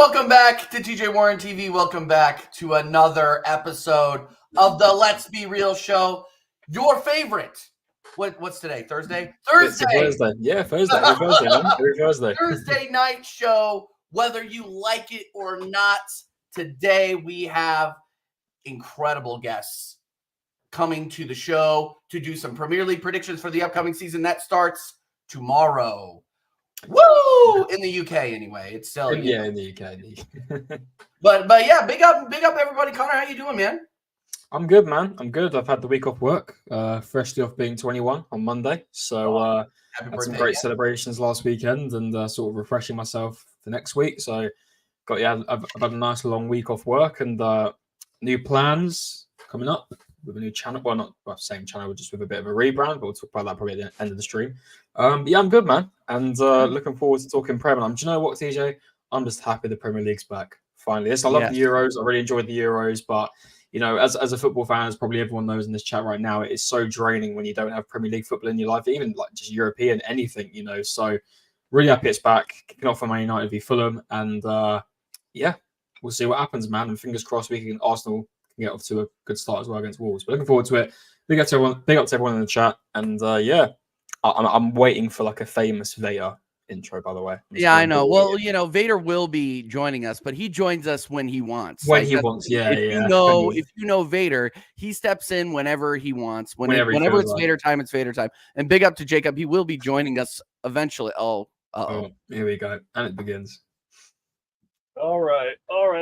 Welcome back to TJ Warren TV. Welcome back to another episode of the Let's Be Real show. Your favorite. What's today? Thursday? It's a Thursday. Yeah, Thursday. Every Thursday, man. Every Thursday. Thursday night show, whether you like it or not. Today we have incredible guests coming to the show to do some Premier League predictions for the upcoming season that starts tomorrow. Woo! In the UK, anyway. It's still in the UK. but yeah, big up, everybody. Connor, how you doing, man? I'm good, man. I'm good. I've had the week off work, freshly off being 21 on Monday. So had some great celebrations last weekend and sort of refreshing myself for next week. So I've had a nice long week off work and new plans coming up with a new channel. Well, not same channel, just with a bit of a rebrand, but we'll talk about that probably at the end of the stream. But yeah, I'm good, man. And looking forward to talking Premier. Do you know what, TJ? I'm just happy the Premier League's back. Finally. Yes, I love the Euros. I really enjoyed the Euros, but you know, as a football fan, as probably everyone knows in this chat right now, it is so draining when you don't have Premier League football in your life, even like just European, anything, you know. So really happy it's back, kicking off for Man United v Fulham, and yeah, we'll see what happens, man. And fingers crossed Arsenal can get off to a good start as well against Wolves. But looking forward to it. Big up to everyone in the chat, and yeah, I'm waiting for like a famous Vader intro, by the way. Yeah, I know. Well, you know, Vader will be joining us, but he joins us when he wants. When he wants, yeah. If you know Vader, he steps in whenever he wants. Whenever it's like Vader time, it's Vader time. And big up to Jacob. He will be joining us eventually. Oh, here we go. And it begins. All right.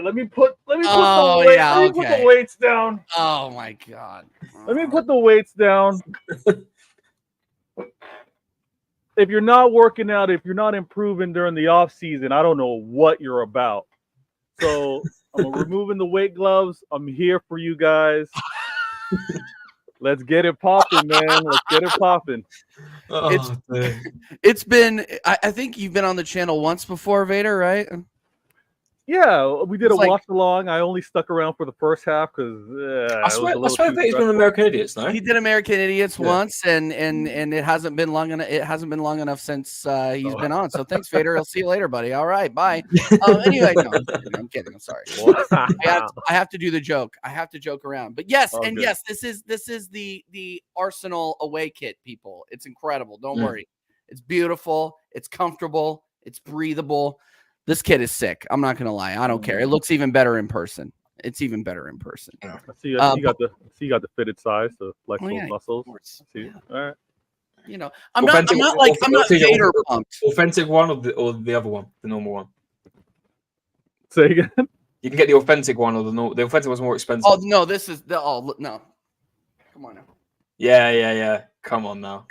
Let me put the weights down. Oh my God. Let me put the weights down. If you're not working out, if you're not improving during the off season, I don't know what you're about. So I'm removing the weight gloves. I'm here for you guys. Let's get it popping, man. Let's get it popping. It's been. I think you've been on the channel once before, Vader, right? Yeah, we did a watch along. I only stuck around for the first half because I swear he's been American Idiots, no? He did American Idiots once, and it hasn't been long enough. It hasn't been long enough since he's been on. So thanks, Vader. I'll see you later, buddy. All right, bye. Anyway, no, I'm kidding. I'm sorry. I have to do the joke. I have to joke around. But yes, yes, this is the Arsenal away kit, people. It's incredible. Don't worry. It's beautiful. It's comfortable. It's breathable. This kid is sick. I'm not gonna lie. I don't care. It looks even better in person. It's even better in person. I see you got the fitted size to flex those muscles. See, all right. You know, I'm not Vader pumped. Authentic one or the other one, the normal one. Say again. You can get the authentic one or the authentic one's more expensive. Oh no, this is no. Come on now. Yeah. Come on now.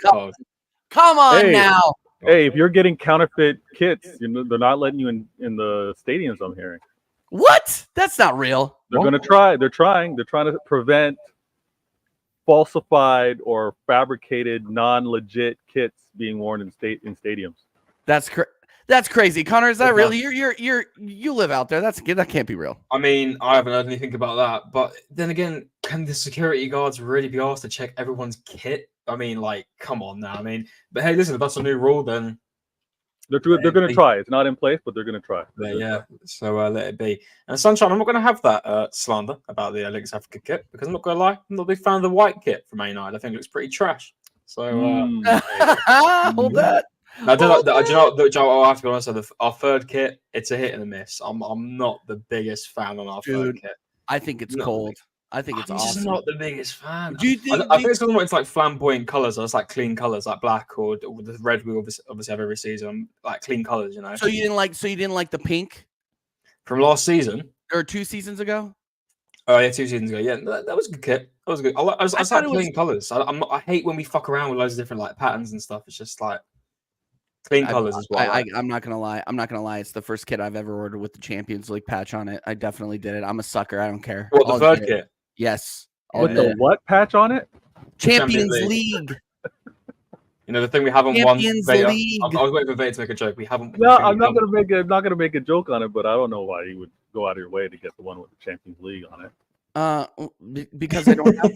Come on now. Hey, if you're getting counterfeit kits, you know they're not letting you in the stadiums. I'm hearing. What? That's not real. They're going to try. They're trying to prevent falsified or fabricated, non-legit kits being worn in stadiums. That's crazy, Connor. Is that really? You live out there. That can't be real. I mean, I haven't heard anything about that. But then again, can the security guards really be asked to check everyone's kit? I mean, like, come on now. I mean, but hey, listen, if that's a new rule, then they're going to try. It's not in place, but they're going to try. Yeah. So let it be. And Sunshine, I'm not going to have that slander about the Links Africa kit because I'm not going to lie. I'm not a big fan of the white kit from Man United. I think it looks pretty trash. So hold that. Now, do you know, I'll have to be honest. Our third kit, it's a hit and a miss. I'm not the biggest fan on our third kit. I think it's cold. I think it's awesome. I'm just not the biggest fan. Do you think, I think it's because it's like flamboyant colours, or it's like clean colours, like black or the red we obviously have every season, like clean colours, you know. So you didn't like the pink from last season or 2 seasons ago? Oh yeah, 2 seasons ago. Yeah, that was a good kit. That was good. I like clean colours. I hate when we fuck around with loads of different like patterns and stuff. It's just like clean colours as well. I'm not gonna lie. It's the first kit I've ever ordered with the Champions League patch on it. I definitely did it. I'm a sucker. I don't care. What, the third kit? Yes. With the what patch on it? Champions League. You know the thing we haven't won. I was waiting for Vader to make a joke. We haven't. No, I'm not gonna make a joke on it, but I don't know why you would go out of your way to get the one with the Champions League on it. Because I don't have.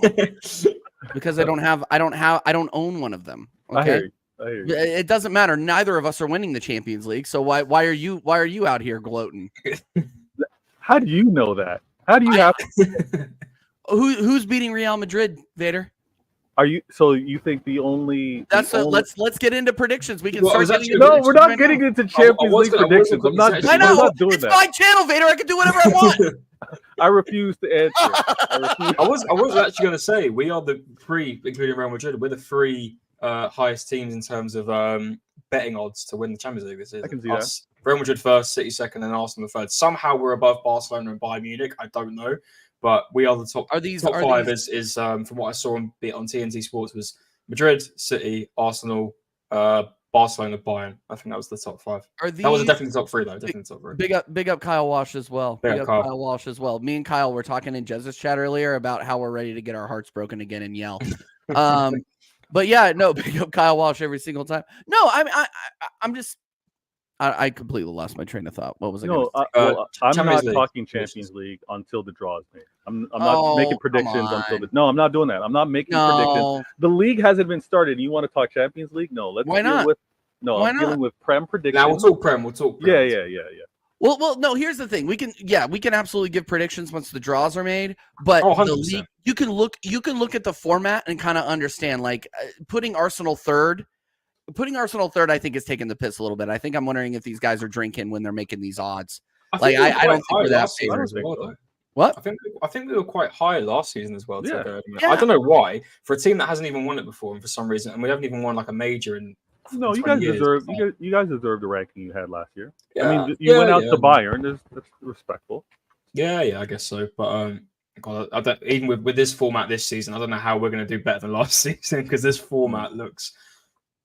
Because I don't own one of them. Okay. It doesn't matter. Neither of us are winning the Champions League. So why are you out here gloating? How do you know that? How do you have? Who's beating Real Madrid, Vader? Are you? So you think the only? Let's get into predictions. We can we're not getting into Champions League predictions. I'm not doing it's my channel, Vader. I can do whatever I want. I refuse to answer. I was actually going to say we are the three, including Real Madrid. We're the three highest teams in terms of betting odds to win the Champions League this season. I can see that. Real Madrid first, City second, and Arsenal third. Somehow we're above Barcelona and Bayern Munich. I don't know. But we are the top. Top five is from what I saw on TNT Sports was Madrid, City, Arsenal, Barcelona, Bayern. I think that was the top five. That was definitely top three though. Definitely top three. Big up Kyle Walsh as well. Big up Kyle Walsh as well. Me and Kyle were talking in Jez's chat earlier about how we're ready to get our hearts broken again and yell. But yeah, no, big up Kyle Walsh every single time. No, I'm just. I completely lost my train of thought. What was I going to say? I'm not talking Champions League until the draw is made. I'm not making predictions until the. No, I'm not doing that. I'm not making predictions. The league hasn't been started. You want to talk Champions League? No, let's. Why not? I'm dealing with Prem predictions. Now we'll talk Prem. Yeah. Well, no. Here's the thing. We can absolutely give predictions once the draws are made. But the league, you can look at the format and kind of understand. Like putting Arsenal third, I think is taking the piss a little bit. I think I'm wondering if these guys are drinking when they're making these odds. I don't think we're that favorite. What? I think we were quite high last season as well. Yeah. I don't know why. For a team that hasn't even won it before, and for some reason, and we haven't even won like a major in. No, you guys deserve the ranking you had last year. Yeah. I mean, you went out to Bayern. That's respectful. Yeah, I guess so. But God, I don't, even with this format this season, I don't know how we're going to do better than last season because this format looks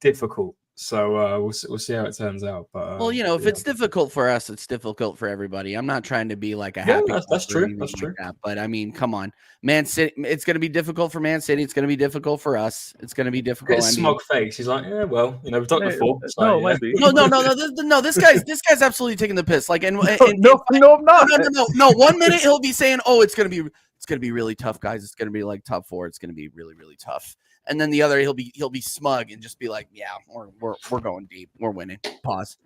difficult. So we'll see how it turns out. But if it's difficult for us, it's difficult for everybody. I'm not trying to be like a happy. That's true. That's true. Like that. But I mean, come on, Man City. It's going to be difficult for Man City. It's going to be difficult for us. It's going to be difficult. His smug face. He's like, yeah, well, we've done it before. No, it might be. No. This guy's absolutely taking the piss. Like, no, I'm not. No. 1 minute he'll be saying, "Oh, it's going to be really tough, guys. It's going to be like top four. It's going to be really, really tough." And then the other, he'll be smug and just be like, "Yeah, we're going deep. We're winning." Pause.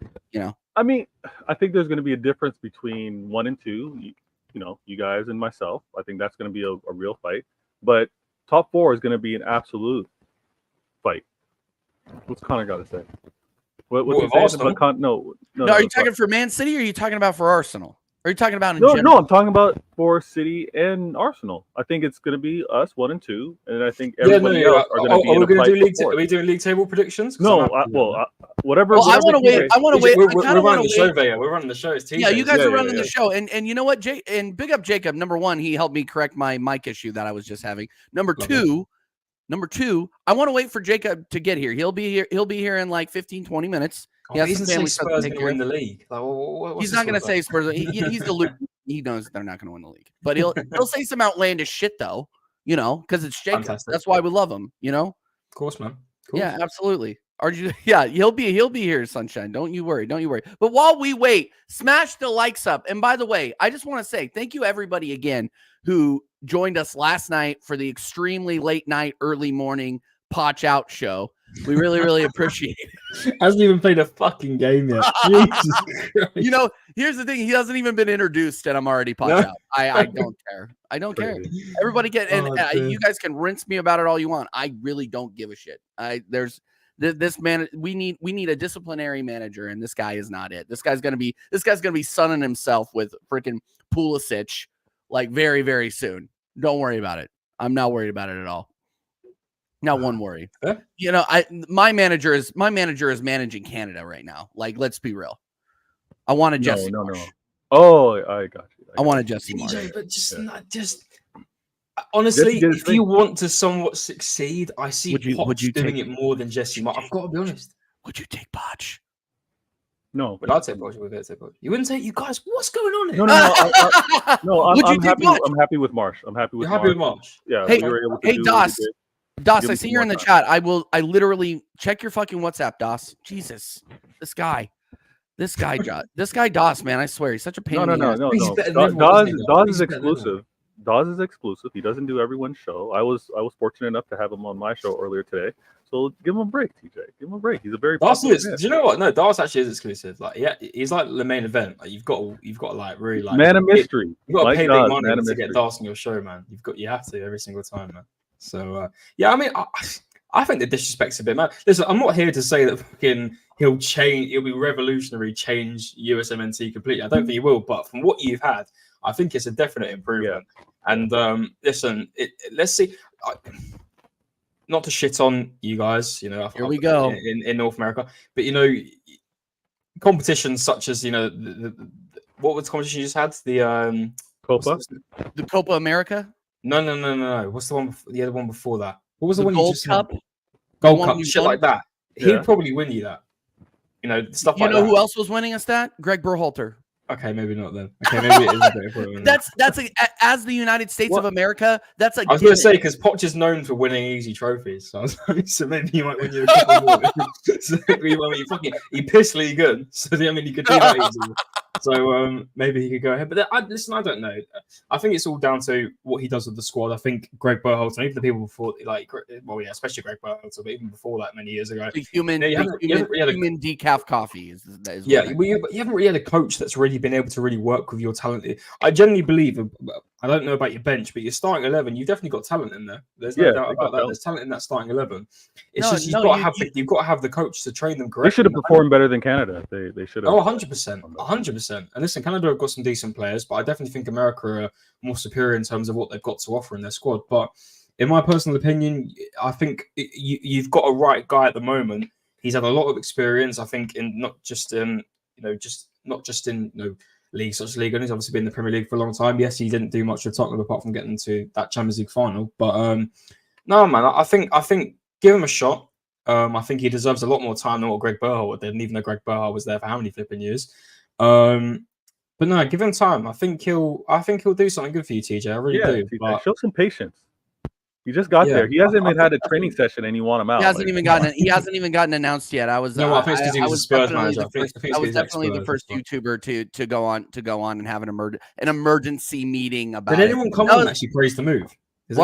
I mean, I think there's going to be a difference between 1 and 2. You guys and myself. I think that's going to be a real fight. But top 4 is going to be an absolute fight. What's Connor got to say? What's he saying about No. Are you talking for Man City or are you talking about for Arsenal? Are you talking about in general? No, I'm talking about for City and Arsenal. I think it's going to be us 1 and 2, and I think everybody else are going to be in a fight. Are we doing league table predictions? No, whatever. Well, I want to wait. We're running the show, Vaya. We're running the show. It's you guys are running the show, and you know what, Jake? And big up Jacob. Number 1, he helped me correct my mic issue that I was just having. Number two, I want to wait for Jacob to get here. He'll be here in like 15, 20 minutes. He has some family stuff to take care of in the league. He's not going to say Spurs. He's deluded. He knows they're not going to win the league, but he'll say some outlandish shit though, because it's Jacob. Fantastic. That's why we love him, Of course, man. Yeah, absolutely. He'll be here, Sunshine. Don't you worry. But while we wait, smash the likes up. And by the way, I just want to say thank you everybody again who joined us last night for the extremely late night, early morning Potch Out show. We really, really appreciate it. Hasn't even played a fucking game yet. Jesus Christ. Here's the thing. He hasn't even been introduced, and I'm already Potch Out. I don't care. I don't care. Everybody you guys can rinse me about it all you want. I really don't give a shit. There's this man. We need a disciplinary manager, and this guy is not it. This guy's gonna be sunning himself with freaking Pulisic like very, very soon. Don't worry about it. I'm not worried about it at all. Not one worry. My manager is managing Canada right now. Like, let's be real. I wanted Jesse. No. Oh, I got you. I wanted Jesse Marsh. But just honestly, if you want to somewhat succeed, I see Poch doing it more than Jesse Marsh. I've got to be honest. Would you take Poch? No, but I'd take Poch. You wouldn't take you guys. What's going on here? No. I'm happy with Marsh. I'm happy with. You're happy with Marsh? Yeah. Hey, Das, I see you're in the chat. I literally check your fucking WhatsApp, Das. Jesus, this guy, Das, man. I swear, he's such a pain. No. Das is exclusive. Das is exclusive. He doesn't do everyone's show. I was fortunate enough to have him on my show earlier today. So give him a break, TJ. Give him a break. He's a very Darcy popular is. man. Do you know what? No, Darcy actually is exclusive. Like, yeah, he's like the main event. Like, you've got to like really like man of mystery. You've got to pay big God, money man of to mystery. get Darcy on your show, man. You have to every single time, man. So yeah, I mean, I think the disrespect's a bit mad. Listen, I'm not here to say that fucking he'll be revolutionary, change USMNT completely. I don't think he will, but from what you've had, I think it's a definite improvement. Yeah. And listen, let's see. Not to shit on you guys, you know. Here we go in North America, but you know, competitions such as what was the competition you just had? The Copa, the Copa America. No. What's the one? The other one before that? What was the one Gold you just Cup? said? Gold Cup, shit like that. He'd probably win you that. You know, stuff like that. You know who else was winning us that? Greg Berhalter. Okay, maybe not then. Okay, maybe it is a bit important. That's as the United States of America. That's like I was going to say because Poch is known for winning easy trophies, so maybe he might win you a couple more. So he pissed Lee good, so I mean he could do that easily. So maybe he could go ahead. But listen, I don't know. I think it's all down to what he does with the squad. I think Greg Berhalter, even the people before, especially Greg Berhalter, but even before that, many years ago, the human decaf coffee is you haven't really had a coach that's really been able to really work with your talent. I genuinely believe. I don't know about your bench, but your starting 11, you've definitely got talent in there. There's no doubt about that. There's talent in that starting 11. It's you've got to have the coach to train them correctly. They should have performed better than Canada. They should have. Oh, 100%. And listen, Canada have got some decent players, but I definitely think America are more superior in terms of what they've got to offer in their squad. But in my personal opinion, I think you've got a right guy at the moment. He's had a lot of experience, I think, in not just in league such as League One. He's obviously been in the Premier League for a long time. Yes, he didn't do much with Tottenham apart from getting to that Champions League final. But no, man, I think give him a shot. I think he deserves a lot more time than what Greg Berhalter did, and even though Greg Berhalter was there for how many flipping years. But no, give him time. I think he'll do something good for you, TJ. I really do. TJ, but show some patience. He just got there. He hasn't even had a training session, and you want him out. He hasn't even gotten announced yet. I was definitely the first YouTuber to go on and have an emergency meeting about. Did anyone come on and actually praise the move? Did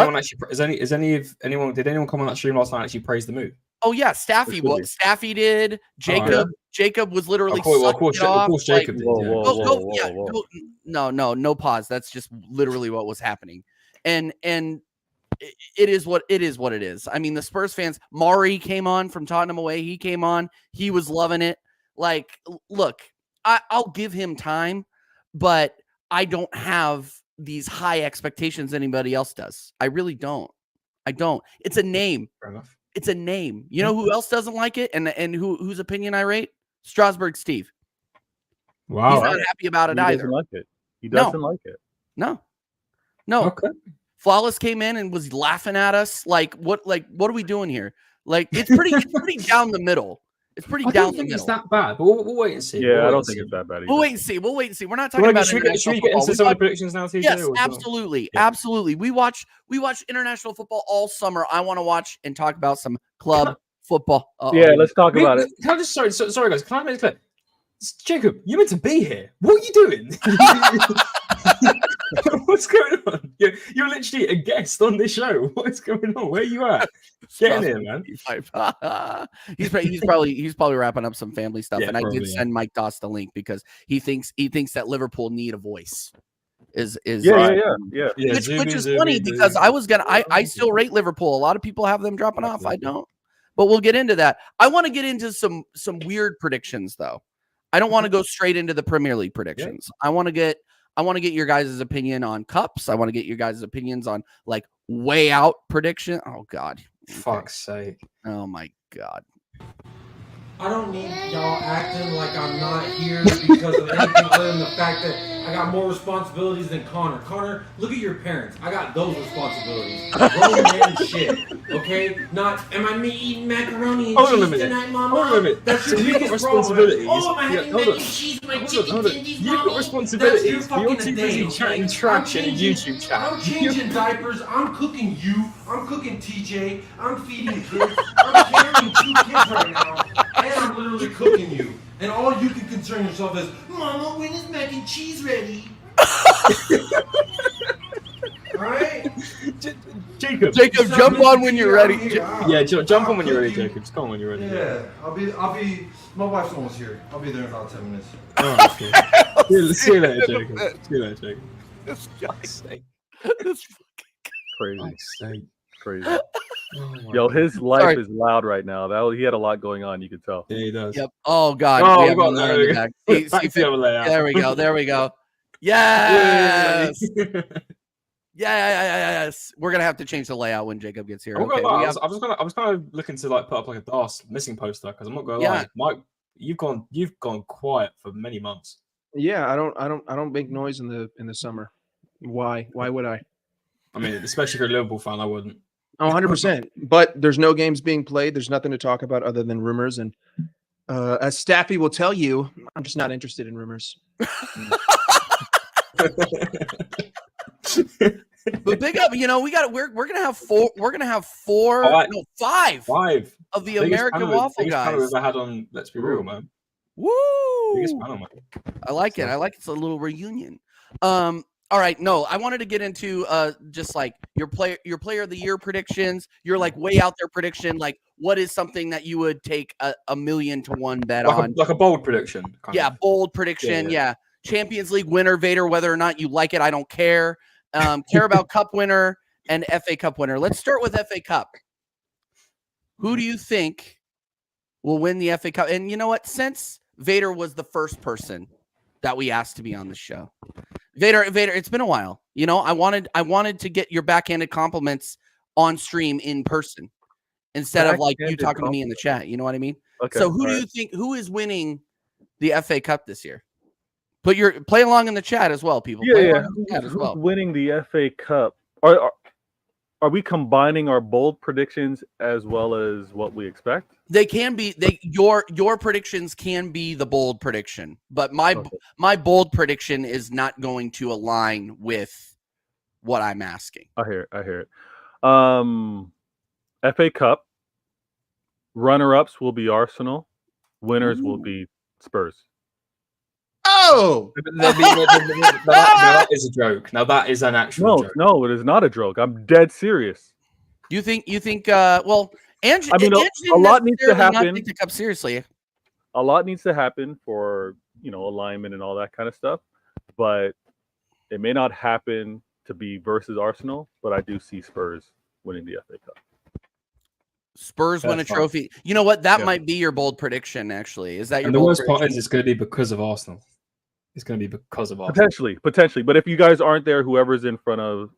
anyone come on that stream last night and actually praise the move? Oh yeah, Staffy did. Jacob was literally. Of course, Jacob did. No pause. That's just literally what was happening, and it is what it is. I mean, the Spurs fans. Mari came on from Tottenham away. He came on. He was loving it. Like, look, I'll give him time, but I don't have these high expectations anybody else does. I really don't. I don't. It's a name. Fair enough. It's a name. You know who else doesn't like it, and whose opinion I rate? Strasburg Steve. Wow, he's not happy about it either. Doesn't like it. He doesn't like it. No. Okay. Flawless came in and was laughing at us. What are we doing here? Like, it's pretty down the middle. It's pretty down the middle. It's that bad, but we'll wait and see. Yeah, I don't think it's that bad either. We'll wait and see. We're not talking about. Should we get into some of the predictions now, TJ? Yes, absolutely, absolutely. We watch international football all summer. I want to watch and talk about some club football. Yeah, let's talk about it. Can I just sorry guys? Can I make it clear? Jacob, you're meant to be here. What are you doing? What's going on? You're literally a guest on this show. What's going on? Where are you at? Get in here, man. He's probably wrapping up some family stuff. And I did send Mike Doss the link because he thinks that Liverpool need a voice. Which is funny because I still rate Liverpool. A lot of people have them dropping off. I don't. But we'll get into that. I want to get into some weird predictions though. I don't want to go straight into the Premier League predictions. Yeah. I want to get your guys' opinion on cups. I want to get your guys' opinions on like way out prediction. Oh God. Fuck's sake. Oh my God. I don't need y'all acting like I'm not here because of anything other than the fact that I got more responsibilities than Connor. Connor, look at your parents. I got those responsibilities. Grown man shit. Okay? Not, am I eating macaroni and cheese tonight, Mama? Hold on a minute. That's your biggest responsibilities. problem. Oh, am I having mac and cheese with my chicken tendies, You've got responsibilities. You're too busy chatting trash in a YouTube chat. I'm changing diapers. I'm cooking you. I'm cooking TJ. I'm feeding kids. I'm carrying 2 kids right now. And I'm literally cooking you. And all you can concern yourself is, Mama, when is mac and cheese ready? Alright? Jacob, jump on when you're ready. Yeah, jump on when you're ready, Jacob. Just come on when you're ready. Yeah, I'll be. My wife's almost here. I'll be there in about 10 minutes. All right, okay. See you later, Jacob. See you later, Jacob. This guy. Crazy. Crazy. Oh Yo, his life Sorry. is loud right now. He had a lot going on. You could tell. Yeah, he does. Yep. Oh God. Oh, we we have got another in the back. See, back to the other layout. there we go. There we go. Yes. Yay. Yes. We're gonna have to change the layout when Jacob gets here. I'm not Okay. gonna lie, we I was kind of looking to like put up like a DAS missing poster because I'm not gonna Yeah. lie, Mike, you've gone quiet for many months. Yeah, I don't make noise in the summer. Why? Why would I? I mean, especially if you're a Liverpool fan, I wouldn't. Oh, 100%. But there's no games being played. There's nothing to talk about other than rumors. And as Staffy will tell you, I'm just not interested in rumors. But big up, we're gonna have four. We're gonna have four. Five. No, five of the American Waffle biggest guys. panel we've ever had on. Let's be real, man. Woo! Biggest panel, man. I like it. I like it's a little reunion. All right, no, I wanted to get into just like your player of the year predictions, your like way out there prediction. Like, what is something that you would take a 1,000,000 to 1 bet on? Like a bold prediction. Yeah, bold prediction. Yeah. Champions League winner, Vader, whether or not you like it, I don't care. Carabao Cup winner and FA Cup winner. Let's start with FA Cup. Who do you think will win the FA Cup? And you know what? Since Vader was the first person that we asked to be on the show, Vader, it's been a while. I wanted to get your backhanded compliments on stream in person instead of like you talking to me in the chat. You know what I mean? Okay. So who do you think is winning the FA Cup this year? Play along in the chat as well, people. Yeah. As well. Who's winning the FA Cup? Are we combining our bold predictions as well as what we expect? They can be. Your predictions can be the bold prediction, but my bold prediction is not going to align with what I'm asking. I hear it. FA Cup runner-ups will be Arsenal. Winners will be Spurs. Oh, that is a joke. Now that is an actual joke. No, it is not a joke. I'm dead serious. You think? Well, Ange, I mean, a lot needs to happen. Not take the cup seriously. A lot needs to happen for alignment and all that kind of stuff, but it may not happen to be versus Arsenal. But I do see Spurs winning the FA Cup. Spurs win a trophy. You know what? That might be your bold prediction. Actually, is that your? And the bold worst prediction? part is it's going to be because of Arsenal. It's going to be because of Arsenal. Potentially. But if you guys aren't there, whoever's in front of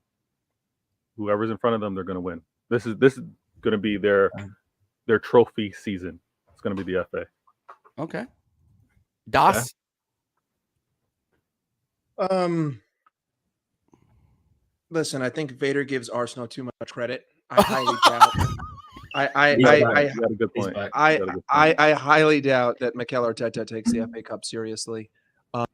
them, they're going to win. This is going to be their trophy season. It's going to be the FA. Okay. Das. Yeah. Listen, I think Vader gives Arsenal too much credit. I highly doubt. You got a good point. I highly doubt that Mikel Arteta takes the FA Cup seriously.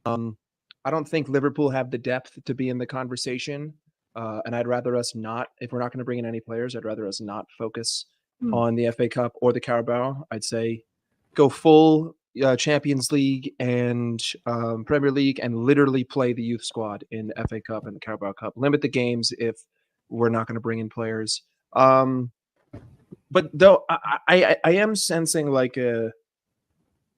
I don't think Liverpool have the depth to be in the conversation, and I'd rather us not. If we're not going to bring in any players, I'd rather us not focus on the FA Cup or the Carabao. I'd say go full Champions League and Premier League and literally play the youth squad in the FA Cup and the Carabao Cup. Limit the games if we're not going to bring in players. But though I am sensing like a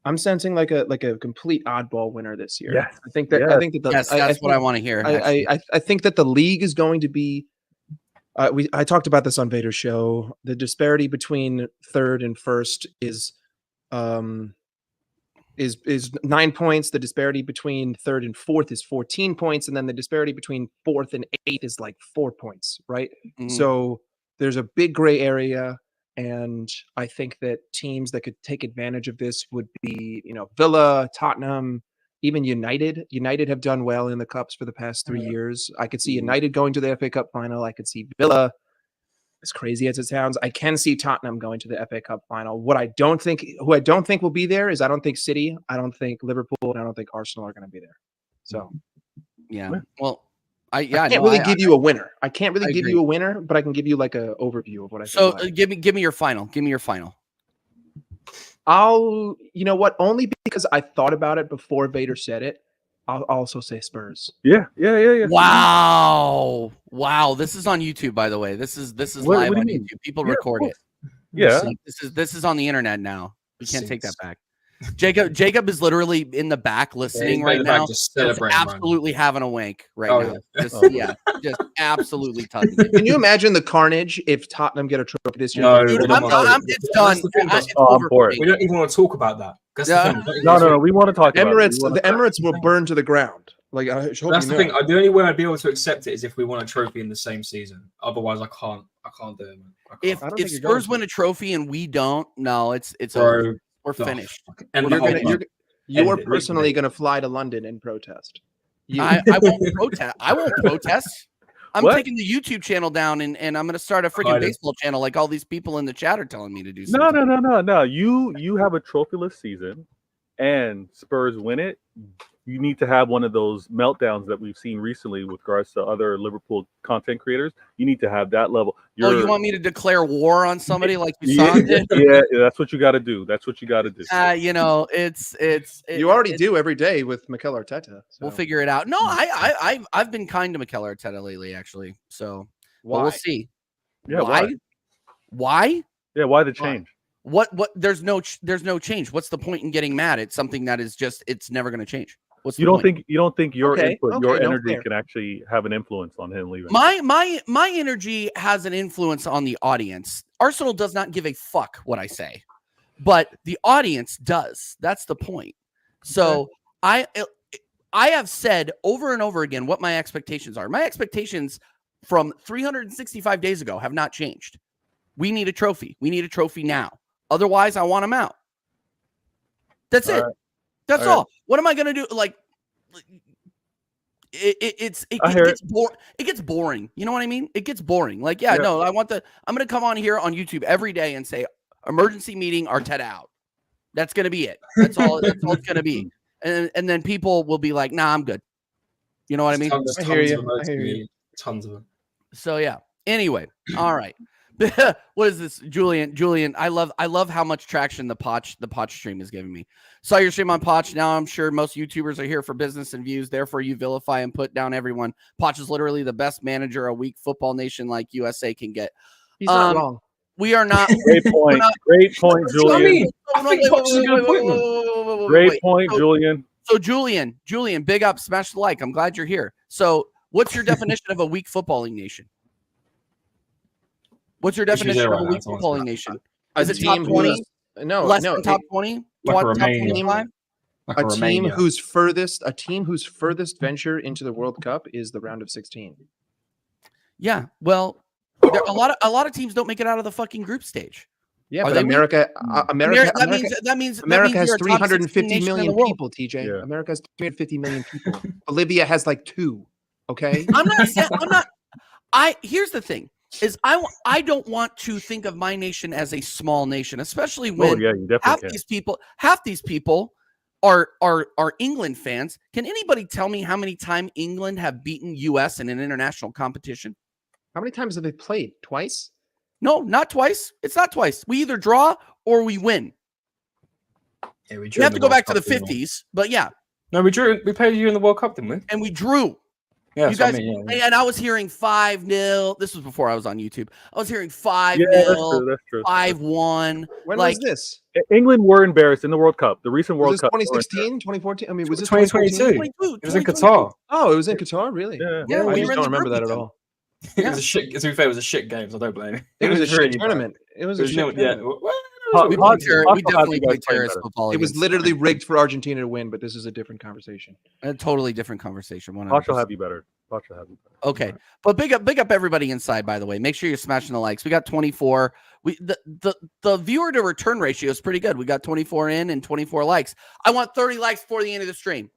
complete oddball winner this year. Yes. I think that That's what I want to hear. I think that the league is going to be. I talked about this on Vader's show. The disparity between third and first is 9 points. The disparity between third and fourth is 14 points, and then the disparity between fourth and eighth is like 4 points. Right. Mhm. So there's a big gray area. And I think that teams that could take advantage of this would be, Villa, Tottenham, even United. United have done well in the Cups for the past 3 years. I could see United going to the FA Cup final. I could see Villa, as crazy as it sounds. I can see Tottenham going to the FA Cup final. Who I don't think will be there is I don't think City, I don't think Liverpool, and I don't think Arsenal are going to be there. So, yeah. Well, I can't really give you a winner. I can't really give you a winner, but I can give you like an overview of what I think. So give me your final. Give me your final. You know what? Only because I thought about it before Vader said it. I'll also say Spurs. Yeah. Wow. This is on YouTube, by the way. This is live what do on you mean? YouTube. People Yeah, of record it. Yeah. So this is on the internet now. We can't take that back. Jacob is literally in the back listening right now. Just absolutely having a wank right now. Just absolutely touching it. Can you imagine the carnage if Tottenham get a trophy this year? No, dude, it's done. It's over for it. We don't even want to talk about that. No. We want to talk about it. The Emirates will burn to the ground. Like that's the thing. The only way I'd be able to accept it is if we won a trophy in the same season. Otherwise, I can't do it. Man. If Spurs win a trophy and we don't, no, it's over. We're finished. And you're personally going to fly to London and protest. I won't protest. I won't protest. I'm taking the YouTube channel down and I'm going to start a freaking baseball channel like all these people in the chat are telling me to do. No. You have a trophyless season and Spurs win it. You need to have one of those meltdowns that we've seen recently with regards to other Liverpool content creators. You need to have that level. You want me to declare war on somebody like you saw did? Yeah, that's what you got to do. You already do every day with Mikel Arteta. So. We'll figure it out. No, I've been kind to Mikel Arteta lately, actually. So we'll see. Yeah, why? Yeah, why the change? What? There's no change. What's the point in getting mad at something that is just it's never going to change? You don't think your input, your energy can actually have an influence on him leaving? My energy has an influence on the audience. Arsenal does not give a fuck what I say, but the audience does. That's the point. So I have said over and over again what my expectations are. My expectations from 365 days ago have not changed. We need a trophy. We need a trophy now. Otherwise, I want him out. That's it. That's all. What am I going to do? Like, it gets boring. You know what I mean? It gets boring. Like, I'm going to come on here on YouTube every day and say, emergency meeting, Arteta out. That's going to be it. That's all it's going to be. And then people will be like, nah, I'm good. You know what I mean? I hear you. Tons of them. So, yeah. Anyway. All right. What is this, Julian? I love how much traction the Poch stream is giving me. Saw your stream on Poch. Now I'm sure most YouTubers are here for business and views. Therefore, you vilify and put down everyone. Poch is literally the best manager a weak football nation like USA can get. He's not wrong. We are not. Great point. Great point, Julian. Great point, Julian. So Julian, big up, smash the like. I'm glad you're here. So, what's your definition of a weak footballing nation? What's your definition of a weak footballing nation? Is it top 20? No, less than top 20? Top 25? A team whose furthest venture into the World Cup is the round of 16. Yeah, well, a lot of teams don't make it out of the fucking group stage. Yeah, but America that means has 350 million people, TJ. Yeah. America has 350 million people. Bolivia has like 2. Okay? Here's the thing. I don't want to think of my nation as a small nation, especially when half these people are England fans. Can anybody tell me how many times England have beaten US in an international competition? How many times have they played? Twice? No, not twice. It's not twice. We either draw or we win. Yeah, we have to go back to the 50s, but yeah. No, we drew. We played you in the World Cup, didn't we? And we drew. Yeah, you guys, and I was hearing 5-0. This was before I was on YouTube. I was hearing 5-0, that's true. 5-1. When was this? England were embarrassed in the World Cup. The recent World Cup. 2016, 2014. I mean, was it 2022? It was in Qatar. Oh, it was in Qatar, really? Yeah. I just don't remember that at all. It was a shit. To be fair, it was a shit game. So I don't blame it. It was a shit tournament. It was a shit tournament. We definitely played terrorist football. It was literally rigged for Argentina to win, but this is a different conversation. A totally different conversation. Poch will have you better. Okay, but big up everybody inside. By the way, make sure you're smashing the likes. We got 24. The viewer to return ratio is pretty good. We got 24 in and 24 likes. I want 30 likes before the end of the stream.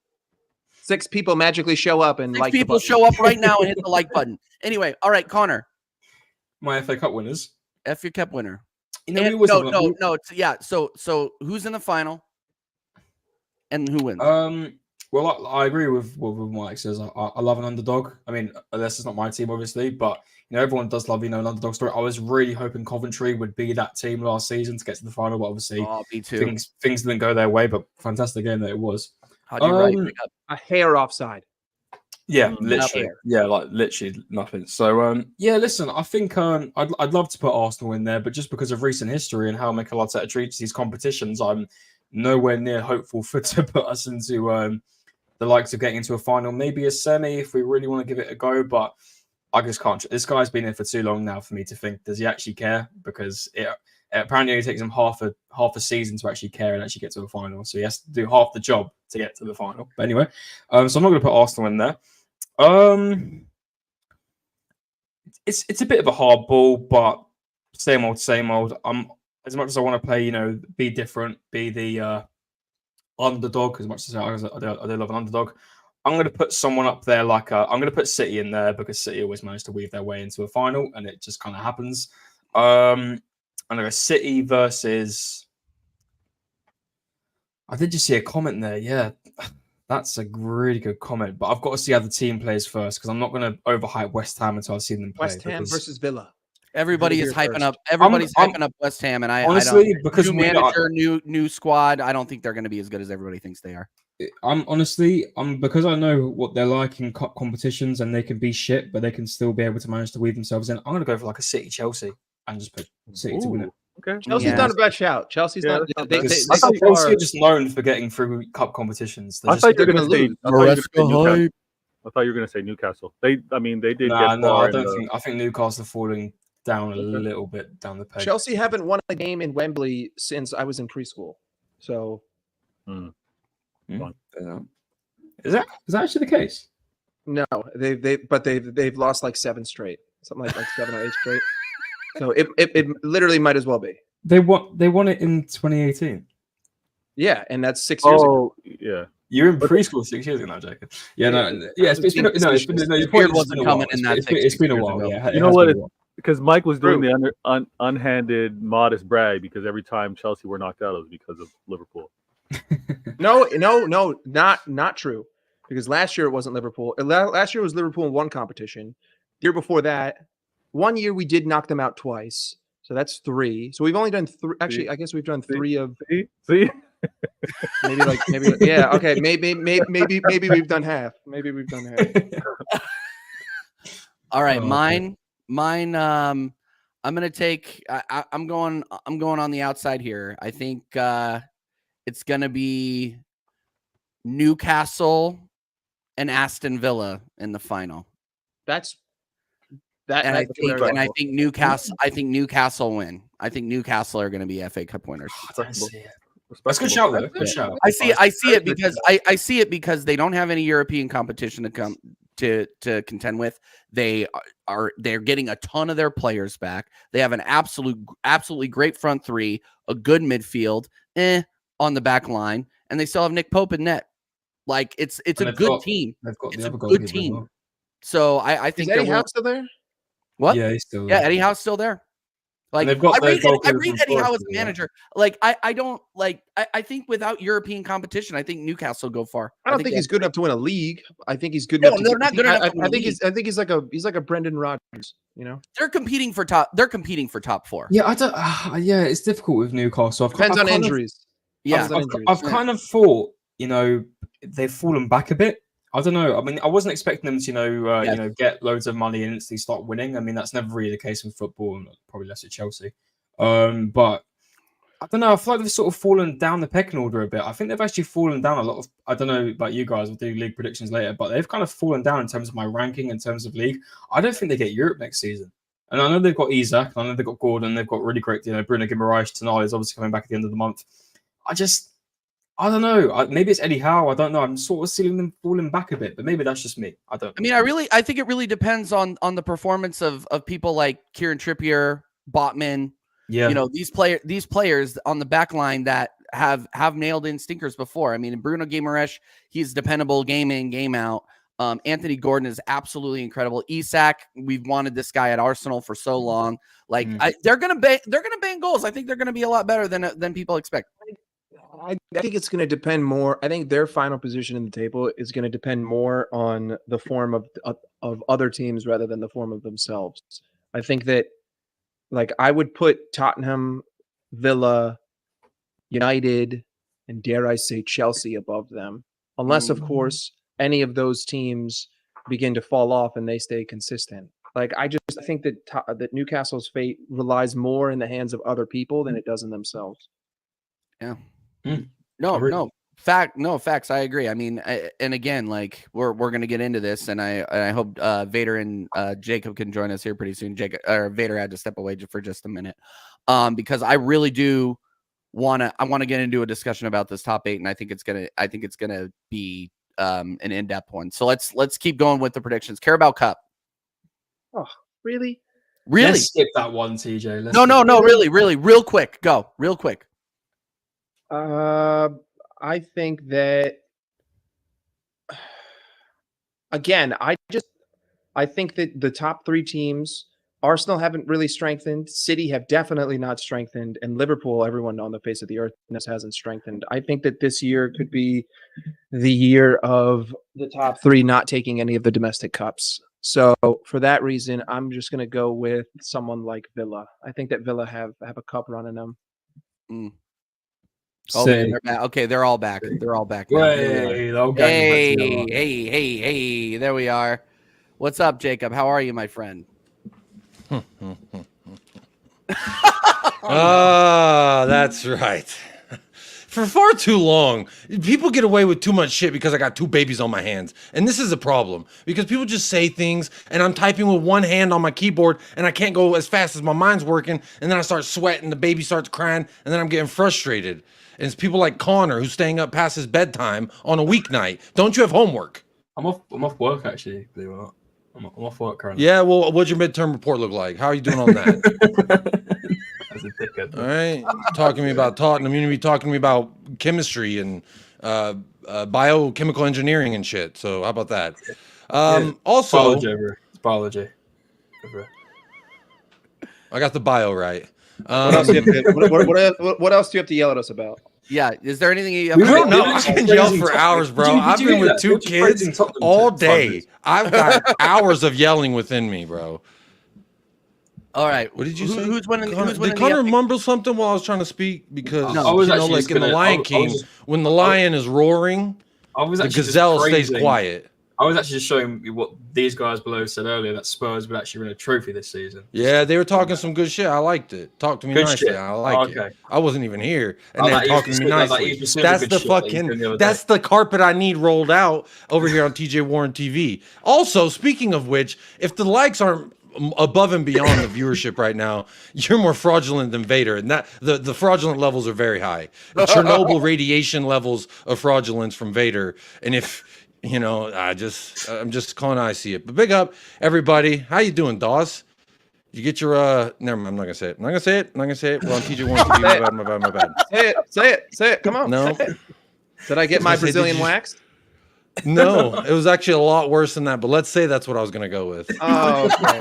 6 people magically show up and like. 6 people show up right now and hit the like button. Anyway, all right, Connor. My FA Cup winners. FA Cup winner. No. So who's in the final? And who wins? Well, I agree with what Mike says. I love an underdog. I mean, unless it's not my team, obviously, but everyone does love an underdog story. I was really hoping Coventry would be that team last season to get to the final, but obviously, me too. Things didn't go their way. But fantastic game that it was. How'd you ride pick up? A hair offside. Yeah, Mm, literally. hair. Yeah, like literally nothing. So yeah, listen, I think I'd love to put Arsenal in there, but just because of recent history and how Mikel Arteta treats these competitions, I'm nowhere near hopeful for to put us into the likes of getting into a final, maybe a semi if we really want to give it a go. But I just can't. This guy's been here for too long now for me to think, does he actually care? Because it apparently only takes him half a season to actually care and actually get to a final. So he has to do half the job to get to the final. But anyway, so I'm not going to put Arsenal in there. It's a bit of a hard ball, but same old, same old. As much as I want to play, be different, be the underdog. As much as I do love an underdog, I'm going to put someone up there I'm going to put City in there because City always manage to weave their way into a final, and it just kind of happens. I'm going to go City versus. I did just see a comment there. Yeah, that's a really good comment. But I've got to see how the team plays first because I'm not going to overhype West Ham until I've seen them play. West Ham versus Villa. Everybody is hyping up. Everybody's hyping up West Ham, and honestly, I don't, because new manager, new squad. I don't think they're going to be as good as everybody thinks they are. I'm because I know what they're like in cup competitions, and they can be shit, but they can still be able to manage to weave themselves in. I'm going to go for like a City Chelsea and just put City to win it. Okay, Chelsea's not a bad shout. Chelsea's not. I thought Chelsea are just known for getting through cup competitions. I thought you were going to say Newcastle. I thought you were going to say Newcastle. They did get far. No, I don't think. I think Newcastle are falling down a little bit down the peg. Chelsea haven't won a game in Wembley since I was in preschool. So, is that actually the case? No, they've lost like 7 straight, something like 7 or 8 straight. So it literally might as well be. They won it in 2018. Yeah, and that's 6 years ago. Yeah. You're in preschool 6 years ago now, Jacob. Yeah, it's been a while. Yeah, you know what? Because Mike was doing the unhanded, modest brag because every time Chelsea were knocked out, it was because of Liverpool. No, not true. Because last year it wasn't Liverpool. Last year it was Liverpool in one competition. The year before that, one year we did knock them out twice. So that's 3. So we've only done 3. Actually, I guess we've done 3 of. See. maybe yeah. Okay, maybe we've done half. Maybe we've done half. All right, mine. I'm gonna take. I'm going on the outside here. I think it's gonna be Newcastle and Aston Villa in the final. I think Newcastle. I think Newcastle win. I think Newcastle are going to be FA Cup winners. That's a good shout, though. Good shout. I see it because I see it because they don't have any European competition to come to contend with. They're getting a ton of their players back. They have an absolutely great front 3, a good midfield, on the back line, and they still have Nick Pope in net. Like it's a good team. It's a good team. So I think Eddie Howe still there? What? Yeah, he's still there. Yeah, Eddie Howe's still there. Like I read Eddie Howe as a manager. Like I don't like. I think without European competition, I think Newcastle go far. I don't think he's good enough to win a league. I think he's good enough. They're not good enough. I think he's like a Brendan Rodgers. They're competing for top. They're competing for top 4. Yeah, I don't. Yeah, it's difficult with Newcastle. Depends on injuries. I've kind of thought they've fallen back a bit. I don't know. I mean, I wasn't expecting them to, get loads of money and instantly start winning. I mean, that's never really the case in football, and probably less at Chelsea. But I don't know. I feel like they've sort of fallen down the pecking order a bit. I think they've actually fallen down a lot of. I don't know about you guys. We'll do league predictions later, but they've kind of fallen down in terms of my ranking in terms of league. I don't think they get Europe next season. And I know they've got Isak. I know they've got Gordon. They've got really great. Bruno Guimaraes tonight is obviously coming back at the end of the month. I don't know. Maybe it's Eddie Howe. I don't know. I'm sort of seeing them falling back a bit, but maybe that's just me. I don't know. I think it really depends on the performance of people like Kieran Trippier, Botman. Yeah. These players on the back line that have nailed in stinkers before. I mean, Bruno Guimaraes, he's dependable game in, game out. Anthony Gordon is absolutely incredible. Isak, we've wanted this guy at Arsenal for so long. Like they're gonna bang goals. I think they're gonna be a lot better than people expect. I think it's going to depend more. I think their final position in the table is going to depend more on the form of other teams rather than the form of themselves. I think that, like, I would put Tottenham, Villa, United, and dare I say Chelsea above them. unless of course any of those teams begin to fall off and they stay consistent. Like I think that that Newcastle's fate relies more in the hands of other people than it does in themselves. Yeah. No, facts. I agree. I mean, and again, like we're gonna get into this, and I hope Vader and Jacob can join us here pretty soon. Vader had to step away for just a minute, because I really do want to get into a discussion about this top 8, and I think it's gonna be an in-depth one. So let's keep going with the predictions. Carabao Cup. Oh, really? Let's skip that one, TJ. No, really, real quick. Go, real quick. I think that again, I think that the top 3 teams, Arsenal haven't really strengthened, City have definitely not strengthened, and Liverpool, everyone on the face of the earth hasn't strengthened. I think that this year could be the year of the top 3 not taking any of the domestic cups. So for that reason, I'm just going to go with someone like Villa. I think that Villa have a cup run in them. Oh, man, they're back. Okay, they're all back. They're all back. Now. Hey, there we are. What's up, Jacob? How are you, my friend? That's right. For far too long, people get away with too much shit because I got 2 babies on my hands. And this is a problem because people just say things and I'm typing with one hand on my keyboard and I can't go as fast as my mind's working. And then I start sweating, the baby starts crying, and then I'm getting frustrated. And it's people like Connor who's staying up past his bedtime on a weeknight. Don't you have homework? I'm off work, actually, believe it or not. I'm off work currently. Yeah, well, what's your midterm report look like? How are you doing on that? As a dickhead. All right, talking to me about Tottenham. You're gonna be talking to me about chemistry and biochemical engineering and shit. So how about that? Also, it's biology. I got the bio right. What else do you have to yell at us about? Yeah, is there anything you have? I don't know. I can yell for hours, bro. I've been with 2 kids all day. I've got hours of yelling within me, bro. All right. What did you say? Who's winning? Did Connor mumble something while I was trying to speak? Because I was like in The Lion King, when the lion is roaring, the gazelle stays quiet. I was actually just showing you what these guys below said earlier, that Spurs would actually win a trophy this season. Yeah, they were talking some good shit. I liked it. Talk to me nicely. I like it. I wasn't even here. And they're talking to me nicely. That's the fucking, that's the carpet I need rolled out over here on TJ Warren TV. Also, speaking of which, if the likes aren't above and beyond the viewership right now, you're more fraudulent than Vader. And that the fraudulent levels are very high. The Chernobyl radiation levels of fraudulence from Vader. And if... You know, I'm just calling I see it. But big up, everybody. How you doing, Dawes? You get your never mind, I'm not gonna say it. I'm not gonna say it. We're on TJ Warren TV. My bad. Say it. Come on. No. Did I get my Brazilian waxed? No, it was actually a lot worse than that, but let's say that's what I was gonna go with. Oh, okay.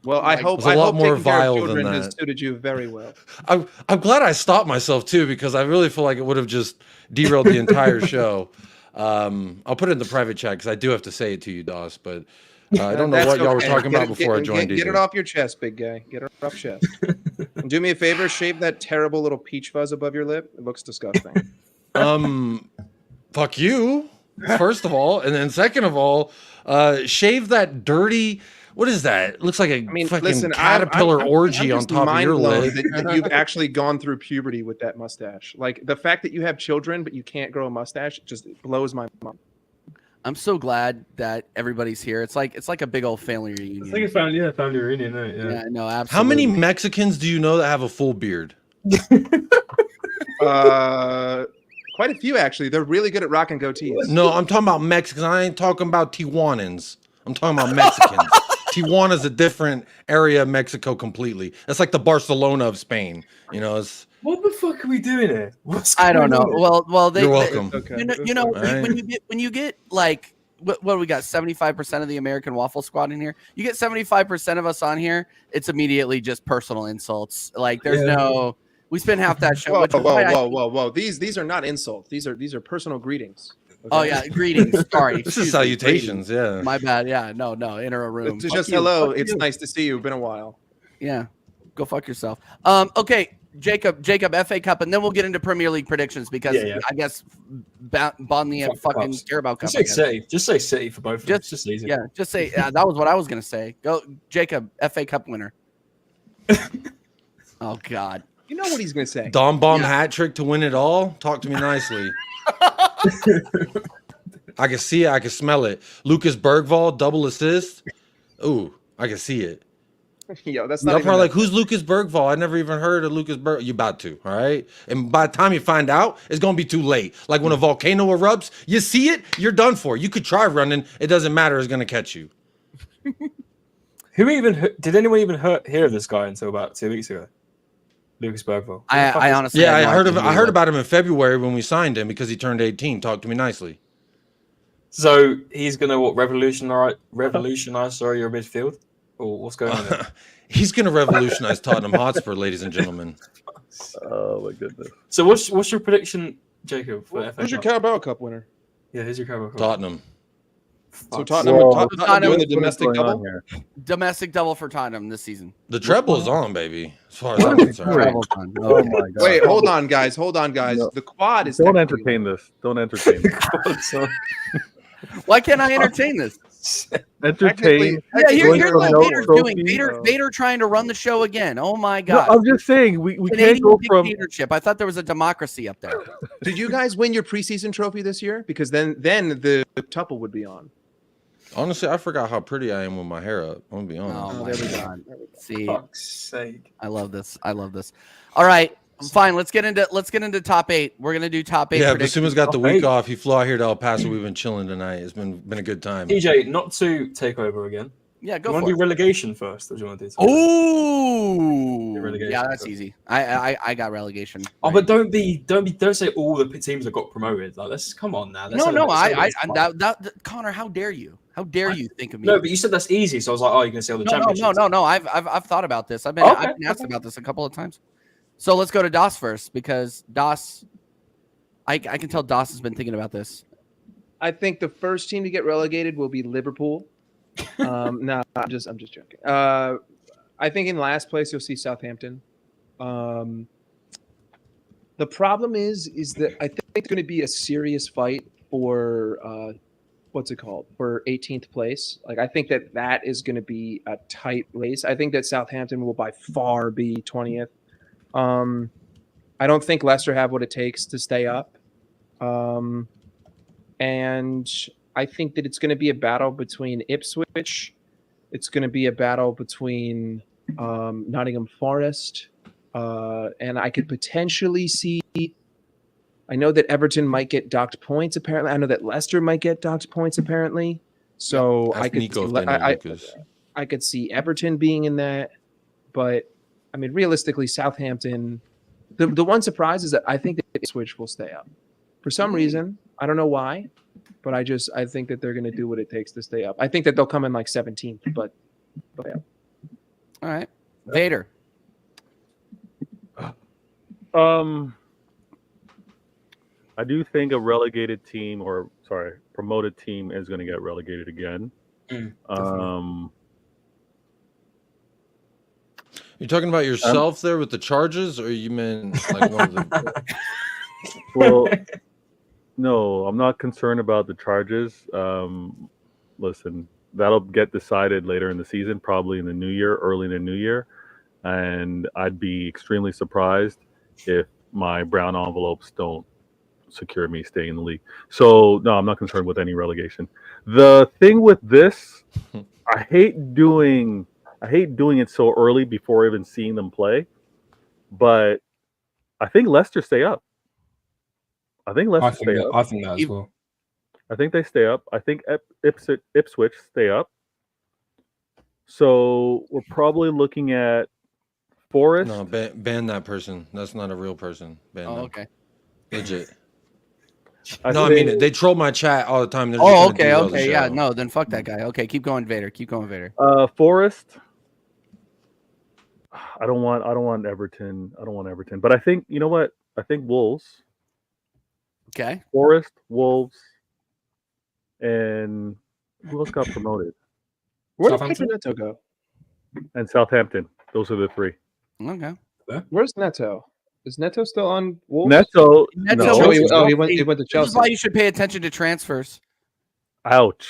Well, I hope a lot more vile than that. Has suited you very well. I'm glad I stopped myself too, because I really feel like it would have just derailed the entire show. I'll put it in the private chat because I do have to say it to you, Dawes, but I don't know what y'all were talking about before I joined. Get it off your chest, big guy. Get it off your chest. And do me a favor, shave that terrible little peach fuzz above your lip. It looks disgusting. Fuck you, first of all, and then second of all, shave that dirty. What is that? It looks like a fucking caterpillar orgy on top of your lip. That you've actually gone through puberty with that mustache. Like the fact that you have children but you can't grow a mustache just blows my mind. I'm so glad that everybody's here. It's like a big old family reunion. It's like a family reunion, right? Yeah, no, absolutely. How many Mexicans do you know that have a full beard? Quite a few actually. They're really good at rocking goatees. No, I'm talking about Mexicans. I ain't talking about Tijuanans. I'm talking about Mexicans. Tijuana's a different area of Mexico completely. That's like the Barcelona of Spain. You know, it's... What the fuck are we doing here? I don't know. Well, you're welcome. You know, when you get like what do we got? 75% of the American Waffle Squad in here. You get 75% of us on here. It's immediately just personal insults. Like there's no. We spend half that show. Whoa! These are not insults. These are personal greetings. Okay. Oh yeah, greetings. Sorry, this is salutations. Yeah, my bad. Yeah, no, enter a room. It's just hello. It's nice to see you. Been a while. Yeah, go fuck yourself. Okay, Jacob, FA Cup, and then we'll get into Premier League predictions because I guess Bonnley and fucking Carabao Cup. Just say City for both of them. It's just easy. Yeah, just say that was what I was gonna say. Go, Jacob, FA Cup winner. Oh God. You know what he's going to say. Dom Bomb hat trick to win it all. Talk to me nicely. I can see it. I can smell it. Lucas Bergvall, double assist. Ooh, I can see it. Yo, that's not Y'all probably like, who's Lucas Bergvall? I never even heard of Lucas Berg. You about to, all right? And by the time you find out, it's going to be too late. Like when a volcano erupts, you see it, you're done for. You could try running. It doesn't matter. It's going to catch you. Did anyone even hear of this guy until about 2 weeks ago? Lucas Bergvall. I honestly, I heard about him in February when we signed him because he turned 18. Talk to me nicely. So he's gonna revolutionize your midfield, or what's going on there? He's gonna revolutionize Tottenham Hotspur, ladies and gentlemen. Oh my goodness. So what's your prediction, Jacob? For FA Who's your Cup? Carabao Cup winner? Yeah, who's your Carabao Cup? Tottenham. So Tottenham doing the domestic double? Domestic double for Tottenham this season. The treble's on, baby. As far as I'm concerned. Oh my God. Wait, hold on, guys. No. The quad is. Don't entertain this. Why can't I entertain this? Entertain. Yeah, here's what Vader's doing. Vader trying to run the show again. Oh my God. No, I'm just saying we can't go from leadership. I thought there was a democracy up there. Did you guys win your preseason trophy this year? Because then the tuple would be on. Honestly, I forgot how pretty I am with my hair up. I'm gonna be honest. Oh, there we go. See, fuck's sake. I love this. All right, fine. Let's get into top 8. We're gonna do top 8. Yeah, but Basuma's got the week off. He flew out here to El Paso. We've been chilling tonight. It's been a good time. TJ, not to take over again. Yeah, go. You want to do relegation first, or do you want to do? Oh, relegation yeah, that's easy. I got relegation. Oh, but don't say all the teams that got promoted. Like, let's come on now. Connor, how dare you? How dare you think of me? No, but you said that's easy, so I was like, oh, you're gonna say all the championships. No. I've thought about this. I've been asked about this a couple of times. So let's go to Das first because Das, I can tell Das has been thinking about this. I think the first team to get relegated will be Liverpool. No, I'm just joking. I think in last place you'll see Southampton. The problem is that I think it's going to be a serious fight for for 18th place. Like I think that is going to be a tight race. I think that Southampton will by far be 20th. I don't think Leicester have what it takes to stay up. And I think that it's going to be a battle between Ipswich. It's going to be a battle between Nottingham Forest. And I could potentially see, I know that Everton might get docked points, apparently. I know that Leicester might get docked points, apparently. So I could see Everton being in that. But, I mean, realistically, Southampton, the one surprise is that I think that Ipswich will stay up. For some reason, I don't know why, but I think that they're going to do what it takes to stay up. I think that they'll come in like 17th, but yeah. All right. Vader. I do think a promoted team is going to get relegated again. You talking about yourself there with the charges, or you meant like one of the? Well, no, I'm not concerned about the charges. Listen, that'll get decided later in the season, probably in the new year, early in the new year, and I'd be extremely surprised if my brown envelopes don't secure me staying in the league. So no, I'm not concerned with any relegation. The thing with this, I hate doing it so early before even seeing them play, but I think Leicester stay up. I think Leicester stay up. I think that as well. I think they stay up. I think Ipswich stay up. So we're probably looking at Forest. No, ban that person. That's not a real person. Ban them. Okay. Legit. I mean it. They troll my chat all the time. Okay. Yeah, no, then fuck that guy. Okay, keep going, Vader. Forest. I don't want Everton. But I think, you know what? I think Wolves. Okay. Forest, Wolves, and who else got promoted? Where did Pedro Neto go? And Southampton. Those are the three. Okay. Where's Neto? Is Neto still on Wolves? Neto, No. He went to Chelsea. This is why you should pay attention to transfers. Ouch.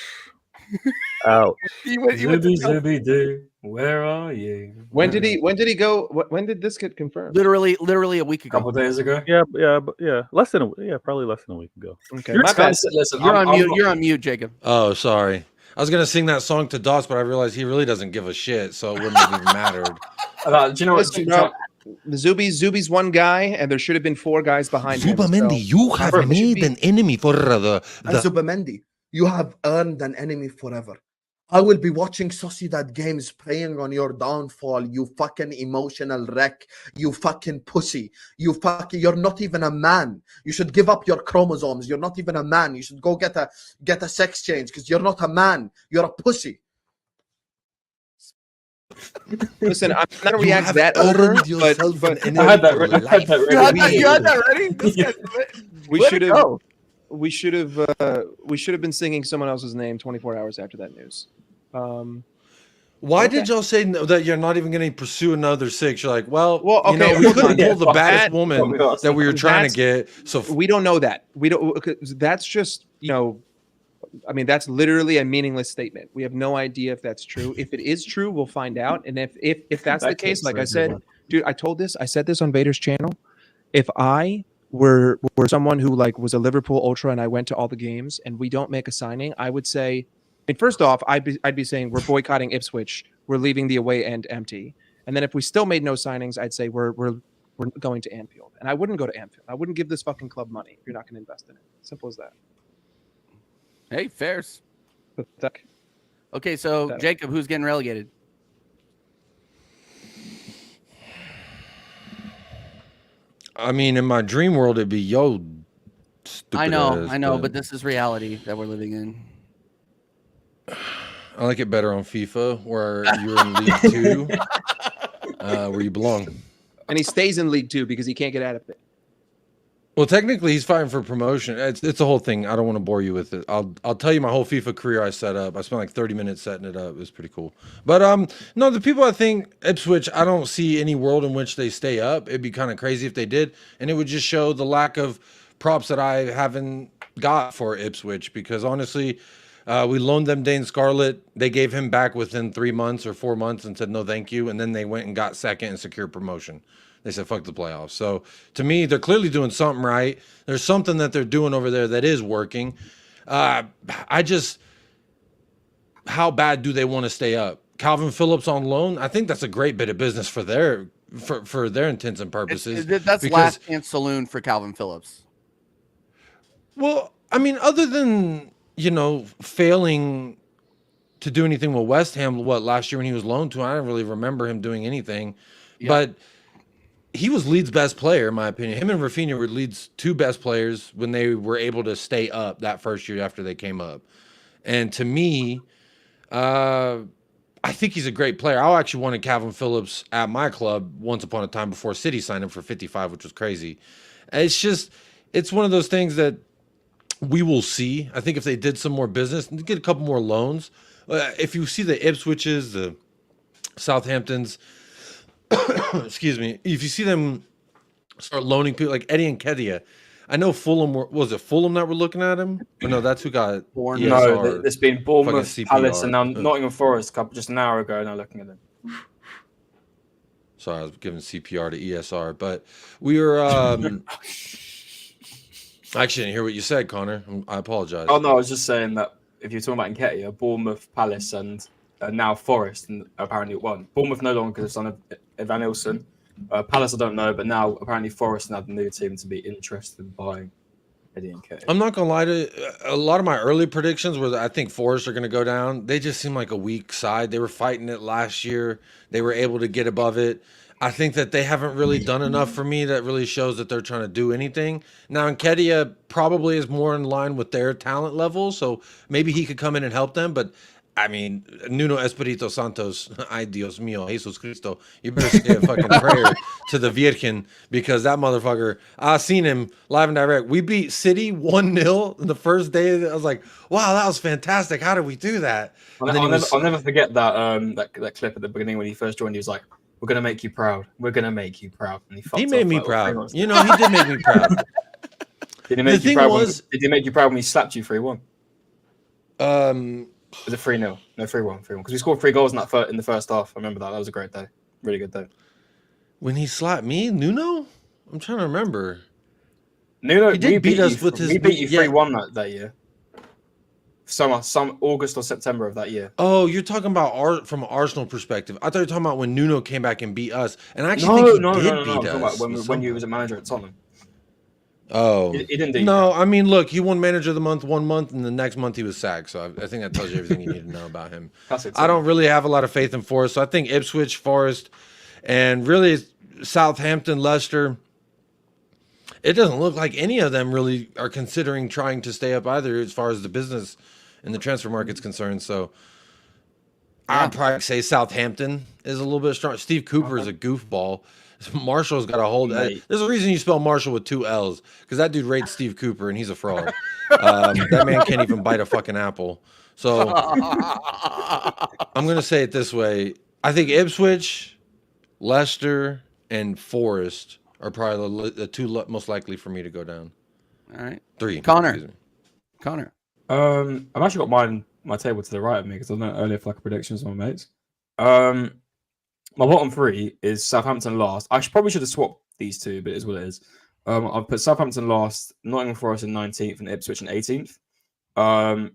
Ouch. Zooby doo, where are you? When did he go? When did this get confirmed? Literally a week ago. A couple days ago. Yeah, probably less than a week ago. Okay, Listen, you're on mute. You're on mute, Jacob. Oh, sorry. I was gonna sing that song to Doss, but I realized he really doesn't give a shit, so it wouldn't have even mattered. Do you know what? Zubi's one guy, and there should have been 4 guys behind him. Zubamendi, you have made an enemy for the Zubamendi, you have earned an enemy forever. I will be watching Sociedad games preying on your downfall, you fucking emotional wreck, you fucking pussy. You're not even a man. You should give up your chromosomes. You're not even a man. You should go get a sex change because you're not a man. You're a pussy. Listen, I'm not gonna react that over, but I had that ready. You had that ready? We should have been singing someone else's name 24 hours after that news. Why did y'all say that you're not even going to pursue another 6? You're like, well, okay, we couldn't pull the baddest woman that we were trying to get. So we don't know that. We don't. That's just I mean, that's literally a meaningless statement. We have no idea if that's true. If it is true, we'll find out. And if that's the case, like I said, dude, I said this on Vader's channel. If I were someone who was a Liverpool ultra and I went to all the games and we don't make a signing, I would say, first off, I'd be saying we're boycotting Ipswich. We're leaving the away end empty. And then if we still made no signings, I'd say we're going to Anfield. And I wouldn't go to Anfield. I wouldn't give this fucking club money if you're not going to invest in it. Simple as that. Hey, fairs. Pathetic. Okay, so Pathetic. Jacob, who's getting relegated? I mean, in my dream world, it'd be stupid. I know, but this is reality that we're living in. I like it better on FIFA, where you're in League 2, where you belong. And he stays in League 2 because he can't get out of it. Well, technically, he's fighting for promotion. It's a whole thing. I don't want to bore you with it. I'll tell you my whole FIFA career I set up. I spent like 30 minutes setting it up. It was pretty cool. But no, the people I think Ipswich, I don't see any world in which they stay up. It'd be kind of crazy if they did, and it would just show the lack of props that I haven't got for Ipswich. Because honestly, we loaned them Dane Scarlett. They gave him back within 3 months or 4 months and said no, thank you. And then they went and got second and secured promotion. They said, fuck the playoffs. So to me, they're clearly doing something right. There's something that they're doing over there that is working. How bad do they want to stay up? Calvin Phillips on loan? I think that's a great bit of business for their intents and purposes. That's last chance saloon for Calvin Phillips. Well, I mean, other than, failing to do anything with West Ham, last year when he was loaned to, I don't really remember him doing anything. Yeah. But he was Leeds' best player, in my opinion. Him and Rafinha were Leeds' 2 best players when they were able to stay up that first year after they came up. And to me, I think he's a great player. I actually wanted Calvin Phillips at my club once upon a time before City signed him for 55, which was crazy. It's one of those things that we will see. I think if they did some more business and get a couple more loans, if you see the Ipswiches, the Southamptons, excuse me, if you see them start loaning people like Eddie and Kedia, I know Fulham was it Fulham that were looking at him? Or no, that's who got ESR. No, there's been Bournemouth, Palace, and now Nottingham Forest just an hour ago. Now looking at them. Sorry, I was giving CPR to ESR, but we were. I actually didn't hear what you said, Connor. I apologize. Oh no, I was just saying that if you're talking about Nketiah, Bournemouth, Palace, and now Forest, and apparently won. Bournemouth no longer because of son of Evan Nilsson. Palace, I don't know, but now apparently Forest now the new team to be interested in buying Eddie Nketiah. I'm not gonna lie to a lot of my early predictions were that I think Forest are gonna go down. They just seem like a weak side. They were fighting it last year. They were able to get above it. I think that they haven't really done enough for me that really shows that they're trying to do anything. Now, Nketiah probably is more in line with their talent level, so maybe he could come in and help them. But, I mean, Nuno Espirito Santos, ay Dios mío, Jesus Cristo, you better say a fucking prayer to the Virgen because that motherfucker, I seen him live and direct. We beat City 1-0 the first day. I was like, wow, that was fantastic. How did we do that? I'll never forget that clip at the beginning when he first joined. He was like, we're gonna make you proud. We're gonna make you proud. And he made me proud. You know, he did make me proud. Did he make you proud? Did he make you proud when he slapped you 3-1? Was it 3-0? No, 3-1. Because we scored 3 goals in the first half. I remember that. That was a great day. Really good day. When he slapped me, Nuno? I'm trying to remember. Nuno, he did beat us with his. We beat you 3-1 that year. Some August or September of that year. Oh, you're talking about from an Arsenal perspective. I thought you were talking about when Nuno came back and beat us. And I actually think he did beat us. When you was a manager at Tottenham. Oh, he didn't do no. I mean, look, he won Manager of the Month 1 month, and the next month he was sacked. So I think that tells you everything you need to know about him. I don't really have a lot of faith in Forest. So I think Ipswich, Forest, and really Southampton, Leicester. It doesn't look like any of them really are considering trying to stay up either, as far as the business and the transfer market's concerned. So I'd probably say Southampton is a little bit strong. Steve Cooper is a goofball. Marshall's got a hold. There's a reason you spell Marshall with 2 L's, because that dude rates Steve Cooper and he's a fraud. That man can't even bite a fucking apple. So I'm gonna say it this way: I think Ipswich, Leicester, and Forest are probably the 2 most likely for me to go down. All right, 3. Connor. I've actually got my table to the right of me because I know earlier for like predictions on my mates. My bottom 3 is Southampton last. I probably should have swapped these two, but it is what it is. I've put Southampton last, Nottingham Forest in 19th, and Ipswich in 18th.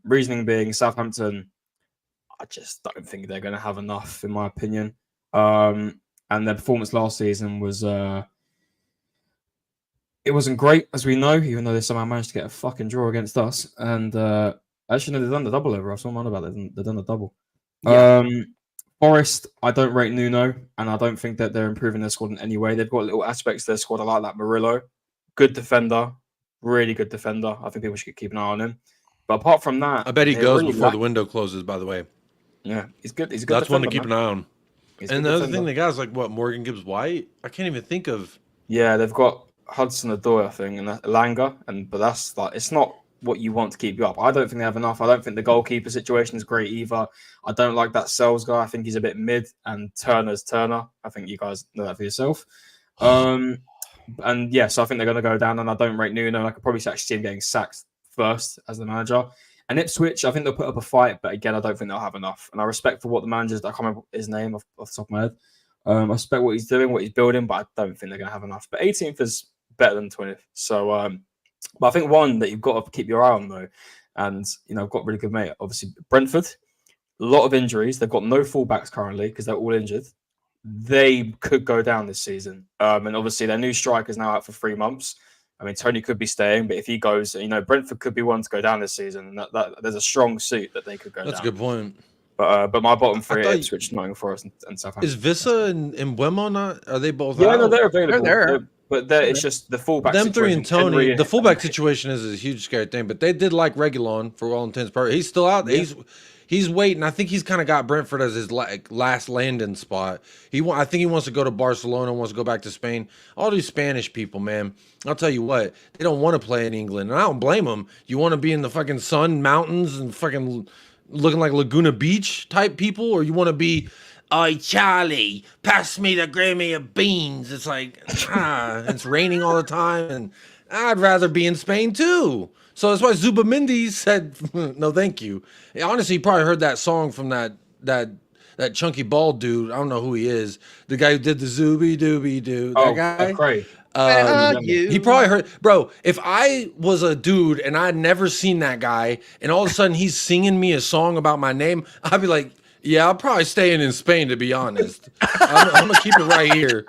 Reasoning being Southampton, I just don't think they're going to have enough, in my opinion. And their performance last season was it wasn't great, as we know, even though they somehow managed to get a fucking draw against us. And actually, no, they've done the double over us. I'm on about it. They've done the double. Yeah. Forest, I don't rate Nuno, and I don't think that they're improving their squad in any way. They've got little aspects of their squad. I like that Murillo. Good defender. Really good defender. I think people should keep an eye on him. But apart from that... I bet he goes really before the window closes, by the way. Yeah, he's good. He's a good That's defender, one to keep an eye on. And the other thing they got is like, what, Morgan Gibbs-White? I can't even think of... Yeah, they've got Hudson-Odoi, I think, and Elanga, but that's like, it's not what you want to keep you up. I don't think they have enough. I don't think the goalkeeper situation is great either. I don't like that Sells guy. I think he's a bit mid, and Turner's Turner. I think you guys know that for yourself. And yeah, so I think they're going to go down, and I don't rate Nuno. I could probably actually see him getting sacked first as the manager. And Ipswich, I think they'll put up a fight, but again, I don't think they'll have enough. And I respect for what the manager's, I can't remember his name off the top of my head. I respect what he's doing, what he's building, but I don't think they're going to have enough. But 18th is better than 20th. So, but I think one that you've got to keep your eye on, though, and, you know, I've got a really good mate, obviously, Brentford, a lot of injuries. They've got no fullbacks currently because they're all injured. They could go down this season. And obviously, their new striker's now out for 3 months. I mean, Tony could be staying, but if he goes, you know, Brentford could be one to go down this season. And that there's a strong suit that they could go down. That's a good point. But my bottom 3 are Ipswich, Nottingham Forest, and Southampton. Is Vissa and Mbeumo not? Are they both? Yeah, out? No, they're available. They're there. But it's just the fullback. Them 3 and Tony. Henry The fullback situation is a huge scary thing. But they did like Reguilon for all intents and purposes. He's still out. Yeah. He's waiting. I think he's kind of got Brentford as his last landing spot. I think he wants to go to Barcelona, wants to go back to Spain. All these Spanish people, man. I'll tell you what, they don't want to play in England, and I don't blame them. You want to be in the fucking sun, mountains, and fucking looking like Laguna Beach type people, or you want to be, "Oi, Charlie, pass me the gravy of beans." It's like, it's raining all the time, and I'd rather be in Spain too. So that's why Zubamendi said, "No, thank you." Honestly, he probably heard that song from that chunky bald dude. I don't know who he is. The guy who did the Zooby Dooby Doo. That guy. Great. He probably heard, bro. If I was a dude and I'd never seen that guy, and all of a sudden he's singing me a song about my name, I'd be like, "Yeah, I'll probably stay in Spain, to be honest. I'm gonna keep it right here."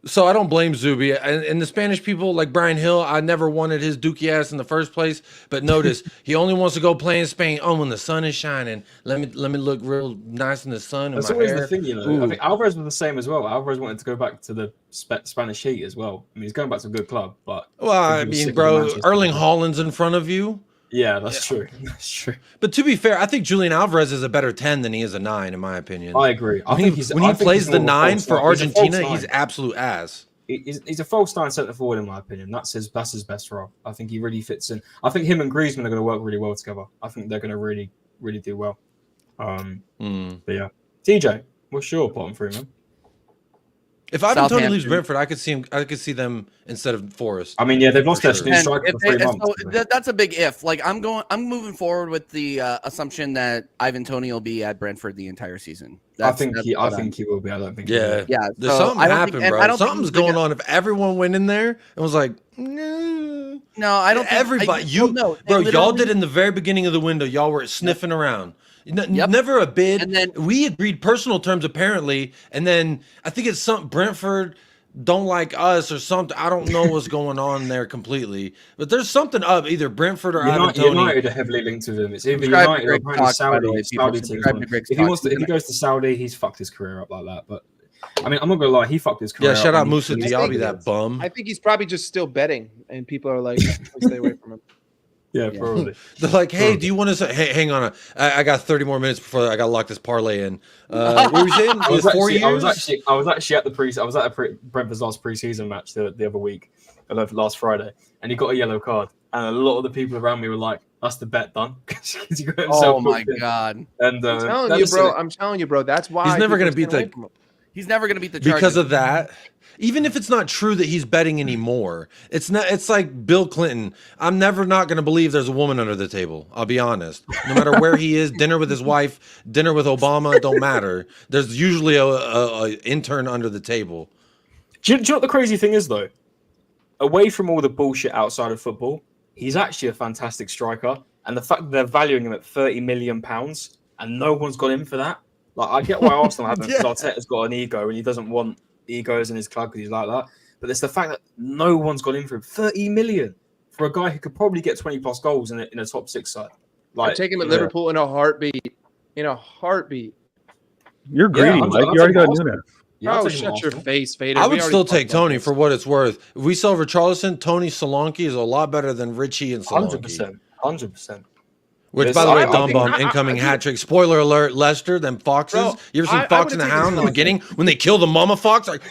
So I don't blame Zuby. And the Spanish people, like Brian Hill, I never wanted his dookie ass in the first place. But notice, he only wants to go play in Spain. Oh, when the sun is shining, let me look real nice in the sun. That's always the thing, you know. Ooh. I think Alvarez was the same as well. Alvarez wanted to go back to the Spanish heat as well. I mean, he's going back to a good club, but I mean, bro, Erling Haaland's in front of you. Yeah, that's true. That's true. But to be fair, I think Julian Alvarez is a better 10 than he is a 9, in my opinion. I agree. When he plays the 9 for Argentina, he's absolute ass. He's a false 9 centre forward, in my opinion. That's his best role. I think he really fits in. I think him and Griezmann are going to work really well together. I think they're going to really, really do well. But yeah, TJ, What's your bottom three, man? If Ivan Toney leaves Brentford, I could see them instead of Forest. I mean, yeah, they've lost their new striker for 3 months. So that's a big if. Like I'm moving forward with the assumption that Ivan Toney will be at Brentford the entire season. I think he will be. I don't think. Yeah, yeah. There's something happened, bro. Something's going on. If everyone went in there and was like, no, I don't. Everybody, bro, y'all did in the very beginning of the window. Y'all were sniffing around. Never a bid. And then we agreed personal terms apparently, and then I think it's something Brentford don't like us or something. I don't know what's going on there completely, but there's something up either Brentford or United are heavily linked to them. It's either United or apparently Saudi teams. If he goes to Saudi, he's fucked his career up like that. But I mean, I'm not gonna lie, he fucked his career. Yeah, shout out Moussa Diaby, that bum. I think he's probably just still betting, and people are like, stay away from him. Yeah, probably. They're like, hey, do you want to say, hey, hang on. I got 30 more minutes before I got to lock this parlay in. What were you saying? I was actually at Brentford's last preseason match the other week, last Friday, and he got a yellow card. And a lot of the people around me were like, that's the bet done. He got himself God. And I'm telling you, bro, that's why he's never going to beat He's never going to beat the Chargers. Because of that. Even if it's not true that he's betting anymore, it's not. It's like Bill Clinton. I'm never not going to believe there's a woman under the table. I'll be honest. No matter where he is, dinner with his wife, dinner with Obama, don't matter. There's usually a intern under the table. Do you know what the crazy thing is though? Away from all the bullshit outside of football, he's actually a fantastic striker. And the fact that they're valuing him at £30 million and no one's gone in for that. Like I get why Arsenal haven't. Because Arteta's got an ego and he doesn't want egos in his club because he's like that, but it's the fact that no one's gone in for him. 30 million for a guy who could probably get 20 plus goals in a top 6 side. Like, I'd take him at Liverpool in a heartbeat. You're greedy, Mike. You already got Nunes. Oh, shut your face, Vader. I would still take Tony for what it's worth. If we sell Richarlison, Tony Solanke is a lot better than Richie and Solanke. 100%. Which, by the way, Dumb Bum, incoming hat trick. Spoiler alert, Leicester, them foxes. Bro, you ever seen Fox and the Hound in the beginning? When they kill the mama fox, like,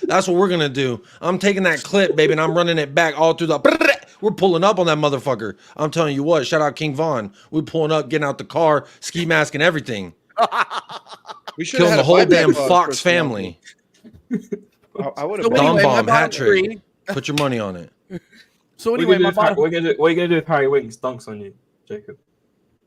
that's what we're going to do. I'm taking that clip, baby, and I'm running it back all through the... We're pulling up on that motherfucker. I'm telling you what, shout out King Von. We're pulling up, getting out the car, ski mask and everything. We should killing the whole damn Fox family. I would have Dumb Bomb, hat trick. Put your money on it. So anyway, what are you going to do if Harry Winks dunks on you, Jacob?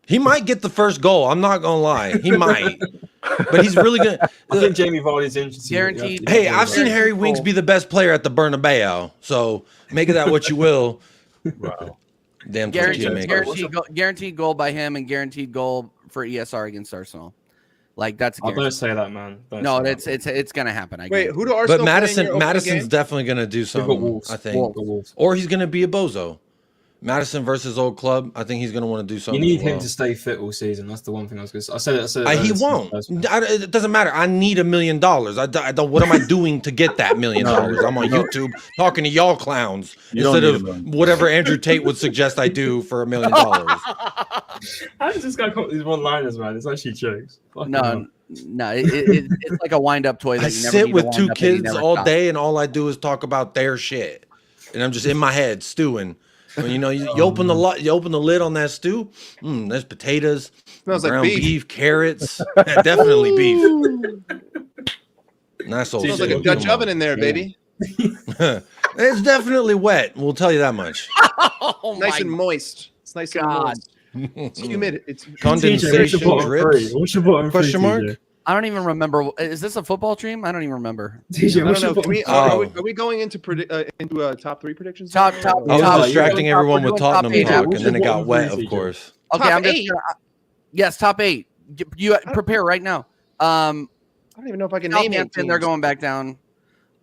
He might get the first goal. I'm not gonna lie. He might, but he's really gonna. I think Jamie Vardy's interested. Guaranteed. Hey, I've seen Harry Winks be the best player at the Bernabeu. So make of that what you will. Wow. Damn. Guaranteed goal by him and guaranteed goal for ESR against Arsenal. Like that's. I don't say that, man. It's gonna happen. Wait, who do Arsenal? But Madison's definitely gonna do something. I think, or he's gonna be a bozo. Madison versus old club. I think he's going to want to do something. You need him to stay fit all season. That's the one thing I was going to say. I said it. He won't. It doesn't matter. I need $1 million. I don't. What am I doing to get that $1 million? I'm on YouTube talking to y'all clowns instead of whatever Andrew Tate would suggest I do for $1 million. How does this guy come up with these one-liners, man? It's actually jokes. No, it's like a wind-up toy. That I sit with 2 kids all day, and all I do is talk about their shit, and I'm just in my head stewing. When, you open the lid on that stew. There's potatoes, smells ground like beef, carrots, definitely beef. Nice old. Smells like a Dutch oven in there, baby. It's definitely wet. We'll tell you that much. Nice and moist. It's nice and moist. It's humid. It's condensation drips. What's your bottom question mark? I don't even remember. Is this a football stream? I don't even remember. Are we going into top 3 predictions? I was distracting everyone with Tottenham talk, and then it got wet, of course. Okay, I'm just yes, top 8. You prepare right now. I don't even know if I can name it. They're going back down.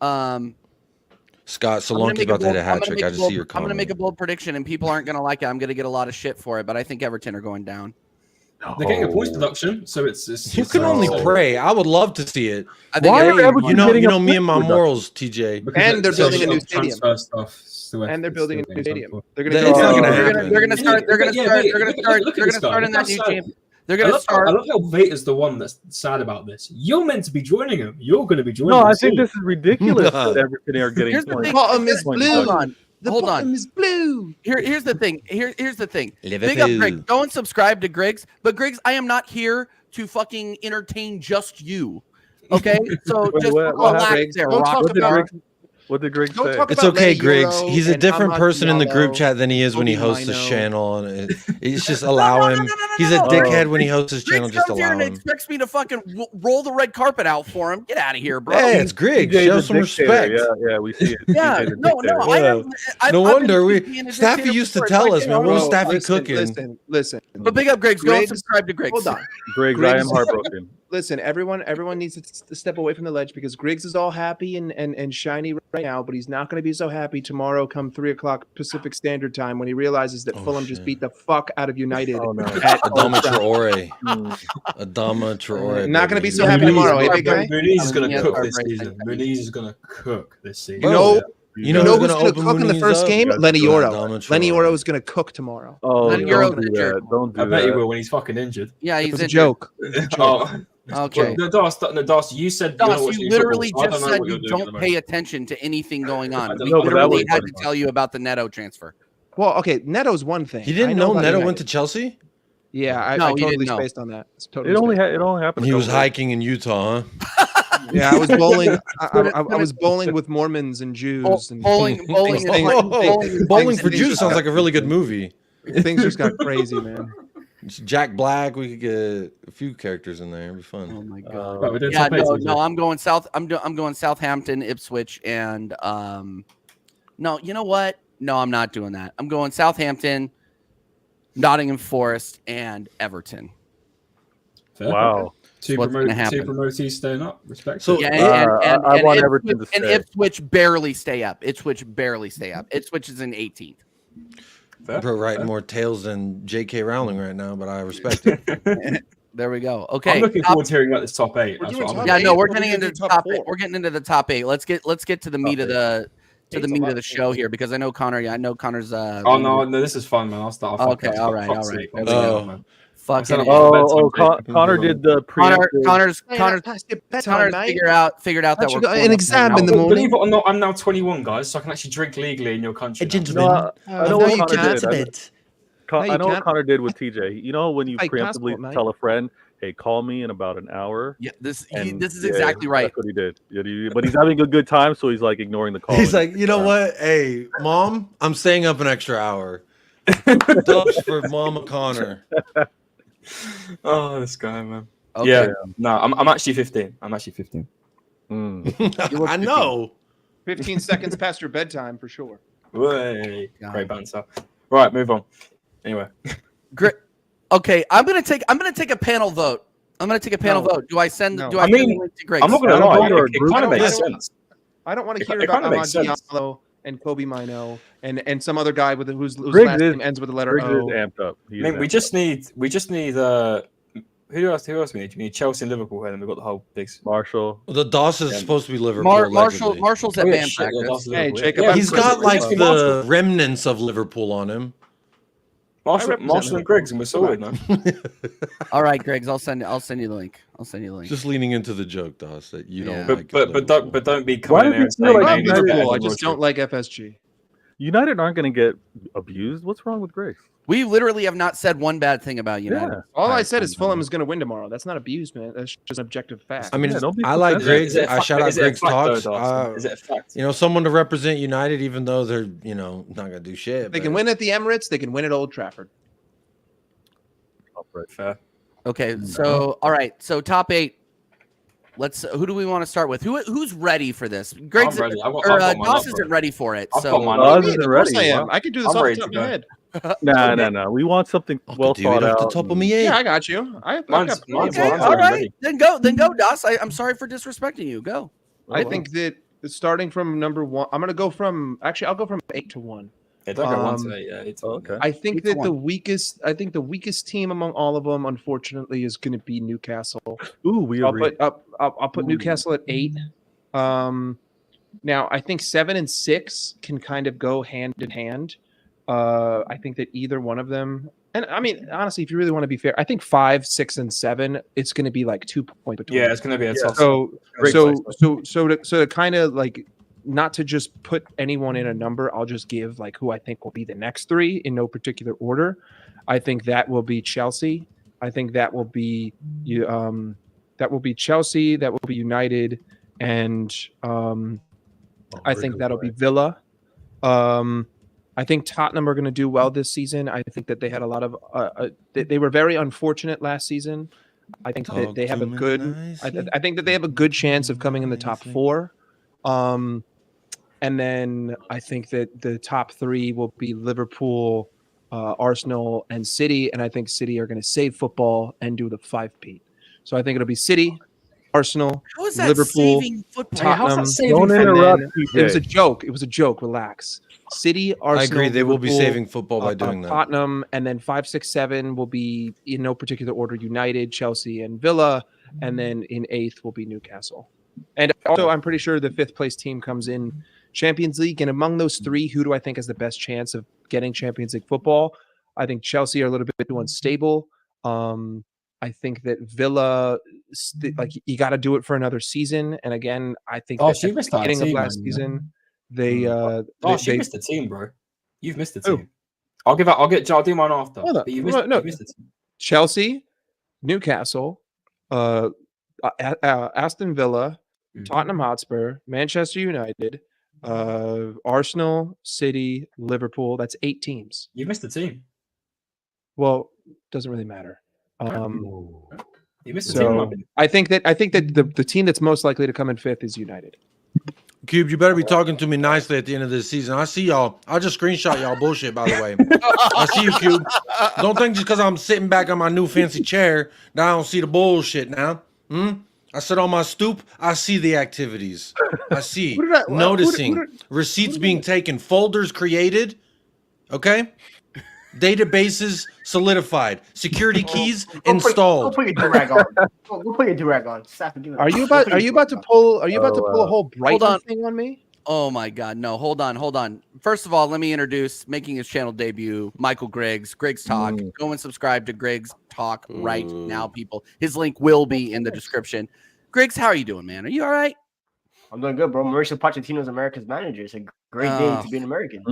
Scott Solanke's about to hit a hat trick. I just see your comment. I'm going to make a bold prediction, and people aren't going to like it. I'm going to get a lot of shit for it, but I think Everton are going down. They're getting a points deduction, so it's you can only pray. I would love to see it. Why are Everton you know me and my morals, TJ. And they're building a new stadium. And they're building a new stadium. They're going to start in that new team. They're going to start. I love how Vader's the one that's sad about this. You're meant to be joining him. You're going to be joining him. No, I think this is ridiculous that Everton are getting points. The bottom is blue. Hold on. Is blue. Here's the thing. Here's the thing. Liverpool. Big up Greg. Go and subscribe to Griggs. But Griggs, I am not here to fucking entertain just you. Okay, so just relax there, Rockstar. What did Griggs say? It's okay, Griggs. He's a different person in the group chat than he is when he hosts his channel. And it's just allow him. He's a dickhead when he hosts his channel. Just allow him. Expects me to fucking roll the red carpet out for him. Get out of here, bro. Hey, it's Griggs. Show some respect. Yeah, we see it. Yeah, no. No wonder Staffy used to tell us, man. What was Staffy cooking? Listen. But big up, Griggs. Go and subscribe to Griggs. Hold on, Griggs. I am heartbroken. Listen, everyone needs to step away from the ledge because Griggs is all happy and shiny right now, but he's not going to be so happy tomorrow come 3 o'clock Pacific Standard Time when he realizes that Fulham just beat the fuck out of United. Adama Traore. Not going to be so happy tomorrow, eh, big guy? Muniz is going to cook this season. Muniz is going to cook this season. You know who's going to cook in the first game? Lenny Yoro. Lenny Yoro is going to cook tomorrow. Oh, don't do that. I bet he will when he's fucking injured. Yeah, he's a joke. Okay. No, Das, you said you literally just said you don't pay attention to anything going on. We literally had to tell you about the Neto transfer. Well, okay, Neto's one thing. He didn't know Neto went to Chelsea? Yeah, I totally spaced on that. It only happened. He was hiking in Utah, huh? Yeah, I was bowling. I was bowling with Mormons and Jews. And bowling for Jews sounds like a really good movie. Things just got crazy, man. Jack Black, we could get a few characters in there. It'd be fun. Oh my god! Yeah, no, I'm going south. I'm going Southampton, Ipswich, and no, you know what? No, I'm not doing that. I'm going Southampton, Nottingham Forest, and Everton. Fair. Wow. Two promotees staying up. Respect. So I want Everton to stay. And Ipswich barely stay up. Ipswich is in 18th. Bro, writing more tales than J.K. Rowling right now, but I respect it. There we go. Okay, I'm looking forward to hearing about this top 8. We're getting into the top 8. We're getting into the top 8. Let's get to the meat of the the show here because I know Connor. Yeah, I know Connor's. Oh no, this is fun, man. I'll start. Okay, all right. Connor did the Connor's figured out that we're an exam in the morning. Believe it or not, I'm now 21, guys, so I can actually drink legally in your country. I know what Connor did with TJ. You know when you preemptively tell a friend, "Hey, call me in about an hour." Yeah, this is exactly right. That's what he did. But he's having a good time, so he's like ignoring the call. He's like, you know what? Hey, Mom, I'm staying up an extra hour. Dubs for Mama Connor. Oh, this guy, man. Okay. Yeah, no, I'm actually 15. I'm actually 15. I know. 15 seconds past your bedtime for sure. Great banter. Right, move on. Anyway, great. Okay, I'm gonna take a panel vote. vote. Do I send? No. Do I send the link to Greg? I'm not gonna lie. It kind of makes sense. I don't want to hear about Ahmad Diallo and Kobe Mino and some other guy whose last name ends with the letter O. Amped up. I mean, we just need. Who else we need? We need Chelsea and Liverpool here, and we've got the whole big Marshall. Well, the Dawson's supposed to be Liverpool. Marshall's at band practice. Hey, Jacob, he's got like the remnants of Liverpool on him. Marshall and Griggs, and we're sorted, man. All right, Griggs, I'll send you the link. Just leaning into the joke, Dawes, that you don't like. But don't be coming in there and saying I just don't like FSG. United aren't going to get abused. What's wrong with Griggs? We literally have not said one bad thing about United. Yeah. All I said is Fulham is going to win tomorrow. That's not abuse, man. That's just objective fact. I mean, I like Griggs. I shout out Griggs Talks. Is it a fact? Someone to represent United, even though they're, not going to do shit. They can win at the Emirates. They can win at Old Trafford. Fair. Okay, so all right, so top 8. Who do we want to start with? Who's ready for this? Greg's ready. Doss isn't ready for it. Doss isn't ready. I am. I can do this off the top of my head. No. We want something well thought out. Off the top of me, yeah, I got you. Mine's all right. Then go, Doss. I'm sorry for disrespecting you. Go. I think that starting from number 1, I'm going to go from. Actually, I'll go from 8 to 1. Yeah, don't go 1 to 8. Yeah, it's okay. I think that the weakest team among all of them, unfortunately, is going to be Newcastle. Ooh, we agree. I'll put Newcastle at 8. Now I think 7 and 6 can kind of go hand in hand. I think that either one of them, and I mean, honestly, if you really want to be fair, I think 5, 6, and 7, it's going to be like 2 points between. Yeah, it's going to be a toss. So to kind of like. Not to just put anyone in a number, I'll just give like who I think will be the next 3 in no particular order. I think that will be Chelsea. I think that will be That will be Chelsea. That will be United, and I think that'll be Villa. I think Tottenham are going to do well this season. I think that they had a lot of. They were very unfortunate last season. I think that they have a good. I think that they have a good chance of coming in the top 4. And then I think that the top 3 will be Liverpool, Arsenal, and City. And I think City are going to save football and do the 5-peat. So I think it'll be City, Arsenal, Liverpool, Tottenham. Don't interrupt. It was a joke. It was a joke. Relax. City, Arsenal. I agree. They will be Liverpool, saving football by doing that. Tottenham, and then 5, 6, 7 will be in no particular order: United, Chelsea, and Villa. And then in 8th will be Newcastle. And also, I'm pretty sure the 5th place team comes in Champions League. And among those 3, who do I think has the best chance of getting Champions League football? I think Chelsea are a little bit too unstable. I think that Villa, like, you got to do it for another season. And again, I think she missed the beginning of last season. They missed the team, bro. You've missed the team. I'll do mine after. But you missed the team. Chelsea, Newcastle, Aston Villa, Tottenham Hotspur, Manchester United, Arsenal, City, Liverpool. That's 8 teams. You missed the team. Well, doesn't really matter. You missed the team. I think that the team that's most likely to come in 5th is United. Cube, you better be talking to me nicely at the end of this season. I see y'all. I'll just screenshot y'all bullshit, by the way. I see you, Cube. Don't think just because I'm sitting back on my new fancy chair that I don't see the bullshit now. I sit on my stoop. I see the activities. I see. Noticing. Receipts being taken. Folders created. Okay? Databases solidified. Security keys installed. Go put your do-rag on. Go put your do-rag on. Are you about to pull a whole Brighton thing on me? Oh my God, no! Hold on. First of all, let me introduce making his channel debut, Michael Griggs. Griggs Talk. Go and subscribe to Griggs Talk right now, people. His link will be in the description. Griggs, how are you doing, man? Are you all right? I'm doing good, bro. Mauricio Pochettino's America's manager. It's a great day to be an American.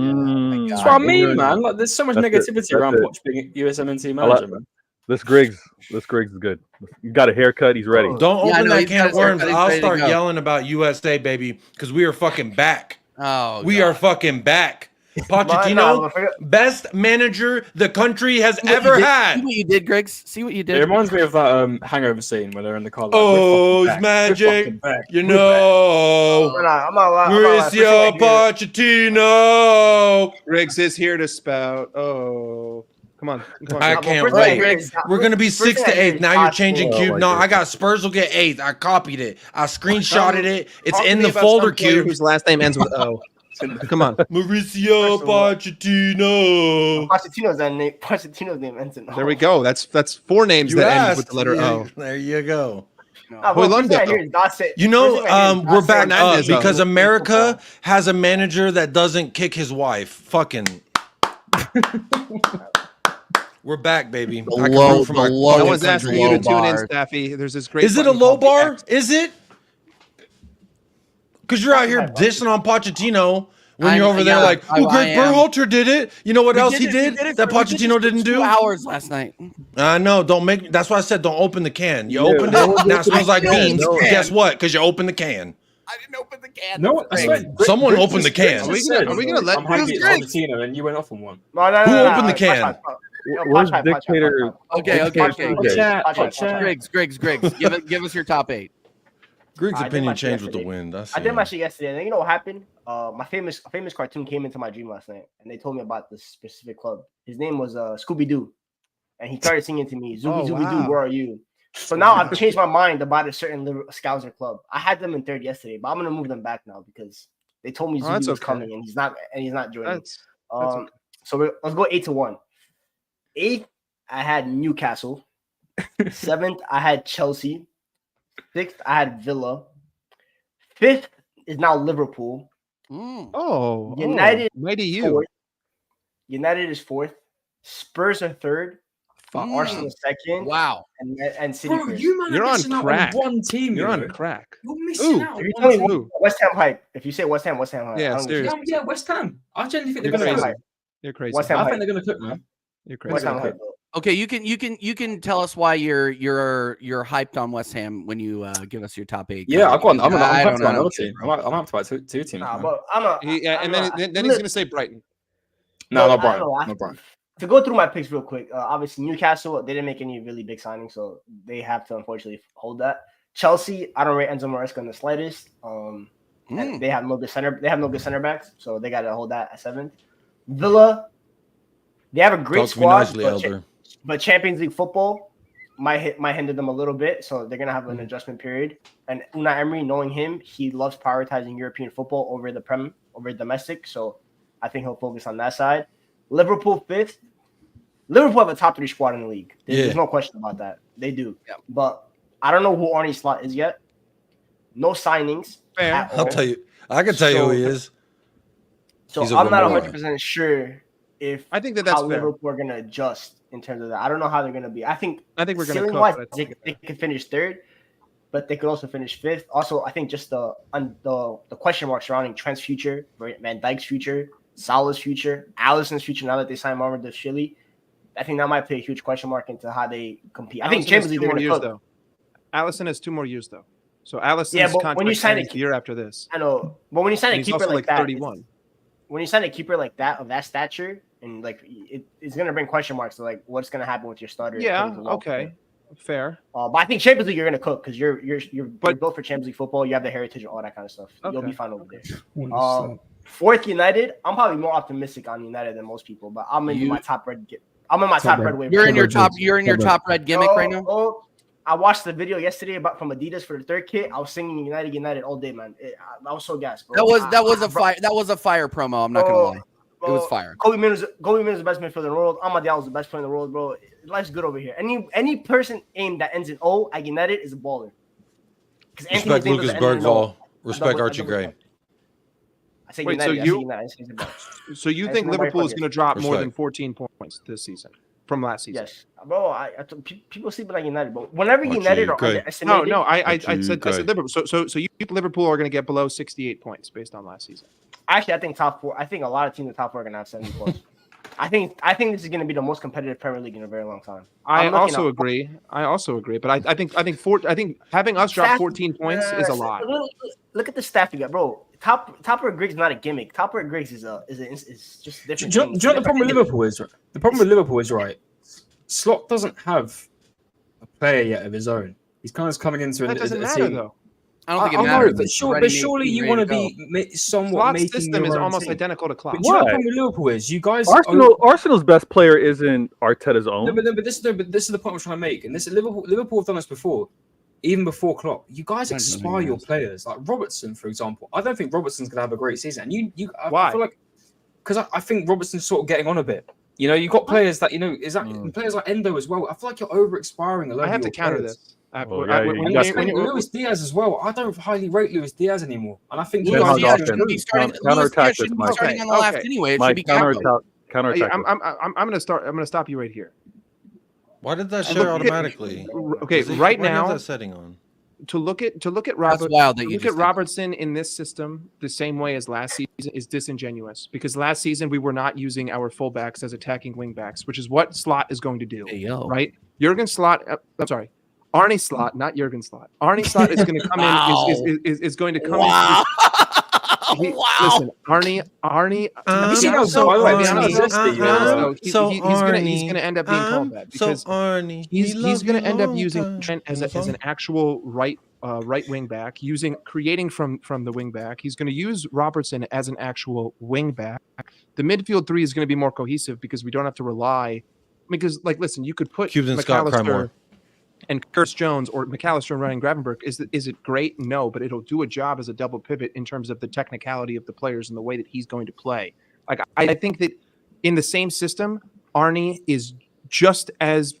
That's what I mean, man. Like, there's so much negativity around Poch being USMNT manager, man. This Griggs is good. You got a haircut. He's ready. Don't open that can of worms. I'll start yelling about USA, baby, because we are fucking back. We are fucking back. Pochettino, best manager the country has ever had. See what you did, Griggs? See what you did? It reminds me of that Hangover scene where they're in the car. Like, it's magic. You know. Mauricio Pochettino. Griggs is here to spout. Come on. I can't wait. We're going to be 6th to 8th. Now you're changing, Cube. No, I got Spurs will get 8th. I copied it. I screenshotted it. It's in the folder, Cube. Whose last name ends with O. Come on. Mauricio Pochettino. Pochettino's name ends in O. There we go. That's 4 names that end with the letter O. There you go. You know, we're back up because America has a manager that doesn't kick his wife. Fucking. We're back, baby. No one's asking you to tune in, Staffy. There's this great. Is it a low bar? Is it? Because you're out here dissing on Pochettino when you're over there like, oh, Greg Berhalter did it. You know what else he did that Pochettino didn't do? 2 hours last night. I know. That's why I said don't open the can. You opened it. Now it smells like beans. Guess what? Because you opened the can. I didn't open the can. No, someone opened the can. Are we gonna let Pochettino and you went off on one? Who opened the can? Where's dictator? Okay. Griggs. Give us your top 8. Grig's opinion changed with the wind. I did my shit yesterday. And you know what happened? My famous cartoon came into my dream last night, and they told me about this specific club. His name was Scooby Doo, and he started singing to me, "Zooby Doo, where are you?" So now I've changed my mind about a certain Scouser club. I had them in 3rd yesterday, but I'm gonna move them back now because they told me Zooby was coming, and he's not joining. So let's go 8 to 1. 8th, I had Newcastle. 7th, I had Chelsea. 6th, I had Villa. 5th is now Liverpool. United. United is 4th. Spurs are 3rd. Arsenal 2nd. Wow. And City. Bro, you're on crack. On one team. You're on crack. You're missing out. If you tell me West Ham hype. If you say West Ham hype. Yeah, seriously. West Ham. I genuinely think they're going to. You're crazy. West Ham I think they're going to cook, man. You're crazy. Okay, you can tell us why you're hyped on West Ham when you give us your top 8. Yeah, I'm hyped on another team. I'm hyped about two teams. But then he's gonna say Brighton. No, not Brighton. To go through my picks real quick, obviously Newcastle, they didn't make any really big signings, so they have to unfortunately hold that. Chelsea, I don't rate Enzo Maresca in the slightest. And they have no good center backs, so they got to hold that at 7th. Villa, they have a great squad, but Champions League football might hinder them a little bit, so they're gonna have an adjustment period. And Unai Emery, knowing him, he loves prioritizing European football over domestic, so I think he'll focus on that side. Liverpool 5th. Liverpool have a top 3 squad in the league. There's no question about that. They do. Yeah. But I don't know who Arne Slot is yet. No signings. I'll tell you. I can tell you who he is. So I'm not 100% sure if I think that's how fair. Liverpool are going to adjust in terms of that. I don't know how they're going to be. I think we're going to they could finish 3rd, but they could also finish 5th. Also, I think just the question mark surrounding Trent's future, Van Dijk's future, Salah's future, Alisson's future, now that they signed Marvin Dashvili, I think that might play a huge question mark into how they compete. I think Champions League they're going to cook. Though. Alisson has 2 more years though, so Alisson's contract when you sign a year after this. I know, but when you sign a keeper like that, 31. When you sign a keeper like that of that stature, and like it's going to bring question marks to like what's going to happen with your starter. Yeah, okay, fair. But I think Champions League you're going to cook because you're built for Champions League football. You have the heritage and all that kind of stuff. Okay. You'll be fine over there. 4th United, I'm probably more optimistic on United than most people, but I'm in my top red. I'm in my top red wave. You're in your top red gimmick right now. I watched the video yesterday from Adidas for the 3rd kit. I was singing United all day, man. I was so gassed, bro. That was a fire promo. I'm not gonna lie. It was fire. Kobe Mino's the best midfielder in the world. Amadial's the best player in the world, bro. Life's good over here. Any person aimed that ends in O at United is a baller. Respect Lucas Bergvall. Respect Archie Gray. I say United. So you think Liverpool is going to drop more than 14 points this season from last season? Yes, bro. People sleep on United, but whenever United are underestimated. No. I said Liverpool. So you think Liverpool are going to get below 68 points based on last season? Actually, I think top 4. I think a lot of teams in the top 4 are going to have 70 points. I think this is going to be the most competitive Premier League in a very long time. I also agree, but I think having us drop 14 points is a lot. Look at the staff you got, bro. Top red Griggs is not a gimmick. Top red Griggs is just different. Do you know what the problem with Liverpool is? Right? The problem with Liverpool is right. Slot doesn't have a player yet of his own. He's kind of coming into that doesn't matter though. I don't think it matters. But surely you want to be somewhat making system is almost identical to Klopp. But you know what the problem with Liverpool is? You guys Arsenal's best player isn't Arteta's own. But this is the point I'm trying to make. And this Liverpool have done this before. Even before Klopp, you guys expire your players. Like Robertson, for example. I don't think Robertson's going to have a great season. And why? I feel like because I think Robertson's sort of getting on a bit. You know, you've got players that players like Endo as well. I feel like you're over expiring a lot. I have to counter this. Luis Diaz as well. I don't highly rate Luis Diaz anymore, and I think should be starting on the left anyway. It should be counterattack. I'm going to stop you right here. Why did that share automatically? Okay, right now that setting on. To look at Robertson in this system the same way as last season is disingenuous because last season we were not using our fullbacks as attacking wingbacks, which is what Slot is going to do. Right? Arne Slot, not Jurgen Slot. Arne Slot is going to come in. Is going to come in. Listen, Arnie. He's going to end up being called that because he's going to end up using Trent as an actual right wing back, creating from the wing back. He's going to use Robertson as an actual wing back. The midfield 3 is going to be more cohesive because we don't have to rely. Because, listen, you could put Cuban Scott Cremore and Curtis Jones or McAllister and Ryan Gravenberch. Is it great? No, but it'll do a job as a double pivot in terms of the technicality of the players and the way that he's going to play. I think that in the same system, Arnie is just as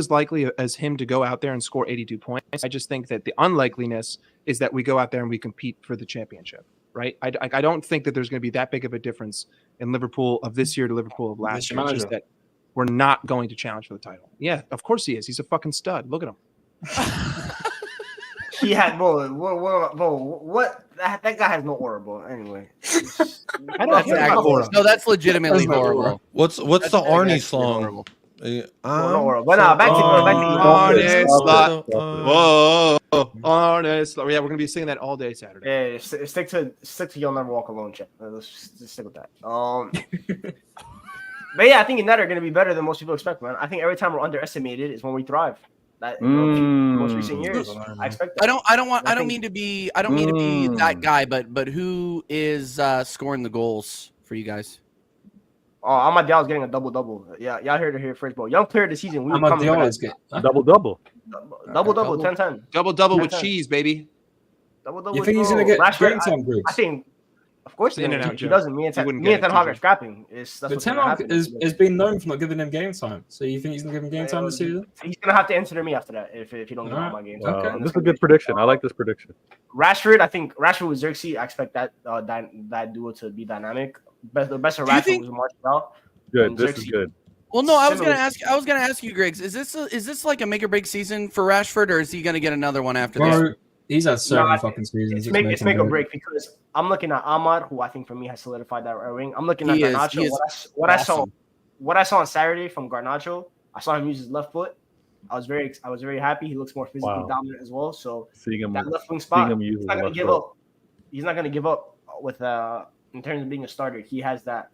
likely as him to go out there and score 82 points. I just think that the unlikeliness is that we go out there and we compete for the championship, right? I don't think that there's going to be that big of a difference in Liverpool of this year to Liverpool of last year. It's just that we're not going to challenge for the title. Yeah, of course he is. He's a fucking stud. Look at him. He had what? That guy has no aura, bro. Anyway, that's legitimately horrible. What's the Arnie song? But nah, back to honest. Whoa, honest. Yeah, we're gonna be singing that all day Saturday. Yeah, stick to You'll Never Walk Alone, Chip. Let's just stick with that. But yeah, I think in that are gonna be better than most people expect, man. I think every time we're underestimated is when we thrive. That most recent years, I expect that. I don't mean to be that guy, but who is scoring the goals for you guys? Oh, Amadial's getting a double. Yeah, y'all heard it here first, bro. Young player of the season. We Amadial is getting double. 10-10. Double with cheese, baby. Double. You think he's gonna get game time, Briggs? I think, of course, he doesn't. Me and Ten Hag are scrapping. But Ten Hag has been known for not giving him game time. So you think he's gonna give him game time this season? He's gonna have to consider me after that if you don't give him my game time. Okay, this is a good prediction. I like this prediction. Rashford, I think Rashford with Xerxes. I expect that duo to be dynamic. The best of Rashford was Martial. Good. This is good. Well, no, I was gonna ask you, Griggs. Is this like a make or break season for Rashford, or is he gonna get another one after this? He's had so many fucking seasons. It's make or break because I'm looking at Ahmad, who I think for me has solidified that right wing. I'm looking at Garnacho. What I saw on Saturday from Garnacho, I saw him use his left foot. I was very happy. He looks more physically dominant as well. So that left wing spot, he's not gonna give up. He's not gonna give up with in terms of being a starter. He has that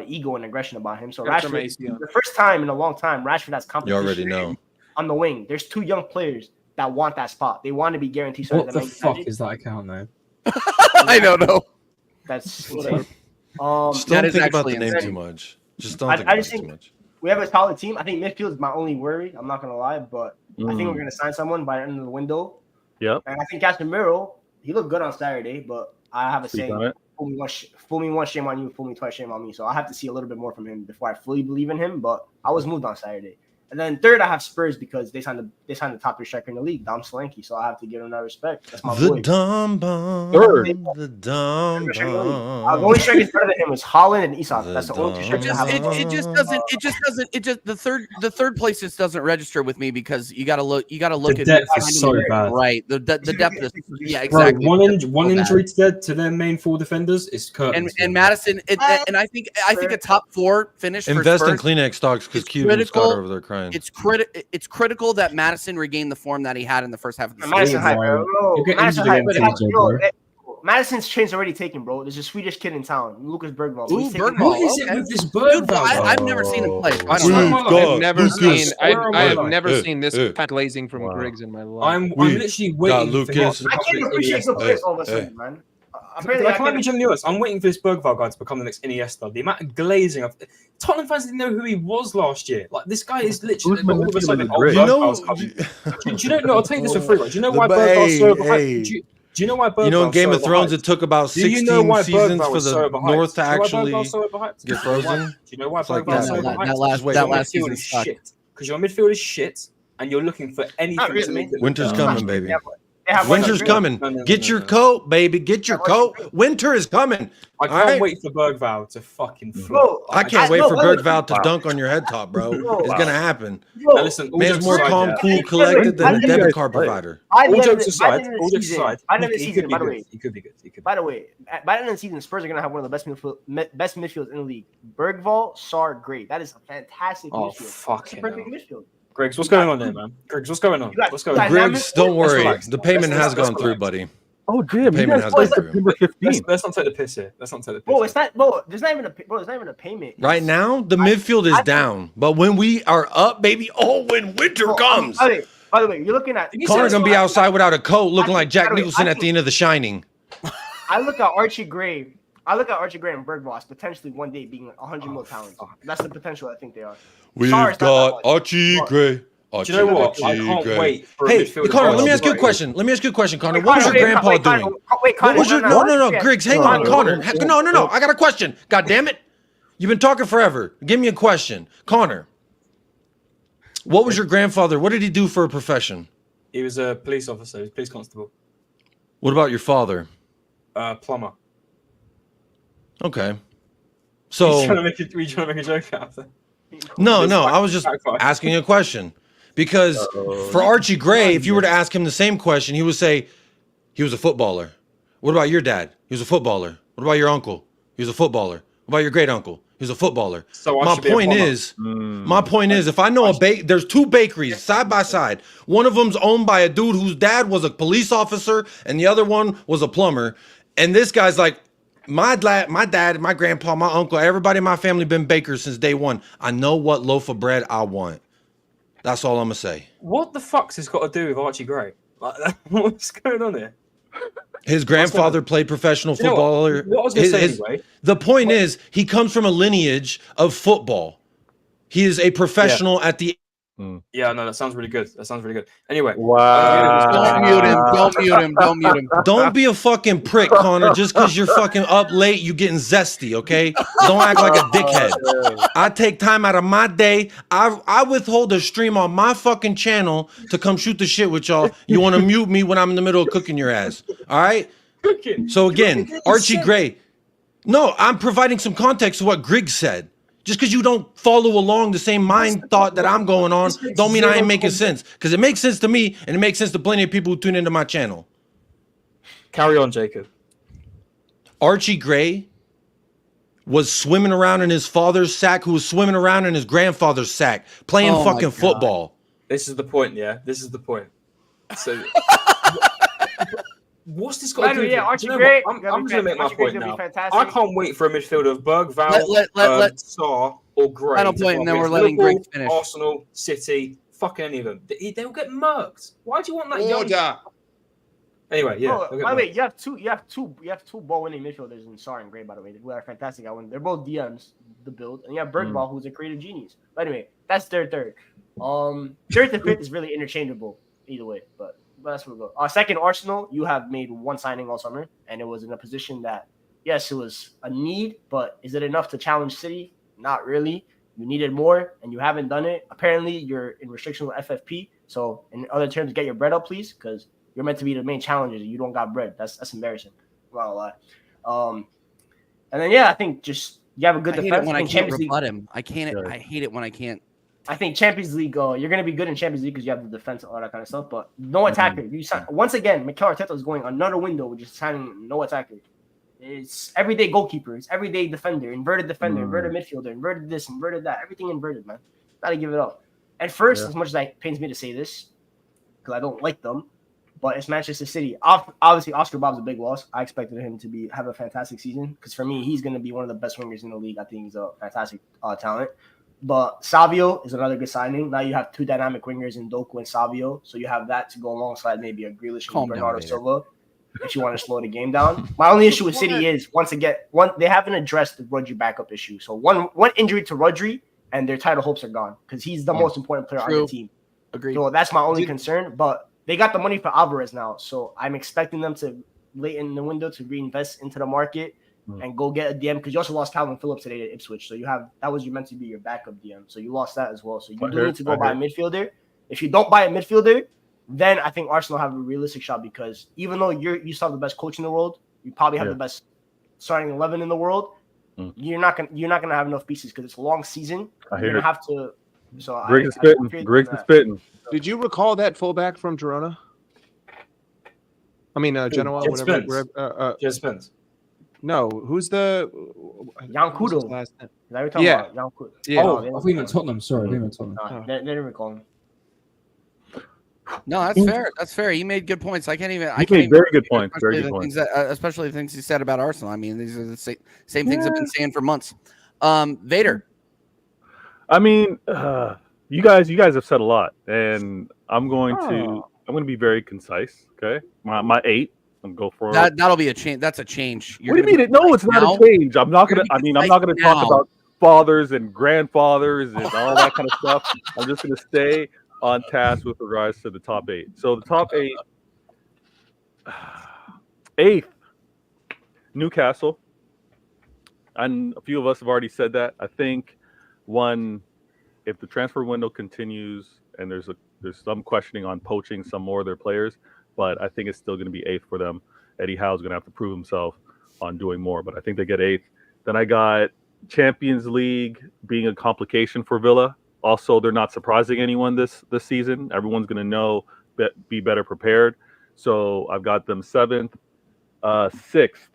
ego and aggression about him. So Rashford, the first time in a long time, Rashford has competition. You already know. On the wing, there's two young players that want that spot. They want to be guaranteed. What the fuck is that account, man? I don't know. That's insane. Just don't think about the name too much. Just don't think about it too much. We have a solid team. I think midfield is my only worry. I'm not gonna lie, but I think we're gonna sign someone by the end of the window. Yep. And I think Casemiro, he looked good on Saturday, but I have a saying: fool me once, shame on you. Fool me twice, shame on me. So I have to see a little bit more from him before I fully believe in him. But I was moved on Saturday. And then third, I have Spurs because they signed the top 3 striker in the league, Dom Solanke. So I have to give him that respect. That's my boy. The dumb bomb. The only striker better than him was Holland and Isak. That's the only 2 strikers I have. The third place just doesn't register with me because you got to look the at depth is so bad. Right. The depth is exactly. Bro, one injury to their main 4 defenders is Curtis. And Madison and I think a top 4 finish. Invest in Kleenex stocks because Cuban Scott over there crying. It's critical that Madison regain the form that he had in the first half of the season. Madison's chain's already taken, bro. There's a Swedish kid in town, Lucas Bergvall. Who is it with this Bergvall? I've never seen him play. I've never seen this kind of glazing from Griggs in my life. I'm literally waiting. Lucas. I can't appreciate good players all of a sudden, man. I can't be genuinely honest. I'm waiting for this Bergvall guy to become the next Iniesta. The amount of glazing of Tottenham fans didn't know who he was last year. Like this guy is literally all of a sudden. Do you know? I'll take this for free. Do you know why Bergvall's so overhyped? Do you know why Bergvall's in Game of Thrones it took about 16 seasons for the North to actually get frozen? Do you know why Bergvall's so overhyped? That last season is shit. Because your midfield is shit, and you're looking for anything to make it. Winter's coming, baby. Winter's coming. Get your coat, baby. Get your coat. Winter is coming. I can't wait for Bergvall to fucking flop. I can't wait for Bergvall to dunk on your head top, bro. It's gonna happen. Now listen, man's more calm, cool, collected than a debit card provider. All jokes aside, he could be good. He could be good. By the way, by the end of the season, Spurs are gonna have one of the best midfields in the league. Bergvall, Sarr, Gray. That is a fantastic midfield. Fucking perfect midfield. Griggs, what's going on there, man? Griggs, what's going on? Griggs, don't worry. The payment has gone through, buddy. Oh, damn. Payment has gone through. Let's not take the piss here. Let's not take the piss. Bro, it's not. Bro, there's not even a payment. Right now, the midfield is down. But when we are up, baby, when winter comes. By the way, you're looking at Connor's gonna be outside without a coat, looking like Jack Nicholson at the end of The Shining. I look at Archie Gray and Bergvall as potentially one day being 100 mil talents. That's the potential I think they are. We've got Archie Gray. Do you know what? I can't wait for a midfielder. Connor, let me ask you a question. Connor. What was your grandpa doing? Connor. No, Griggs, hang on, Connor. No. I got a question. God damn it. You've been talking forever. Give me a question. Connor, what was your grandfather? What did he do for a profession? He was a police officer. He was a police constable. What about your father? Plumber. Okay. So. Were you trying to make a joke out of it? No. I was just asking a question. Because for Archie Gray, if you were to ask him the same question, he would say he was a footballer. What about your dad? He was a footballer. What about your uncle? He was a footballer. What about your great uncle? He's a footballer. So my point is, if I know there's two bakeries side by side. One of them's owned by a dude whose dad was a police officer, and the other one was a plumber. And this guy's like, my dad, my grandpa, my uncle, everybody in my family been bakers since day one. I know what loaf of bread I want. That's all I'm gonna say. What the fuck's this got to do with Archie Gray? Like, what's going on here? His grandfather played professional football. What I was going to say anyway. The point is, he comes from a lineage of football. He is a professional at the. Yeah, no, that sounds really good. That sounds really good. Anyway, don't mute him. Don't mute him. Don't mute him. Don't be a fucking prick, Connor. Just because you're fucking up late, you getting zesty, okay? Don't act like a dickhead. I take time out of my day. I withhold a stream on my fucking channel to come shoot the shit with y'all. You want to mute me when I'm in the middle of cooking your ass, all right? So again, Archie Gray. No, I'm providing some context to what Griggs said. Just because you don't follow along the same mind thought that I'm going on, don't mean I ain't making sense. Because it makes sense to me, and it makes sense to plenty of people who tune into my channel. Carry on, Jacob. Archie Gray was swimming around in his father's sack, who was swimming around in his grandfather's sack, playing fucking football. This is the point, yeah? This is the point. So... What's this got to do? Yeah, Archie Gray. I'm going to make my point now. I can't wait for a midfield of Berg, Val, Sarr, or Gray. Final point, and then we're letting Greg finish. Arsenal, City, fucking any of them. They'll get murked. Why do you want that young? Anyway, yeah. By the way, you have two ball-winning midfielders in Sarr and Gray. By the way, who are fantastic. They're both DMs. The build, and you have Bergvall, who's a creative genius. But anyway, that's their third. Third to fifth is really interchangeable either way, but that's where we go. Second, Arsenal, you have made one signing all summer, and it was in a position that, yes, it was a need, but is it enough to challenge City? Not really. You needed more, and you haven't done it. Apparently, you're in restriction with FFP. So, in other terms, get your bread up, please, because you're meant to be the main challenger. You don't got bread. That's embarrassing. Well, and then, yeah, I think just you have a good defense. When I can't rebut him. I hate it when I can't. I think Champions League, you're going to be good in Champions League because you have the defense and all that kind of stuff, but no attacker. You sign, once again, Mikel Arteta is going another window with just signing no attacker. It's everyday goalkeeper. It's everyday defender, inverted midfielder, inverted this, inverted that. Everything inverted, man. Got to give it up. And first, as much as it pains me to say this, because I don't like them, but it's Manchester City. Obviously, Oscar Bob's a big loss. I expected him to have a fantastic season because for me, he's going to be one of the best wingers in the league. I think he's a fantastic talent. But Savio is another good signing. Now you have two dynamic wingers in Doku and Savio. So you have that to go alongside maybe a Grealish and Bernardo Silva if you want to slow the game down. My only issue with City is, once again, they haven't addressed the Rodri backup issue. So one injury to Rodri and their title hopes are gone because he's the most important player on the team. Agreed. So that's my only concern. But they got the money for Alvarez now. So I'm expecting them to, late in the window, to reinvest into the market and go get a DM, because you also lost Calvin Phillips today at Ipswich. So that was meant to be your backup DM. So you lost that as well. So you do need to go buy a midfielder. If you don't buy a midfielder, then I think Arsenal have a realistic shot, because even though you still have the best coach in the world, you probably have the best starting 11 in the world. You're not gonna have enough pieces because it's a long season. You're gonna have to. So Griggs is spitting. Did you recall that fullback from Girona? I mean, Genoa, whatever. Jez Spence. No, who's the Yankudo? Yeah. Yeah. Oh, I think he meant Tottenham. Sorry, I think he meant Tottenham. They didn't recall him. No, that's fair. That's fair. He made good points. I can't even. Very good points. Very good points. Especially the things he said about Arsenal. I mean, these are the same things I've been saying for months. Vader. I mean, you guys have said a lot, and I'm going to be very concise. Okay, my 8. I'm go for that. That'll be a change. That's a change. What do you mean? No, it's not a change. I'm not gonna talk about fathers and grandfathers and all that kind of stuff. I'm just gonna stay on task with regards to the top 8. So the top 8, 8th, Newcastle, and a few of us have already said that. I think if the transfer window continues and there's some questioning on poaching some more of their players, but I think it's still going to be 8th for them. Eddie Howe's going to have to prove himself on doing more, but I think they get 8th. Then I got Champions League being a complication for Villa. Also, they're not surprising anyone this season. Everyone's going to be better prepared. So I've got them 7th. 6th.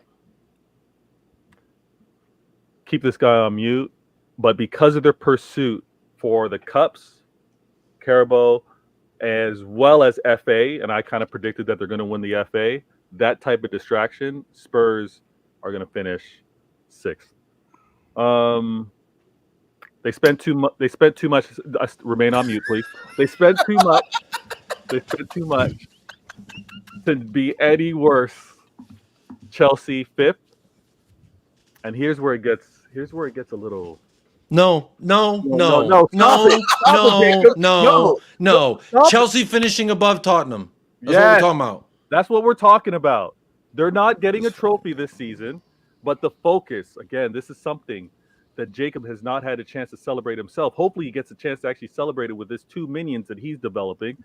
Keep this guy on mute. but because of their pursuit for the Cups, Carabao, as well as FA, and I kind of predicted that they're going to win the FA, that type of distraction, Spurs are going to finish 6th. They spent too much. They spent too much. Remain on mute, please. They spent too much. They spent too much to be any worse. Chelsea 5th, and here's where it gets a little. No. Chelsea finishing above Tottenham. That's what we're talking about. That's what we're talking about. They're not getting a trophy this season, but the focus, again, this is something that Jacob has not had a chance to celebrate himself. Hopefully he gets a chance to actually celebrate it with his 2 minions that he's developing.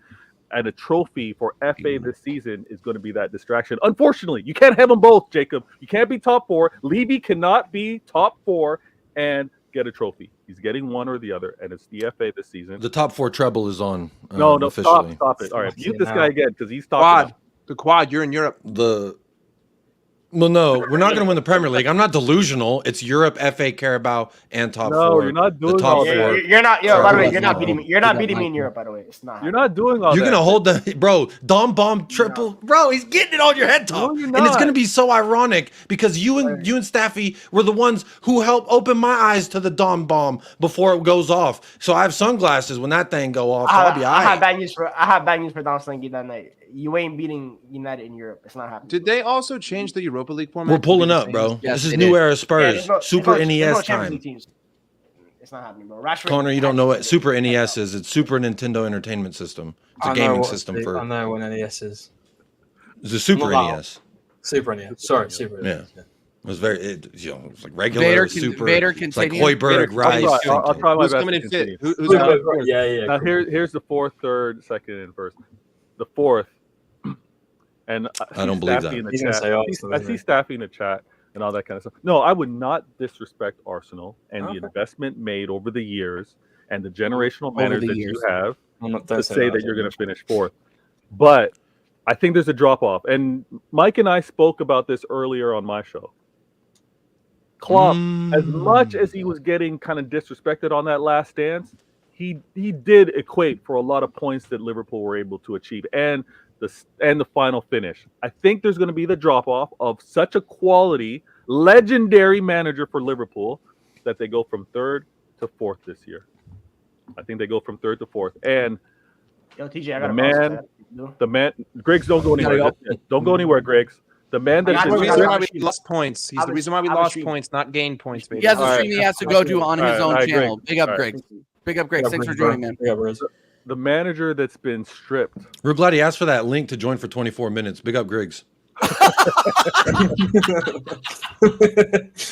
And a trophy for FA this season is going to be that distraction. Unfortunately, you can't have them both, Jacob. You can't be top 4. Levy cannot be top 4 and get a trophy. He's getting one or the other, and it's the FA this season. The top 4 treble is on. No, officially. Stop it. All right, mute this guy again because he's talking. The quad. You're in Europe. Well, no, we're not going to win the Premier League. I'm not delusional. It's Europe, FA, Carabao, and top 4. No, you're not doing the top all 4. that. You're not. By the way, you're not beating me. You're not beating me in Europe. By the way, it's not. You're not doing all You're that. going to hold the bro. Dom bomb triple, bro. He's getting it on your head top, you're and it's not. going to be so ironic because you and Staffy were the ones who helped open my eyes to the Dom bomb before it goes off. So I have sunglasses when that thing go off. So I'll be all right. I have bad news for Don Slinky that night. You ain't beating United in Europe. It's not happening. Did they also change the Europa League format? We're pulling up, bro. Yes, this is they new did. era Spurs. Super there's no NES Champions time. League teams. It's not happening, bro. Rashford, Connor, you don't know what Super NES is. It's Super Nintendo Entertainment System. It's a gaming system for. I know what NES is. It's a Super NES. Super NES. Sorry, Super NES. Yeah. It was it was like regular. Vader, super. Vader It's like continue. Hoiberg, Rice. I'll try my Who's best coming to in fit? continue. Who's coming in? Yeah. Now here's the 4th, 3rd, 2nd, and 1st. The 4th, and I don't believe that. In the He's gonna chat. say Arsenal, I isn't see he? Staffy in the chat and all that kind of stuff. No, I would not disrespect Arsenal and the investment made over the years and the generational manners that you have to say that you're going to finish 4th. But I think there's a drop off, and Mike and I spoke about this earlier on my show. Klopp, as much as he was getting kind of disrespected on that last dance, he did equate for a lot of points that Liverpool were able to achieve and the final finish. I think there's going to be the drop off of such a quality, legendary manager for Liverpool that they go from 3rd to 4th this year. I think they go from 3rd to 4th. And yo, TJ, I got the man, Griggs, don't go anywhere. Don't go anywhere, Griggs. The man He's that's the been reason why we lost points. He's the reason why we lost stream. points, not gained points, baby. He has a stream he has to go to on his own channel. Big up, Greg. Greg. Big up, Greg. Thanks for joining, man. The manager that's been stripped. We're glad he asked for that link to join for 24 minutes. Big up, Griggs.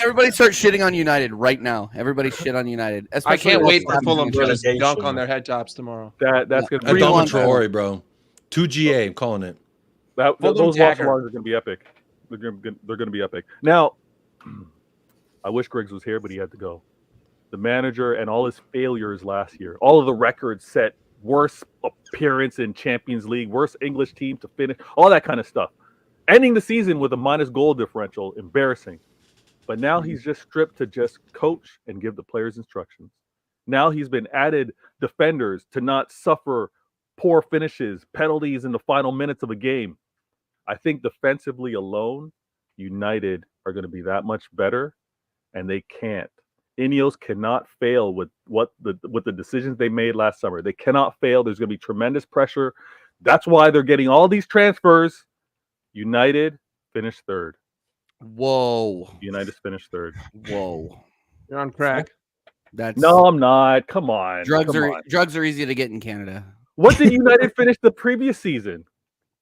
Everybody start shitting on United right now. Everybody shit on United. I can't wait for Fulham to just Relegation. dunk on their head tops tomorrow. That's going to be Adama 3-1. Traore, bro. 2GA, I'm calling it. those watch alongs are going to be epic. They're going to be epic. Now, I wish Griggs was here, but he had to go. The manager and all his failures last year, all of the records set, worst appearance in Champions League, worst English team to finish, all that kind of stuff. Ending the season with a minus goal differential, embarrassing. But now he's just stripped to just coach and give the players instructions. Now he's been added defenders to not suffer poor finishes, penalties in the final minutes of a game. I think defensively alone, United are going to be that much better, and they can't. Ineos cannot fail with the decisions they made last summer. They cannot fail. There's going to be tremendous pressure. That's why they're getting all these transfers. United finished 3rd. Whoa. United finished 3rd. Whoa. You're on crack. No, I'm not. Come on. Drugs are easy to get in Canada. What did United finish the previous season?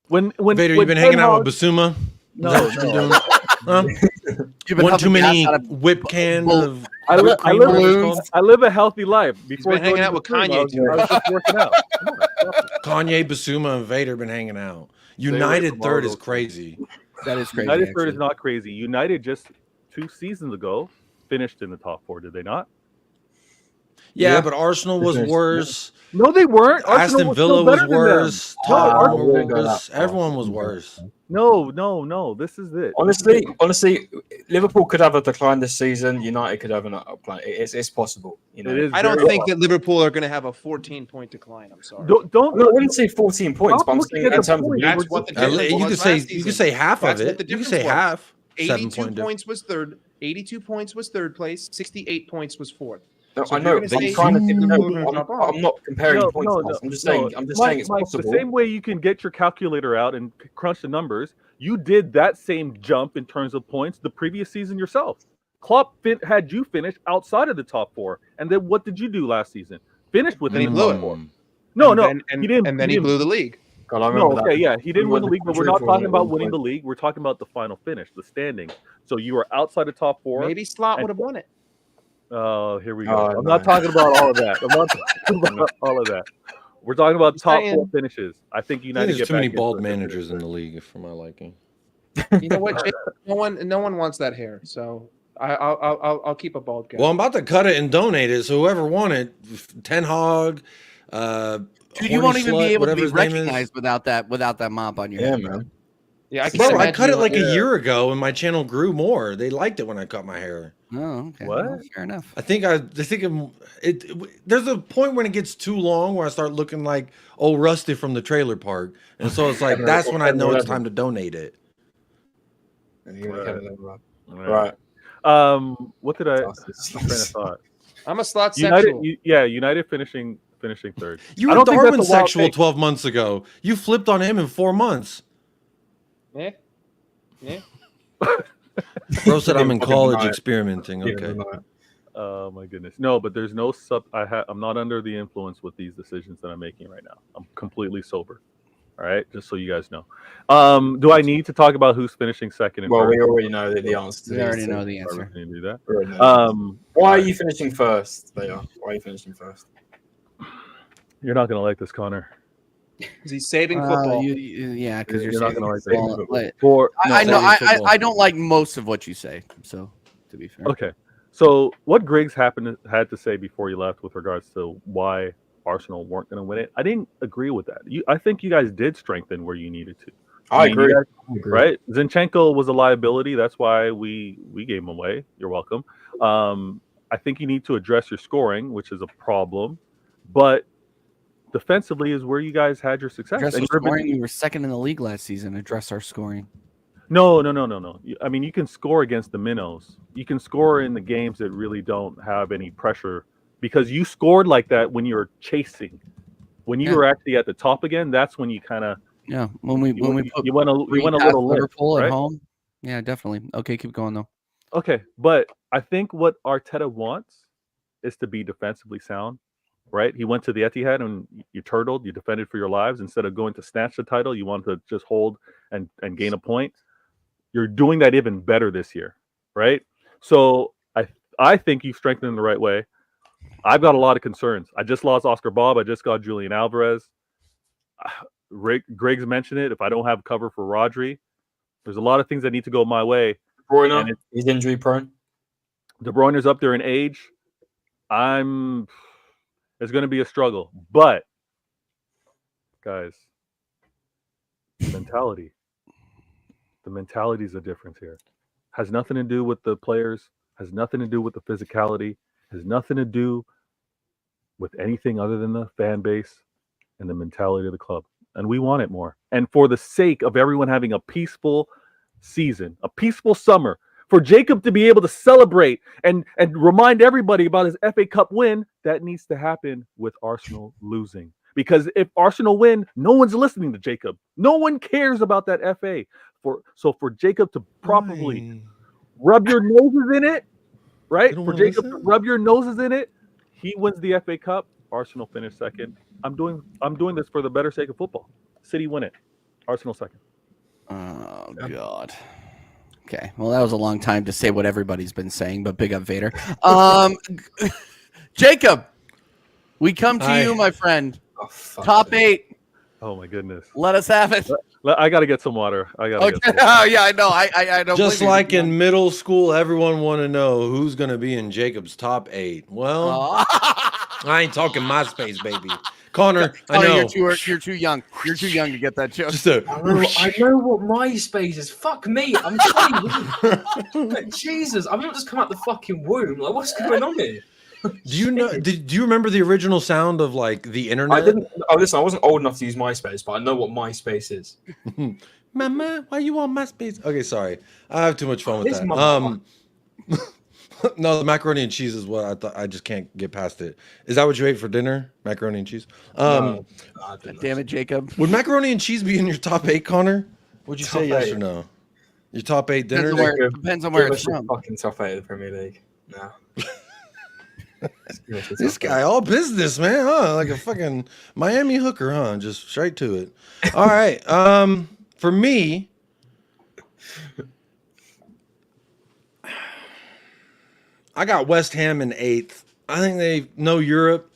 When Vader, you've been hanging out with Basuma? No. One too many whip can of. I live a healthy life. Before been hanging out with Kanye. I was just working out. Kanye, Basuma, and Vader been hanging out. United 3rd is crazy. That is crazy. United 3rd is not crazy. United just 2 seasons ago finished in the top 4, did they not? Yeah, but Arsenal was worse. No, they weren't. Aston Villa was worse. Everyone was worse. No. This is it. Honestly, Liverpool could have a decline this season. United could have an upline. It's possible. You know, I don't think that Liverpool are going to have a 14-point decline. I'm sorry. Don't. I wouldn't say 14 points, but I'm saying in terms of that's what the difference you was could say last season. you could say half That's of what it. the You could difference say was. half. 82 points was third. 82 points was third place. 68 points was fourth. No, So I know. I'm not comparing points. I'm just saying it's possible. The same way you can get your calculator out and crunch the numbers, you did that same jump in terms of points the previous season yourself. Klopp had you finish outside of the top 4, and then what did you do last season? Finished within the top 4. He didn't. And then he blew the league. God, he didn't win the league, but we're not talking about winning the league. We're talking about the final finish, the standing. So you were outside the top 4. Maybe Slot would have won it. Oh, here we go. I'm not talking about all of that. I'm not talking about all of that. We're talking about top 4 finishes. I think United There's too many bald managers in the league for my liking. You know what? Jake? No one wants that hair, so I'll keep a bald guy. Well, I'm about to cut it and donate it. So whoever won it, Ten Hog, dude, you won't even be able to be recognized without that mop on your head, man. Yeah, I cut it like a year ago, and my channel grew more. They liked it when I cut my hair. Oh, okay. What? Well, fair enough. I think there's a point when it gets too long where I start looking like old Rusty from the trailer park, and so it's like that's when I know it's time to donate it. Right. What did I? Train of thought. I'm a Slot United. sexual. United finishing third. You were Darwin sexual 12 months ago. You flipped on him in 4 months. Yeah. Bro said I'm in college experimenting. Okay. Oh my goodness. No, but there's no I'm not under the influence with these decisions that I'm making right now. I'm completely sober. All right, just so you guys know. Do I need to talk about who's finishing second and third? We already know the answer. We already know the answer. Can you do that? Why are you finishing first? Why are you finishing first? You're not gonna like this, Connor. Because he's saving football. Because you're not gonna like football. I don't like most of what you say. So, to be fair. Okay. So, what Griggs had to say before he left with regards to why Arsenal weren't going to win it, I didn't agree with that. I think you guys did strengthen where you needed to. I agree. Right? Zinchenko was a liability. That's why we gave him away. You're welcome. I think you need to address your scoring, which is a problem. But defensively is where you guys had your success. Address our scoring. We were second in the league last season. Address our scoring. No. I mean, you can score against the minnows. You can score in the games that really don't have any pressure because you scored like that when you were chasing. When you were actually at the top again, that's when you kind of when we went a little Liverpool limp, at right? home. Yeah, definitely. Okay, keep going though. Okay, but I think what Arteta wants is to be defensively sound. Right, he went to the Etihad and you turtled, you defended for your lives instead of going to snatch the title. You wanted to just hold and gain a point. You're doing that even better this year, right? So I think you've strengthened in the right way. I've got a lot of concerns. I just lost Oscar Bob. I just got Julian Alvarez. Greg's mentioned it. If I don't have cover for Rodri, there's a lot of things that need to go my way. De Bruyne, he's injury prone. De Bruyne's up there in age. It's going to be a struggle. But, guys, mentality. The mentality is the difference here. Has nothing to do with the players. Has nothing to do with the physicality. Has nothing to do with anything other than the fan base and the mentality of the club. And we want it more. And for the sake of everyone having a peaceful season, a peaceful summer, for Jacob to be able to celebrate and remind everybody about his FA Cup win, that needs to happen with Arsenal losing. Because if Arsenal win, no one's listening to Jacob. No one cares about that FA. So for Jacob to properly rub your noses in it, right? For Jacob to rub your noses in it, he wins the FA Cup. Arsenal finish second. I'm doing this for the better sake of football. City win it. Arsenal second. Oh God. Okay, well, that was a long time to say what everybody's been saying, but big up Vader. Jacob, we come to you, my friend. Top 8. Oh my goodness. Let us have it. I got to get some water. Okay. Oh yeah, I know. I don't. Just like in middle school, everyone want to know who's going to be in Jacob's top 8. Well, I ain't talking MySpace, baby. Connor, I know you're too young. You're too young to get that joke. I know what MySpace is. Fuck me. I'm 20. Jesus, I've not just come out the fucking womb. Like, what's going on here? Do you know? Do you remember the original sound of like the internet? I didn't. Oh, listen, I wasn't old enough to use MySpace, but I know what MySpace is. Mama, why you on MySpace? Okay, sorry. I have too much fun with that. No, the macaroni and cheese is what I thought. I just can't get past it. Is that what you ate for dinner? Macaroni and cheese? Damn it, Jacob. Would macaroni and cheese be in your top 8, Connor? Would you say yes or no? Your top 8 dinner? Depends on where it's from. Fucking top 8 of the Premier League. No. This guy, all business, man, huh? Like a fucking Miami hooker, huh? Just straight to it. All right. For me, I got West Ham in 8th. I think they know Europe.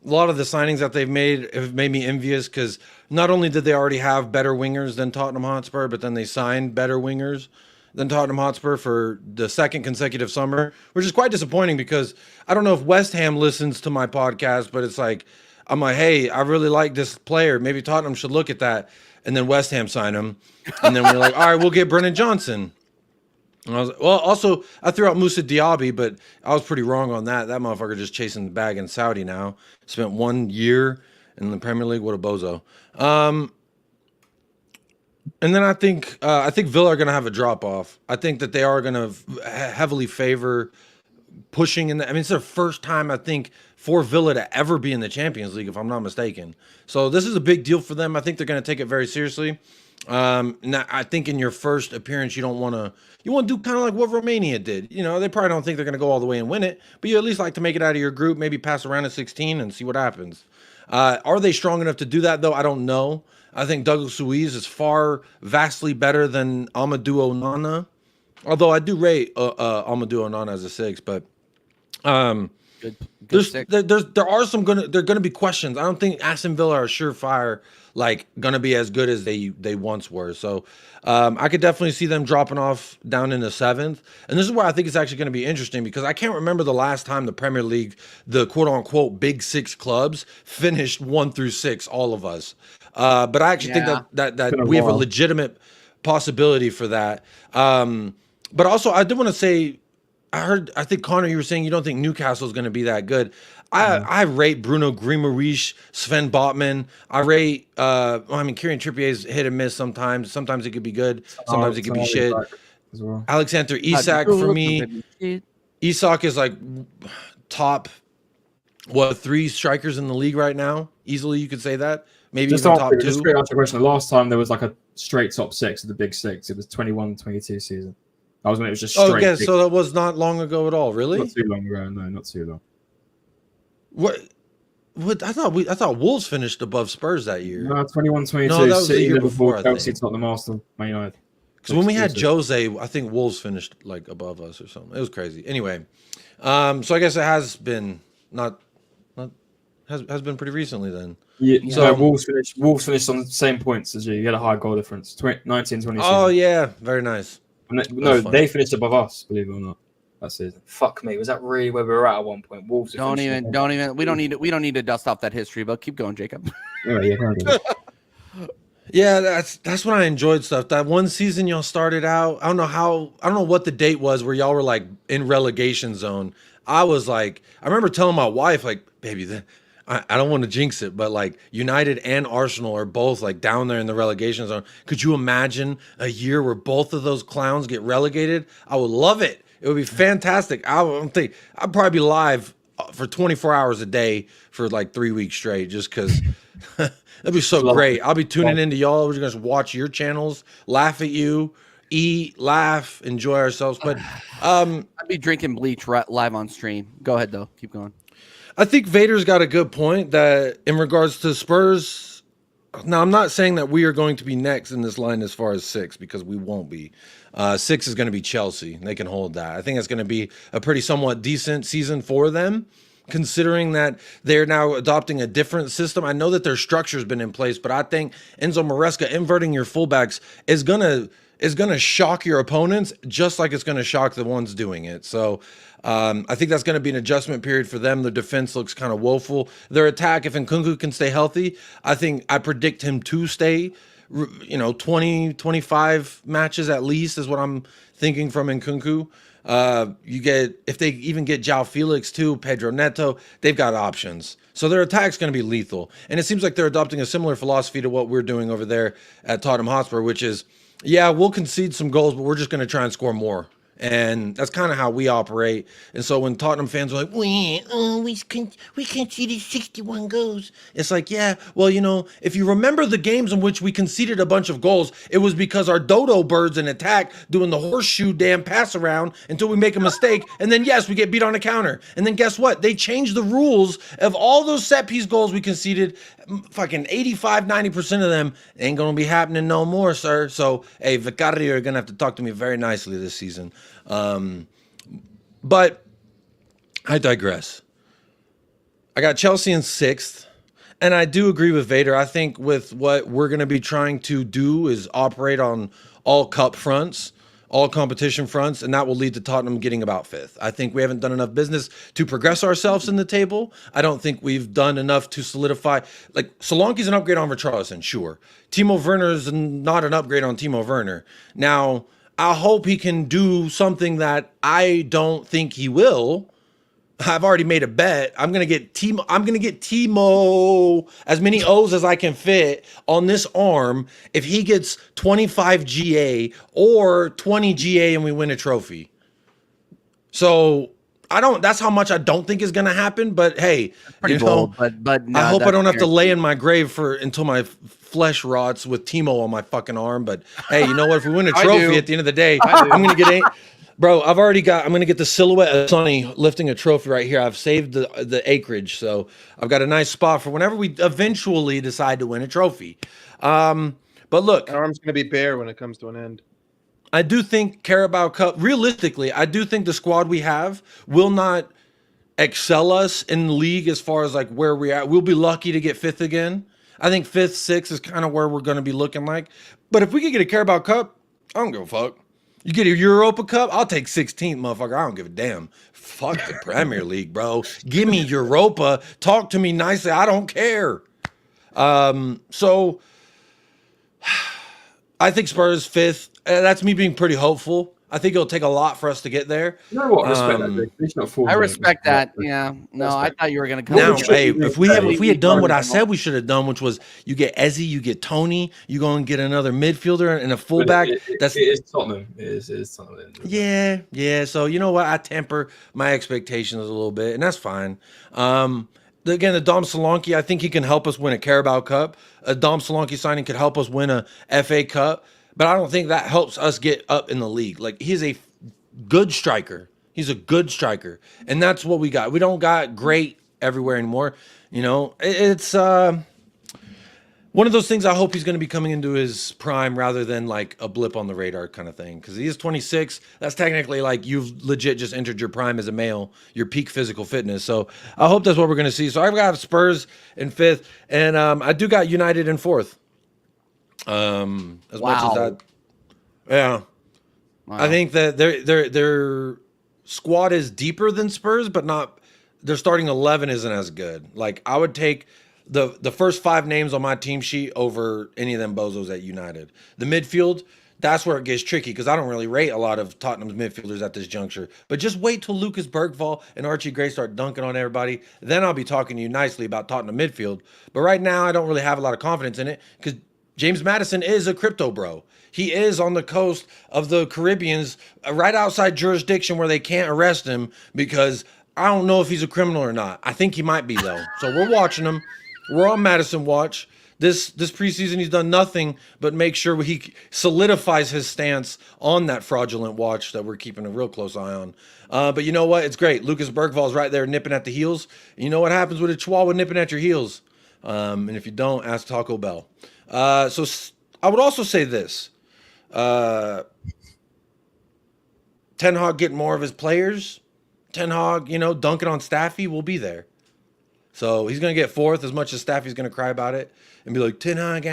A lot of the signings that they've made have made me envious because not only did they already have better wingers than Tottenham Hotspur, but then they signed better wingers than Tottenham Hotspur for the second consecutive summer, which is quite disappointing because I don't know if West Ham listens to my podcast, but it's like, I'm like, hey, I really like this player. Maybe Tottenham should look at that. And then West Ham signed him. And then we're like, all right, we'll get Brennan Johnson. And I was like, well, also, I threw out Moussa Diaby, but I was pretty wrong on that. That motherfucker just chasing the bag in Saudi now. Spent 1 year in the Premier League. What a bozo. And then I think Villa are going to have a drop off. I think that they are going to heavily favor pushing in. I mean, it's their first time, I think, for Villa to ever be in the Champions League, if I'm not mistaken. So this is a big deal for them. I think they're going to take it very seriously. Now, I think in your first appearance, you want to do kind of like what Romania did. You know, they probably don't think they're going to go all the way and win it, but you at least like to make it out of your group, maybe pass around at 16 and see what happens. Are they strong enough to do that, though? I don't know. I think Douglas Luiz is vastly better than Amadou Onana, although I do rate Amadou Onana as a 6. But there are some gonna be questions. I don't think Aston Villa are surefire like gonna be as good as they once were. So I could definitely see them dropping off down in the 7th. And this is where I think it's actually going to be interesting because I can't remember the last time the Premier League, the quote unquote big 6 clubs, finished 1 through 6, all of us. But I actually think that we have a legitimate possibility for that. But also I do want to say, I think Connor, you were saying you don't think Newcastle is going to be that good. I rate Bruno Guimaraes, Sven Botman. I rate, Kieran Trippier's hit and miss sometimes. Sometimes it could be good. Sometimes it could be shit. Well. Alexander Isak for me. Isak is like top, 3 strikers in the league right now. Easily, you could say that. Maybe just even top 2. Just straight answer the question. The last time there was like a straight top 6 of the big 6. It was 21-22 season. That was when it was just straight. Oh, okay, so that was not long ago at all, really? Not too long ago, no, not too long. What I thought Wolves finished above Spurs that year. No, 21-22. No, that was City, the year Liverpool, before. Chelsea, Tottenham, Arsenal, Man United. Because when we had Jose, I think Wolves finished like above us or something. It was crazy. Anyway, so I guess it has been has been pretty recently then. Yeah. So Wolves finished on the same points as you. You had a high goal difference, 19-20. Oh yeah, very nice. They finished above us, believe it or not, that season. Fuck me, was that really where we were at one point? Wolves. Don't even. We don't need to dust off that history, but keep going, Jacob. Yeah, that's when I enjoyed stuff. That one season y'all started out. I don't know what the date was where y'all were like in relegation zone. I was like, I remember telling my wife, like, baby, I don't want to jinx it, but like United and Arsenal are both like down there in the relegation zone. Could you imagine a year where both of those clowns get relegated? I would love it. It would be fantastic. I'd probably be live for 24 hours a day for like 3 weeks straight, just because that'd be so great. I'll be tuning into y'all. We're just gonna watch your channels, laugh at you, eat, laugh, enjoy ourselves. But I'd be drinking bleach live on stream. Go ahead though. Keep going. I think Vader's got a good point that in regards to Spurs. Now, I'm not saying that we are going to be next in this line as far as 6, because we won't be. 6 is going to be Chelsea. They can hold that. I think it's going to be a pretty somewhat decent season for them, considering that they're now adopting a different system. I know that their structure's been in place, but I think Enzo Maresca inverting your fullbacks is going is going to shock your opponents just like it's going to shock the ones doing it. So I think that's going to be an adjustment period for them. The defense looks kind of woeful. Their attack, if Nkunku can stay healthy, I predict him to stay, 20, 25 matches at least is what I'm thinking from Nkunku. If they even get João Felix too, Pedro Neto, they've got options. So their attack's going to be lethal. And it seems like they're adopting a similar philosophy to what we're doing over there at Tottenham Hotspur, which is, yeah, we'll concede some goals, but we're just going to try and score more. And that's kind of how we operate. And so when Tottenham fans are like, we conceded 61 goals. It's like, yeah, well, if you remember the games in which we conceded a bunch of goals, it was because our dodo birds in attack doing the horseshoe damn pass around until we make a mistake. And then, yes, we get beat on a counter. And then guess what? They changed the rules of all those set piece goals we conceded. Fucking 85, 90% of them ain't going to be happening no more, sir. So, hey, Vicario are going to have to talk to me very nicely this season. But I digress. I got Chelsea in 6th, and I do agree with Vader. I think with what we're going to be trying to do is operate on all cup fronts, all competition fronts, and that will lead to Tottenham getting about 5th. I think we haven't done enough business to progress ourselves in the table. I don't think we've done enough to solidify. Like, Solanke's an upgrade on Richarlison, sure. Timo Werner's not an upgrade on Timo Werner. Now, I hope he can do something that I don't think he will. I've already made a bet. I'm gonna get Timo as many O's as I can fit on this arm if he gets 25 GA or 20 GA and we win a trophy. So that's how much I don't think is gonna happen. But hey, pretty bold, but no, I hope I don't have to lay in my grave until my flesh rots with Timo on my fucking arm. But hey, you know what? If we win a trophy at the end of the day, I'm gonna get Bro, I'm going to get the silhouette of Sonny lifting a trophy right here. I've saved the acreage, so I've got a nice spot for whenever we eventually decide to win a trophy. But look, our arm's going to be bare when it comes to an end. I do think Carabao Cup, realistically, I do think the squad we have will not excel us in the league as far as like where we're at. We'll be lucky to get 5th again. I think 5th, 6th is kind of where we're going to be looking like. But if we could get a Carabao Cup, I don't give a fuck. You get a Europa Cup, I'll take 16th, motherfucker. I don't give a damn. Fuck the Premier League, bro. Give me Europa. Talk to me nicely. I don't care. So I think Spurs 5th. That's me being pretty hopeful. I think it'll take a lot for us to get there. You know what? I respect that. Yeah. No, I thought you were going to come. Now, hey, if we had done what I said we should have done, which was you get Ezzy, you get Tony, you go and get another midfielder and a fullback. It is Tottenham. It is Tottenham. Yeah. So you know what? I temper my expectations a little bit, and that's fine. Again, the Dom Solanke, I think he can help us win a Carabao Cup. A Dom Solanke signing could help us win a FA Cup. But I don't think that helps us get up in the league. Like, he's a good striker. He's a good striker. And that's what we got. We don't got great everywhere anymore. It's one of those things I hope he's going to be coming into his prime rather than like a blip on the radar kind of thing. Because he is 26. That's technically like you've legit just entered your prime as a male, your peak physical fitness. So I hope that's what we're going to see. So I've got Spurs in 5th. And I do got United in 4th. As much as that, yeah. Wow. I think that their squad is deeper than Spurs, but not their starting 11 isn't as good. Like, I would take the first 5 names on my team sheet over any of them bozos at United. The midfield, that's where it gets tricky because I don't really rate a lot of Tottenham's midfielders at this juncture. But just wait till Lucas Bergvall and Archie Gray start dunking on everybody. Then I'll be talking to you nicely about Tottenham midfield. But right now, I don't really have a lot of confidence in it because James Maddison is a crypto bro. He is on the coast of the Caribbeans, right outside jurisdiction where they can't arrest him because I don't know if he's a criminal or not. I think he might be, though. So we're watching him. We're on Madison watch. This preseason, he's done nothing but make sure he solidifies his stance on that fraudulent watch that we're keeping a real close eye on. But you know what? It's great. Lucas Bergvall's right there nipping at the heels. You know what happens with a Chihuahua nipping at your heels? And if you don't, ask Taco Bell. So I would also say this. Ten Hag getting more of his players. Ten Hag, dunking on Staffy will be there. So he's going to get fourth as much as Staffy's going to cry about it and be like, Ten Hag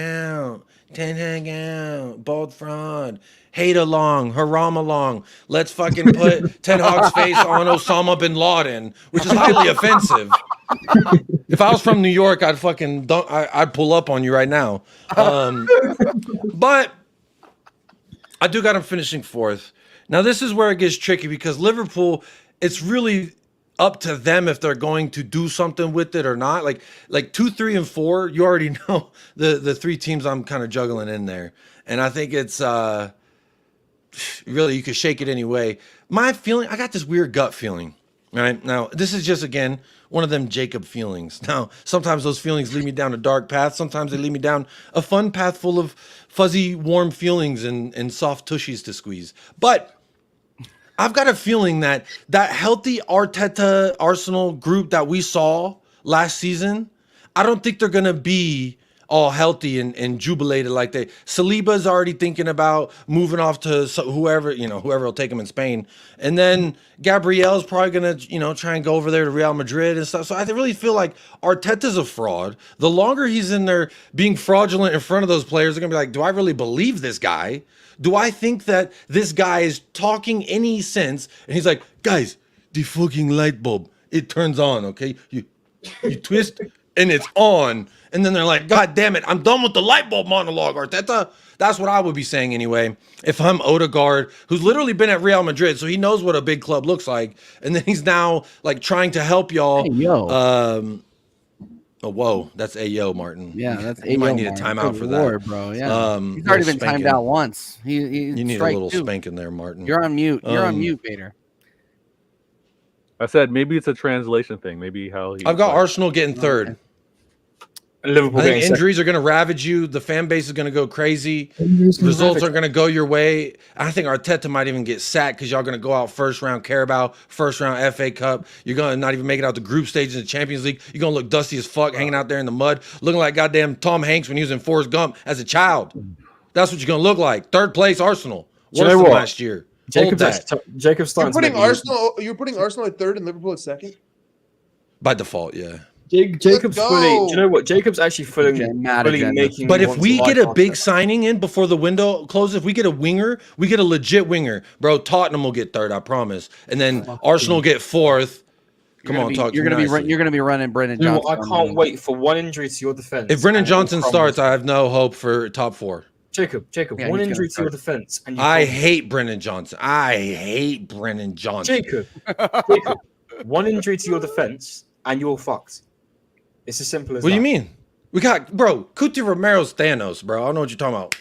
out, bold fraud, hate along, haram along. Let's fucking put Ten Hag's face on Osama bin Laden, which is highly offensive. If I was from New York, I'd pull up on you right now. But I do got him finishing fourth. Now, this is where it gets tricky because Liverpool, it's really up to them if they're going to do something with it or not. Like 2, 3, and 4, you already know the 3 teams I'm kind of juggling in there. And I think it's really, you could shake it anyway. My feeling, I got this weird gut feeling. Right now, this is just, again, one of them Jacob feelings. Now, sometimes those feelings lead me down a dark path. Sometimes they lead me down a fun path full of fuzzy, warm feelings and soft tushies to squeeze. But I've got a feeling that healthy Arteta Arsenal group that we saw last season, I don't think they're going to be all healthy and jubilated like they. Saliba's already thinking about moving off to whoever will take him in Spain. And then Gabriel's probably going to, try and go over there to Real Madrid and stuff. So I really feel like Arteta's a fraud. The longer he's in there being fraudulent in front of those players, they're going to be like, do I really believe this guy? Do I think that this guy is talking any sense? And he's like, guys, the fucking light bulb, it turns on, okay? You twist and it's on. And then they're like, God damn it, I'm done with the light bulb monologue, Arteta. That's what I would be saying anyway. If I'm Odegaard, who's literally been at Real Madrid, so he knows what a big club looks like. And then he's now like trying to help y'all. Hey, yo. Whoa, that's Ayo, Martin. Yeah, that's Ayo. You might need a timeout for that, bro. Yeah, he's already been timed out once. You need a little spanking there, Martin. You're on mute. You're on mute, Vader. I said maybe it's a translation thing. Maybe how he. I've got Arsenal getting third. Liverpool, I think injuries are going to ravage you. The fan base is going to go crazy. Results are going to go your way. I think Arteta might even get sacked because y'all going to go out first round Carabao, first round FA Cup. You're going to not even make it out the group stage in the Champions League. You're going to look dusty as fuck, hanging out there in the mud, looking like goddamn Tom Hanks when he was in Forrest Gump as a child. That's what you're going to look like. Third place Arsenal. Worse than last year. Jacob's starting. You're putting Arsenal at third and Liverpool at second? By default, yeah. Jacob's fully. Do you know what? Jacob's actually fully making. But if we get a big signing in before the window closes, if we get a winger, we get a legit winger, bro. Tottenham will get third, I promise, and then Arsenal will get fourth. Come on, talk. You're gonna be running Brennan Johnson. I can't wait for one injury to your defense. If Brennan Johnson starts, I have no hope for top 4. Jacob, one injury to your defense, and I hate Brennan Johnson. Jacob, one injury to your defense, and you're fucked. It's as simple as that. What do you mean? We got, bro, Cuti Romero's Thanos, bro. I don't know what you're talking about.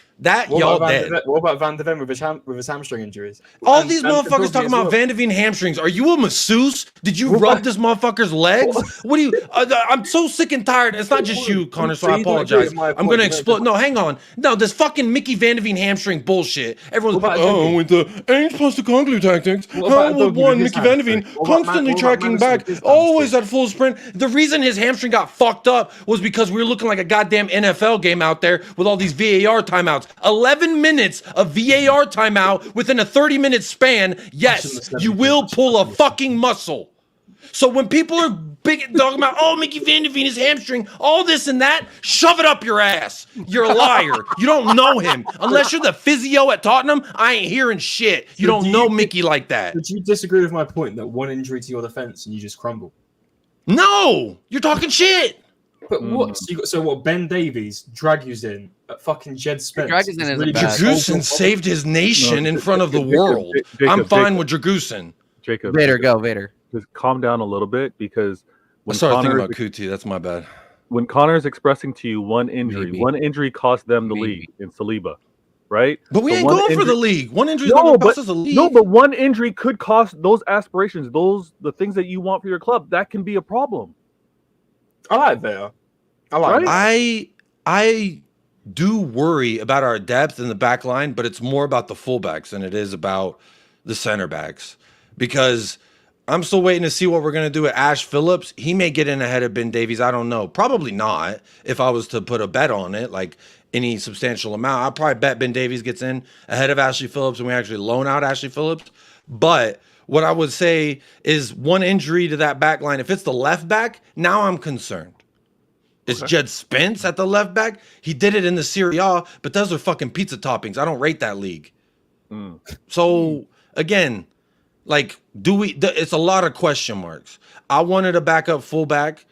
Y'all dead. What about Van de Ven with his hamstring injuries? All these motherfuckers talking about Van de Ven hamstrings. Are you a masseuse? Did you rub this motherfucker's legs? What do you? I'm so sick and tired. It's not just you, Connor. So I apologize. I'm gonna explode. No, hang on. No, this fucking Mickey Van de Ven hamstring bullshit. Everyone's like, with the Ainge Postecoglou tactics. One Mickey Van de Ven constantly tracking back, always at full sprint. The reason his hamstring got fucked up was because we were looking like a goddamn NFL game out there with all these VAR timeouts. 11 minutes of VAR timeout within a 30-minute span. Yes, you will pull a fucking muscle. So when people are big talking about, Mickey Van de Ven, his hamstring, all this and that, shove it up your ass. You're a liar. You don't know him. Unless you're the physio at Tottenham, I ain't hearing shit. You don't know Mickey like that. Did you disagree with my point that one injury to your defense and you just crumble? No, you're talking shit. But what? So what? Ben Davies, Dragu's in at fucking Jed Spence. Dragusin saved his nation in front of the world. I'm fine with Dragusin. Jacob, Vader. Just calm down a little bit because when I started thinking about Kuti, that's my bad. When Connor's expressing to you one injury cost them the league in Saliba, right? But we ain't going for the league. One injury is not going to cost us the league. No, but one injury could cost those aspirations, the things that you want for your club. That can be a problem. I like that. I do worry about our depth in the back line, but it's more about the fullbacks than it is about the center backs. Because I'm still waiting to see what we're going to do with Ash Phillips. He may get in ahead of Ben Davies. I don't know. Probably not. If I was to put a bet on it, like any substantial amount, I'd probably bet Ben Davies gets in ahead of Ashley Phillips and we actually loan out Ashley Phillips. But what I would say is one injury to that back line. If it's the left back, now I'm concerned. It's Jed Spence at the left back. He did it in the Serie A, but those are fucking pizza toppings. I don't rate that league. So again, like, it's a lot of question marks. I wanted a backup fullback.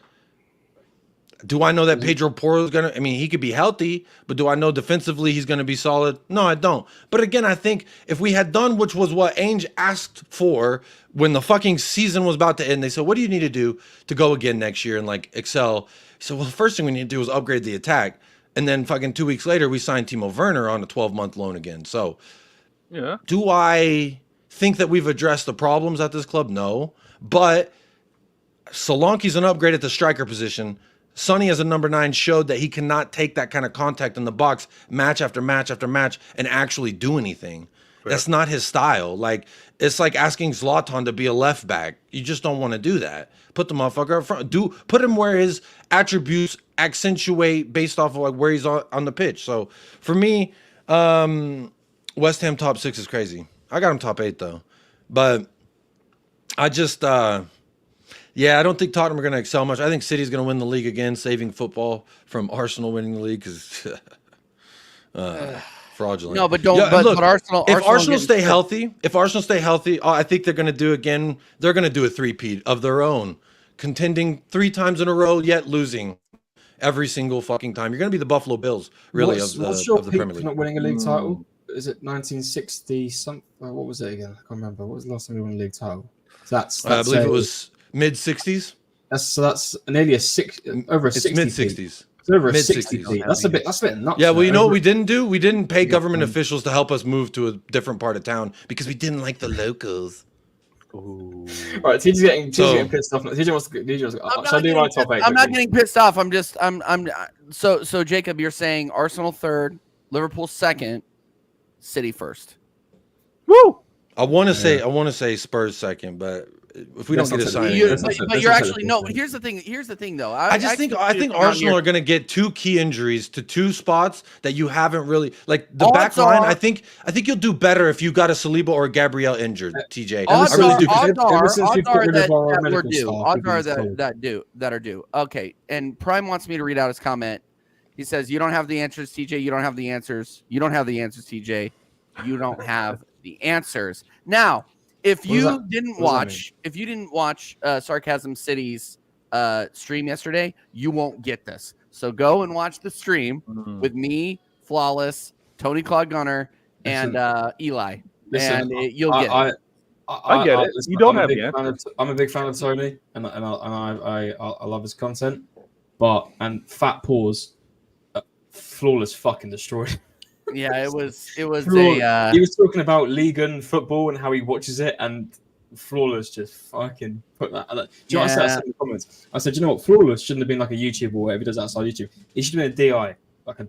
Do I know that Pedro Porro is going to, I mean, he could be healthy, but do I know defensively he's going to be solid? No, I don't. But again, I think if we had done, which was what Ainge asked for when the fucking season was about to end, they said, what do you need to do to go again next year and like excel? He said, well, the first thing we need to do is upgrade the attack. And then fucking 2 weeks later, we signed Timo Werner on a 12-month loan again. So do I think that we've addressed the problems at this club? No. But Solanke's an upgrade at the striker position. Sonny as a number 9 showed that he cannot take that kind of contact in the box match after match after match and actually do anything. That's not his style. Like, it's like asking Zlatan to be a left back. You just don't want to do that. Put the motherfucker up front. Put him where his attributes accentuate based off of like where he's on the pitch. So for me, West Ham top 6 is crazy. I got him top 8 though. But I just I don't think Tottenham are going to excel much. I think City's going to win the league again, saving football from Arsenal winning the league because fraudulent. No, but look, Arsenal. If Arsenal stay healthy, I think they're going to do again. They're going to do a three-peat of their own, contending 3 times in a row, yet losing every single fucking time. You're going to be the Buffalo Bills, really, of the Premier League. Not winning a league title. Is it 1960 something? What was it again? I can't remember. What was the last time we won a league title? That's I believe it was mid-60s. That's nearly over a 60s. Mid-60s. It's over a 60s. That's a bit nuts. Yeah, well, you know what we didn't do? We didn't pay government officials to help us move to a different part of town because we didn't like the locals. Ooh. All right, TJ's getting pissed off. TJ wants to I do my top 8? I'm not getting pissed off. So Jacob, you're saying Arsenal 3rd, Liverpool 2nd, City 1st. Woo! I want to say Spurs 2nd, but if we don't get a signing, but you're actually no. Here's the thing, though. I think Arsenal are going to get 2 key injuries to 2 spots that you haven't really like the back line. I think you'll do better if you got a Saliba or a Gabriel injured. TJ, I really do. That are due. Okay, and Prime wants me to read out his comment. He says, "You don't have the answers, TJ. You don't have the answers. You don't have the answers, TJ. You don't have the answers." Now, if you didn't watch Sarcasm City's stream yesterday, you won't get this. So go and watch the stream with me, Flawless, Tony Claude Gunner, and Eli, and you'll get it. I get it. You don't have the answer. I'm a big fan of Tony, and I love his content, and Fat Paws, Flawless fucking destroyed. Yeah, it was he was talking about league and football and how he watches it, and Flawless just fucking put that. Do you know what I said in the comments? I said, you know what, Flawless shouldn't have been like a YouTuber or whatever he does outside YouTube. He should have been a DI, like a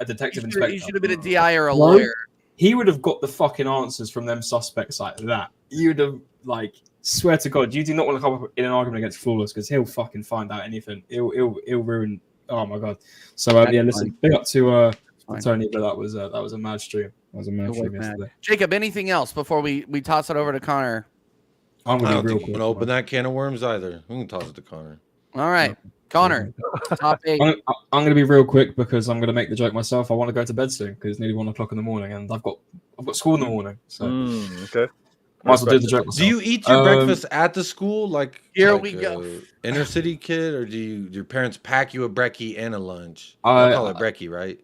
detective inspector. He should have been a DI or a lawyer. He would have got the fucking answers from them suspects like that. You would have, like, swear to God, you do not want to come up in an argument against Flawless because he'll fucking find out anything. He'll ruin. Oh my God. So listen, big up to Tony, but that was a mad stream. That was a mad stream yesterday. Jacob, anything else before we toss it over to Connor? I'm going to open that can of worms either. We can toss it to Connor. All right, Connor, top 8. I'm going to be real quick because I'm going to make the joke myself. I want to go to bed soon because it's nearly 1 o'clock in the morning, and I've got school in the morning. So okay. Might as well do the joke myself. Do you eat your breakfast at the school, like we go, inner city kid, or do your parents pack you a brekkie and a lunch? I call it brekkie, right?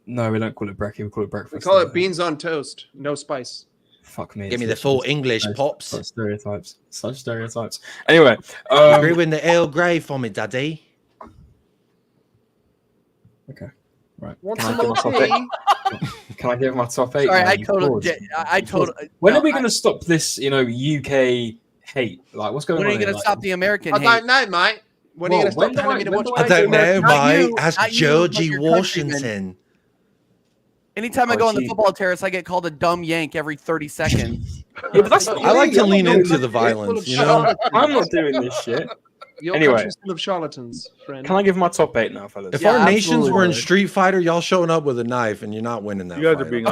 No, we don't call it brekkie. We call it breakfast. We call it beans on toast, no spice. Fuck me. Give me the full English, pops. Such stereotypes. Anyway, brewing the Earl Grey for me, Daddy. Okay, right. Can I give my top 8? Sorry, I totally. When are we going to stop this? UK hate. Like, what's going on? When are you going to stop the American hate? I don't know, mate. When are you going to stop telling me to watch? I don't know, mate. Ask Georgie Washington. Anytime I go on the football terrace, I get called a dumb yank every 30 seconds. Yeah, but I like to lean into the violence, you know? I'm not doing this shit. Anyway, full of charlatans, friend. Can I give my top 8 now, fellas? If our nations were in Street Fighter, y'all showing up with a knife and you're not winning that. You guys are being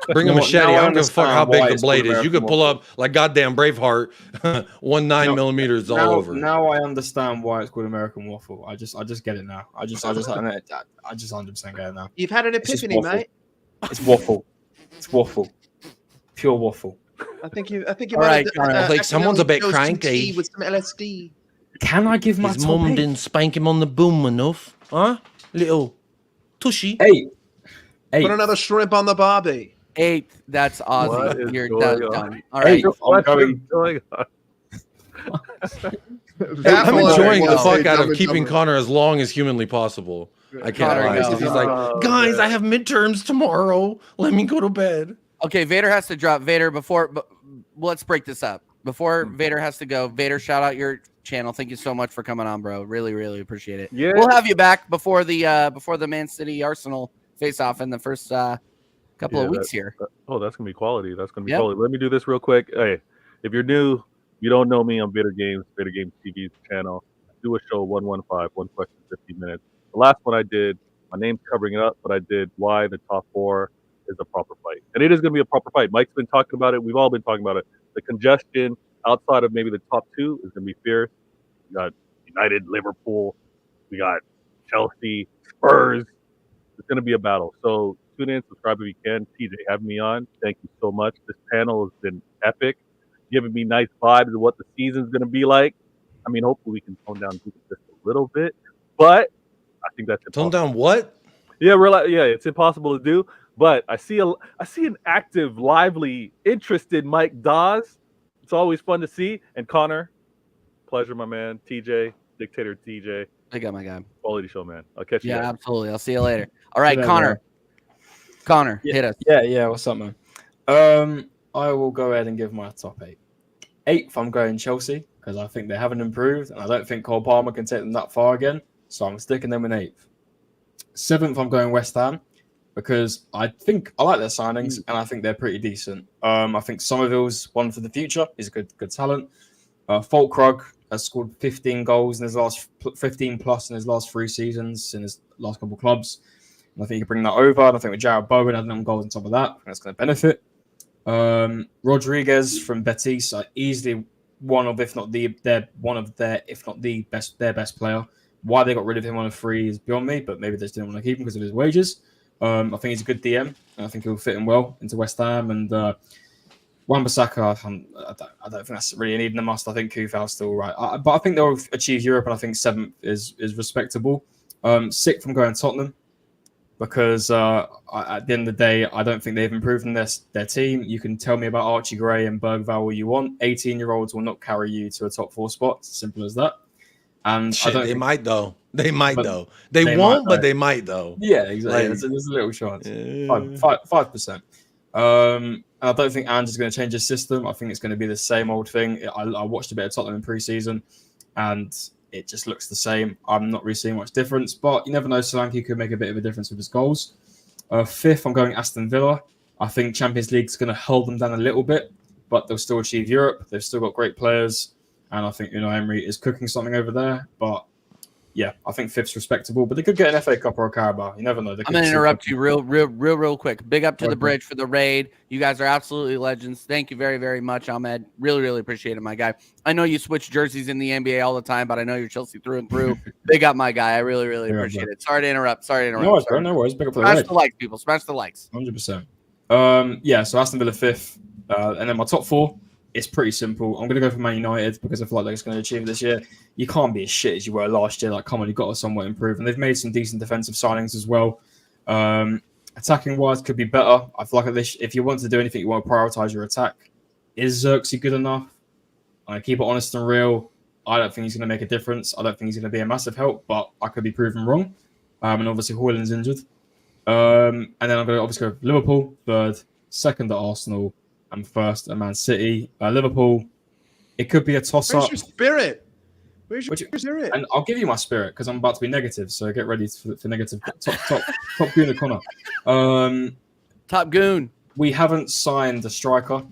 Bring a machete. I don't give a fuck how big the blade is. You could pull up like goddamn Braveheart, 9 millimeters all over. Now I understand why it's called American waffle. I just get it now. I just 100% get it now. You've had an epiphany, mate. It's waffle. It's waffle. Pure waffle. I think you. All right, like someone's a bit cranky with some LSD. Can I give my His mum didn't spank him on the boom enough, huh? Little tushy. 8. Put another shrimp on the barbie. 8. That's Aussie. You're done. All right. I'm going on? I'm enjoying the fuck out of keeping Connor as long as humanly possible. I can't lie. Because he's like, guys, I have midterms tomorrow. Let me go to bed. Okay, Vader has to drop. Vader, let's break this up. Before Vader has to go, Vader, shout out your channel. Thank you so much for coming on, bro. Really, really appreciate it. Yeah. We'll have you back before the Man City Arsenal face off in the first couple of weeks here. That's gonna be quality. That's gonna be quality. Let me do this real quick. Hey, if you're new, you don't know me, I'm Vader Games TV's channel. I do a show 115, 1 question, 50 minutes. The last one I did, my name's covering it up, but I did why the top 4 is a proper fight. And it is going to be a proper fight. Mike's been talking about it. We've all been talking about it. The congestion outside of maybe the top 2 is going to be fierce. We got United, Liverpool. We got Chelsea, Spurs. It's going to be a battle. So tune in, subscribe if you can. TJ, have me on. Thank you so much. This panel has been epic, giving me nice vibes of what the season's going to be like. I mean, hopefully we can tone down just a little bit, but I think that's impossible. Tone down what? Yeah, it's impossible to do. But I see an active, lively, interested Mike Dawes. It's always fun to see. And Connor, pleasure, my man. TJ, Dictator TJ. I got my guy. Quality show, man. I'll catch you. Yeah, absolutely. I'll see you later. All right, Connor. Connor, hit us. Yeah. What's up, man? I will go ahead and give my top 8. 8th, I'm going Chelsea because I think they haven't improved, and I don't think Cole Palmer can take them that far again. So I'm sticking them in 8th. 7th, I'm going West Ham, because I think I like their signings and I think they're pretty decent. I think Somerville's one for the future. He's a good talent. Fulkrug has scored 15 goals in his last 15 plus in his last 3 seasons in his last couple of clubs. And I think you can bring that over. And I think with Jared Bowen adding on goals on top of that, that's going to benefit. Rodriguez from Betis, easily one of, if not the best player. Why they got rid of him on a free is beyond me, but maybe they just didn't want to keep him because of his wages. I think he's a good DM, and I think he'll fit in well into West Ham. And Wan-Bissaka, I don't think that's really a need and a must. I think Kufau's still right. But I think they'll achieve Europe, and I think 7th is respectable. 6th, I'm going Tottenham, because at the end of the day, I don't think they've improved in their team. You can tell me about Archie Gray and Bergvall all you want. 18-year-olds will not carry you to a top 4 spot. It's as simple as that. And they might though. They might though. They won't, but they might though. Yeah, exactly. There's a little chance. 5%. And I don't think Ange is going to change his system. I think it's going to be the same old thing. I watched a bit of Tottenham in pre-season, and it just looks the same. I'm not really seeing much difference, but you never know. Solanke could make a bit of a difference with his goals. 5th, I'm going Aston Villa. I think Champions League is going to hold them down a little bit, but they'll still achieve Europe. They've still got great players. And I think Emery is cooking something over there. But yeah, I think 5th's respectable. But they could get an FA Cup or a Carabao. You never know. I'm going to interrupt you real quick. Big up to the Bridge for the raid. You guys are absolutely legends. Thank you very, very much, Ahmed. Really, really appreciate it, my guy. I know you switch jerseys in the NBA all the time, but I know you're Chelsea through and through. Big up, my guy. I really, really appreciate it. Sorry to interrupt. No worries. Big up for the raid. Smash the likes, people. Smash the likes. 100%. So Aston Villa 5th. And then my top 4. It's pretty simple. I'm going to go for Man United because I feel like they're going to achieve it this year. You can't be as shit as you were last year. Like, come on, you've got to somewhat improve. And they've made some decent defensive signings as well. Attacking-wise, could be better. I feel like if you want to do anything, you want to prioritize your attack. Is Xerxes good enough? I keep it honest and real. I don't think he's going to make a difference. I don't think he's going to be a massive help, but I could be proven wrong. And obviously, Højlund's injured. And then I'm going to obviously go Liverpool 3rd, 2nd at Arsenal, and 1st at Man City. Liverpool, it could be a toss-up. Where's your spirit? Where's your spirit? And I'll give you my spirit because I'm about to be negative, so get ready for negative. Top Goon O'Connor. Top Goon. We haven't signed a striker,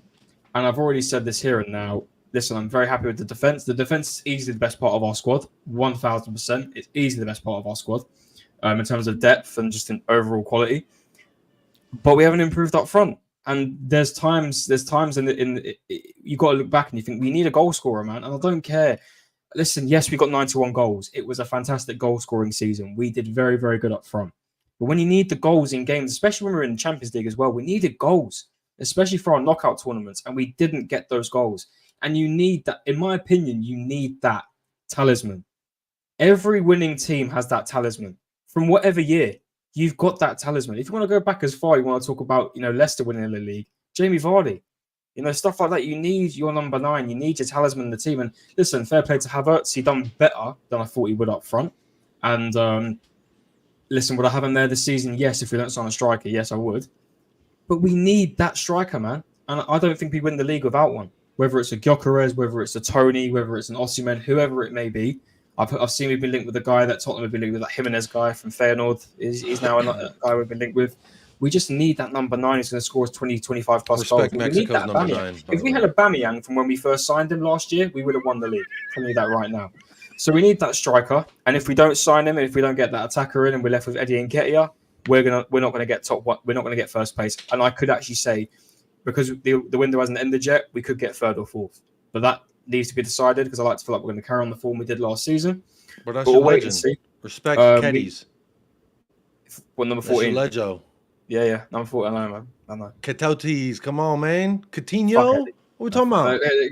and I've already said this here and now. Listen, I'm very happy with the defense. The defense is easily the best part of our squad. 1,000%. It's easily the best part of our squad in terms of depth and just in overall quality. But we haven't improved up front. And there's times you got to look back and you think we need a goal scorer, man. And I don't care. Listen, yes, we got 91 goals. It was a fantastic goal scoring season. We did very, very good up front. But when you need the goals in games, especially when we're in the Champions League as well, we needed goals, especially for our knockout tournaments, and we didn't get those goals. And you need that, in my opinion, you need that talisman. Every winning team has that talisman. From whatever year, you've got that talisman. If you want to go back as far, you want to talk about, Leicester winning the league, Jamie Vardy, stuff like that. You need your number 9. You need your talisman in the team. And listen, fair play to Havertz. He done better than I thought he would up front. And listen, would I have him there this season? Yes, if we don't sign a striker, yes, I would. But we need that striker, man. And I don't think we win the league without one. Whether it's a Gyökeres, whether it's a Tony, whether it's an Osimhen, whoever it may be. I've seen we've been linked with a guy that Tottenham have been linked with, that Jimenez guy from Feyenoord. He's now a guy we've been linked with. We just need that number 9 who's going to score 20, 25 plus goals. Mexico's number 9. If we had a Aubameyang from when we first signed him last year, we would have won the league. I'm telling you that right now. So we need that striker. And if we don't sign him, and if we don't get that attacker in, and we're left with Eddie Nketiah, we're not going to get top one. We're not going to get first place. And I could actually say, because the window hasn't ended yet, we could get 3rd or 4th. But that needs to be decided, because I like to feel like we're going to carry on the form we did last season. But that's your legend. Respect Keddies. What, number 14? That's your Leggio. Yeah. Number 14, I know, man. I know. Ketotes, come on, man. Coutinho? What are we talking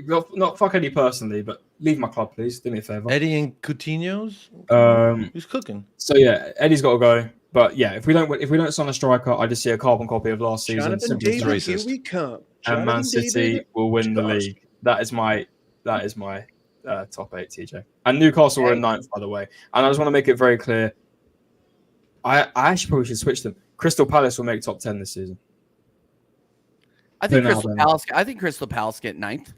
about? Not fuck Eddie personally, but leave my club, please. Do me a favour. Eddie and Coutinho's? Who's cooking? So yeah, Eddie's got to go. But yeah, if we don't sign a striker, I just see a carbon copy of last season. Jonathan David, here we come. And Man City will win the league. That is my top 8, TJ. And Newcastle were in 9th, by the way. And I just want to make it very clear. I actually probably should switch them. Crystal Palace will make top 10 this season. I think Crystal Palace get 9th.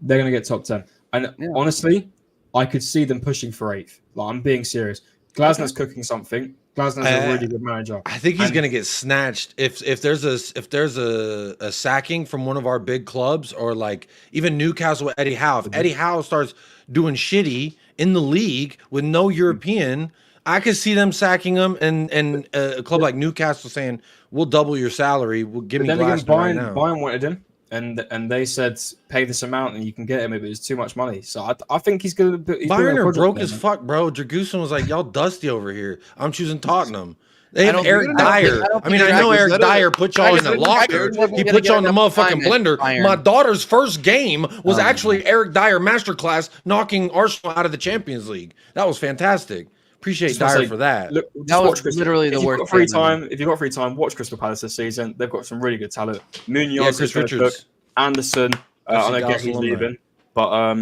They're going to get top 10. And honestly, I could see them pushing for 8th. Like, I'm being serious. Glasner's cooking something. Glasner's a really good manager. I think he's going to get snatched if there's a sacking from one of our big clubs, or like even Newcastle with Eddie Howe. If Eddie Howe starts doing shitty in the league with no European, I could see them sacking him, and a club like Newcastle saying, "We'll double your salary. We'll give me Glasner right now." Bayern wanted him, and they said, "Pay this amount and you can get him if it's too much money." So I think he's going to. Bayern are broke as fuck, bro. Dragusin was like, "Y'all dusty over here. I'm choosing Tottenham." They have Eric Dyer. I know Eric Dyer put y'all in the locker. He put y'all in the motherfucking blender. My daughter's first game was actually Eric Dyer masterclass knocking Arsenal out of the Champions League. That was fantastic. Appreciate Dyer for that. Look, that was literally the worst. If you've got free time, watch Crystal Palace this season. They've got some really good talent. Munoz, Chris Richards, Anderson. I guess he's leaving, but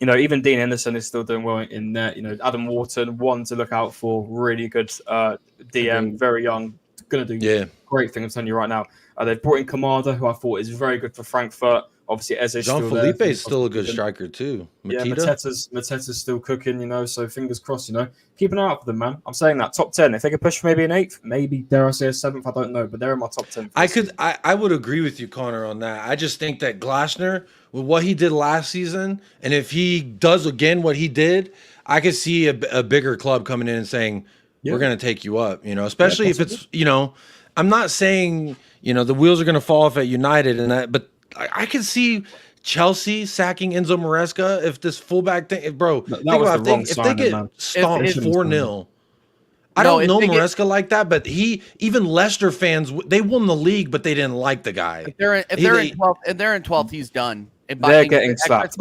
even Dean Henderson is still doing well in there. Adam Wharton, one to look out for. Really good DM, very young, going to do great things. I'm telling you right now. They've brought in Kamada, who I thought is very good for Frankfurt. Obviously, Eze Jean-Philippe is still a good striker too. Mateta's still cooking, so fingers crossed, Keep an eye out for them, man. I'm saying that top 10. If they could push for maybe an 8th, maybe dare I say a 7th, I don't know, but they're in my top 10. I would agree with you, Connor, on that. I just think that Glasner, with what he did last season, and if he does again what he did, I could see a bigger club coming in and saying, we're going to take you up, especially if it's, I'm not saying, the wheels are going to fall off at United and that, but I could see Chelsea sacking Enzo Maresca if this fullback thing, if they get stomped 4-0. I don't know Maresca like that, but even Leicester fans, they won the league, but they didn't like the guy. If they're in 12th, he's done. They're getting slapped.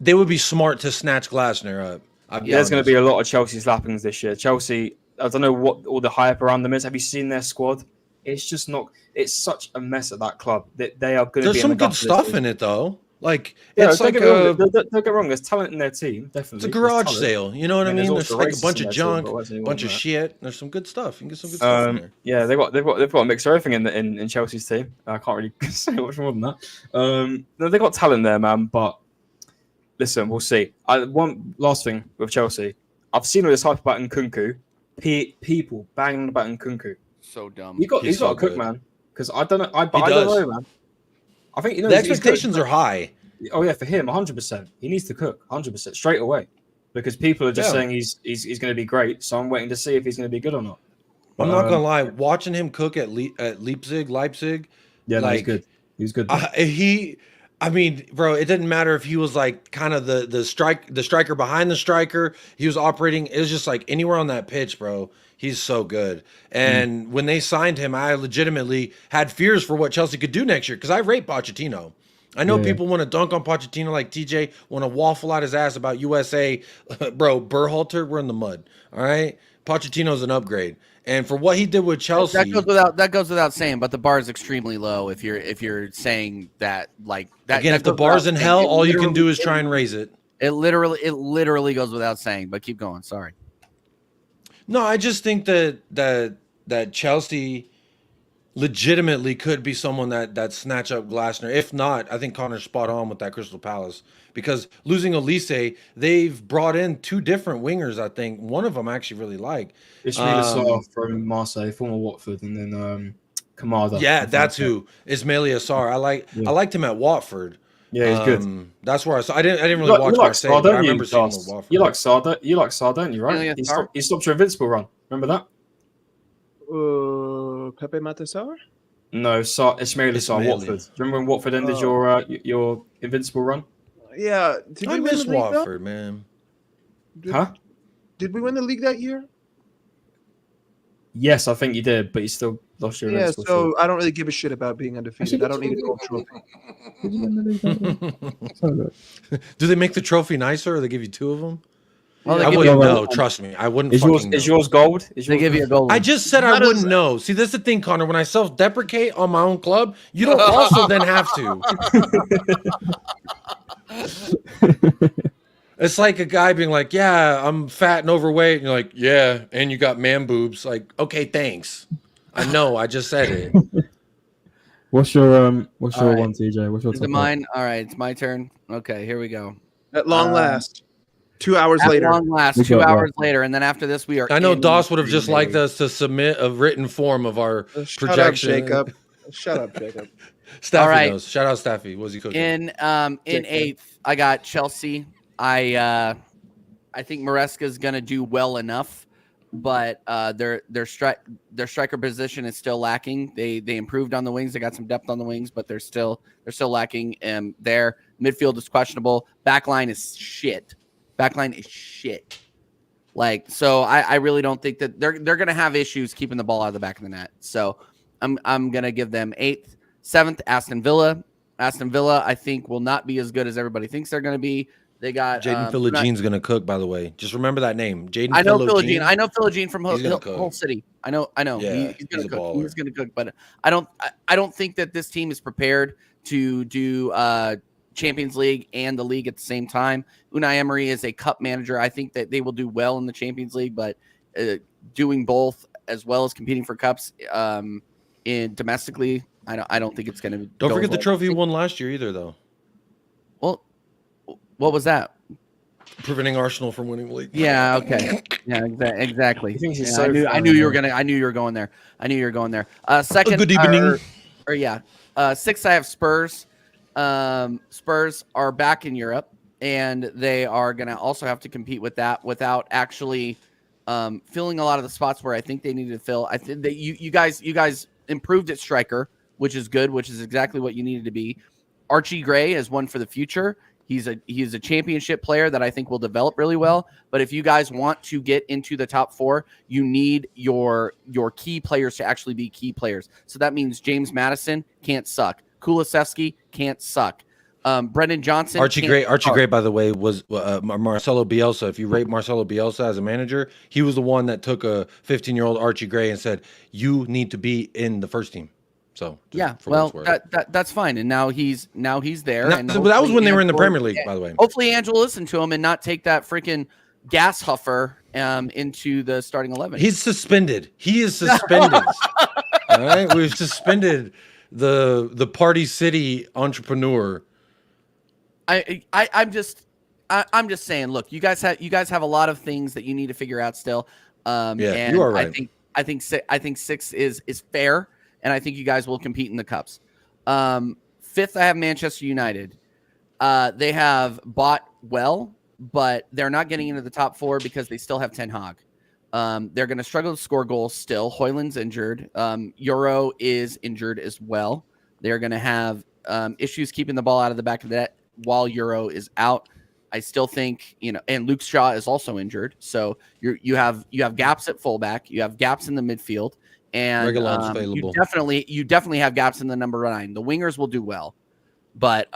They would be smart to snatch Glasner up. There's going to be a lot of Chelsea slappings this year. Chelsea, I don't know what all the hype around them is. Have you seen their squad? It's just not. It's such a mess at that club that they are going to be. There's some good stuff in it though. Like it's don't get wrong. There's talent in their team. Definitely, it's a garage sale. You know what I mean? There's like a bunch of junk, a bunch of shit. There's some good stuff. You can get some good stuff in there. Yeah, they've got a mix of everything in Chelsea's team. I can't really say much more than that. They've got talent there, man. But listen, we'll see. One last thing with Chelsea. I've seen all this hype about Nkunku. People banging about Nkunku. So dumb. He's got to cook, man. Because I don't know. I don't know, man. I think the expectations are high. Oh yeah, for him, 100%. He needs to cook 100% straight away, because people are just saying he's going to be great. So I'm waiting to see if he's going to be good or not. I'm not gonna lie. Watching him cook at Leipzig, yeah, like, no, he's good. He's good. I mean, bro, it didn't matter if he was like kind of the striker behind the striker. He was operating. It was just like anywhere on that pitch, bro. He's so good. And when they signed him, I legitimately had fears for what Chelsea could do next year because I rate Pochettino. I know people want to dunk on Pochettino like TJ, want to waffle out his ass about USA. Bro, Berhalter, we're in the mud. All right? Pochettino's an upgrade. And for what he did with Chelsea, that goes without saying. But the bar is extremely low if you're saying that like that. Again, if the bar's in hell, all you can do is try and raise it. It literally goes without saying. But keep going. Sorry. No, I just think that Chelsea legitimately could be someone that snatch up Glasner. If not, I think Connor's spot on with that Crystal Palace because losing Olise, they've brought in 2 different wingers. I think one of them I actually really like. Ismail from Marseille, former Watford, and then Kamada. Yeah, that's who Ismail Assar. I liked him at Watford. Yeah, he's good. That's where I didn't really watch Marseille. But I remember seeing him with Watford. You like Sarr? You like Sarr, don't you? Right? He stopped your invincible run. Remember that? Pepe Matasar? No, Ismail Assar, Watford. Do you remember when Watford ended your invincible run? Yeah. I miss Watford, man. Did we win the league that year? Yes, I think you did, but you still lost your invincible. So I don't really give a shit about being undefeated. I don't need a gold trophy. Do they make the trophy nicer, or they give you 2 of them? Well, I wouldn't know. Trust me, I wouldn't. Is yours gold? They give you a gold. I just said I wouldn't know. See, that's the thing, Connor. When I self-deprecate on my own club, you don't also then have to. It's like a guy being like, "Yeah, I'm fat and overweight," and you're like, "Yeah, and you got man boobs." Like, okay, thanks. I know. I just said it. What's your one, TJ? What's your Is it mine? All right, it's my turn. Okay, here we go. At long last. 2 hours later. At long last, 2 hours later, and then after this, we are. I know Doss would have just liked us to submit a written form of our projection. Shut up, Jacob. Staffy knows. Shout out Staffy. What was he cooking? In 8th, I got Chelsea. I think Maresca is going to do well enough, but their striker position is still lacking. They improved on the wings. They got some depth on the wings, but they're still lacking. Their midfield is questionable. Backline is shit. Like, so I really don't think that they're going to have issues keeping the ball out of the back of the net. So I'm going to give them 8th. 7th, Aston Villa. Aston Villa, I think, will not be as good as everybody thinks they're going to be. They got Jaden Philogene going to cook, by the way. Just remember that name. I know Philogene from Hull City. I know. Yeah, he's going to cook. He's going to cook, but I don't think that this team is prepared to do Champions League and the league at the same time. Unai Emery is a cup manager. I think that they will do well in the Champions League, but doing both as well as competing for cups in domestically, I don't think it's going to. Don't forget the trophy you won last year either, though. Well, what was that? Preventing Arsenal from winning the league. Yeah. Okay. Yeah. Exactly. Yeah, I knew you were going there. Second. Good evening. 6th, I have Spurs. Spurs are back in Europe, and they are going to also have to compete with that without actually filling a lot of the spots where I think they needed to fill. I think that you guys improved at striker, which is good, which is exactly what you needed to be. Archie Gray is one for the future. He's a championship player that I think will develop really well. But if you guys want to get into the top 4, you need your key players to actually be key players. So that means James Maddison can't suck. Kulusevski can't suck. Brendan Johnson. Archie Gray, by the way, was Marcelo Bielsa. If you rate Marcelo Bielsa as a manager, he was the one that took a 15-year-old Archie Gray and said, "You need to be in the first team." So yeah, well, that's fine. And now he's there. Now, and that was when they were in the Premier League, by the way. Hopefully, Angela listened to him and not take that freaking gas huffer into the starting 11. He's suspended. He is suspended. All right, we've suspended the Party City entrepreneur. I'm just saying. Look, you guys have a lot of things that you need to figure out still. And you are right. I think 6 is fair. And I think you guys will compete in the cups. 5th, I have Manchester United. They have bought well, but they're not getting into the top 4 because they still have Ten Hag. They're going to struggle to score goals still. Højlund's injured. Euro is injured as well. They're going to have issues keeping the ball out of the back of the net while Euro is out. I still think, and Luke Shaw is also injured. So you have gaps at fullback. You have gaps in the midfield. And you definitely have gaps in the number 9. The wingers will do well. But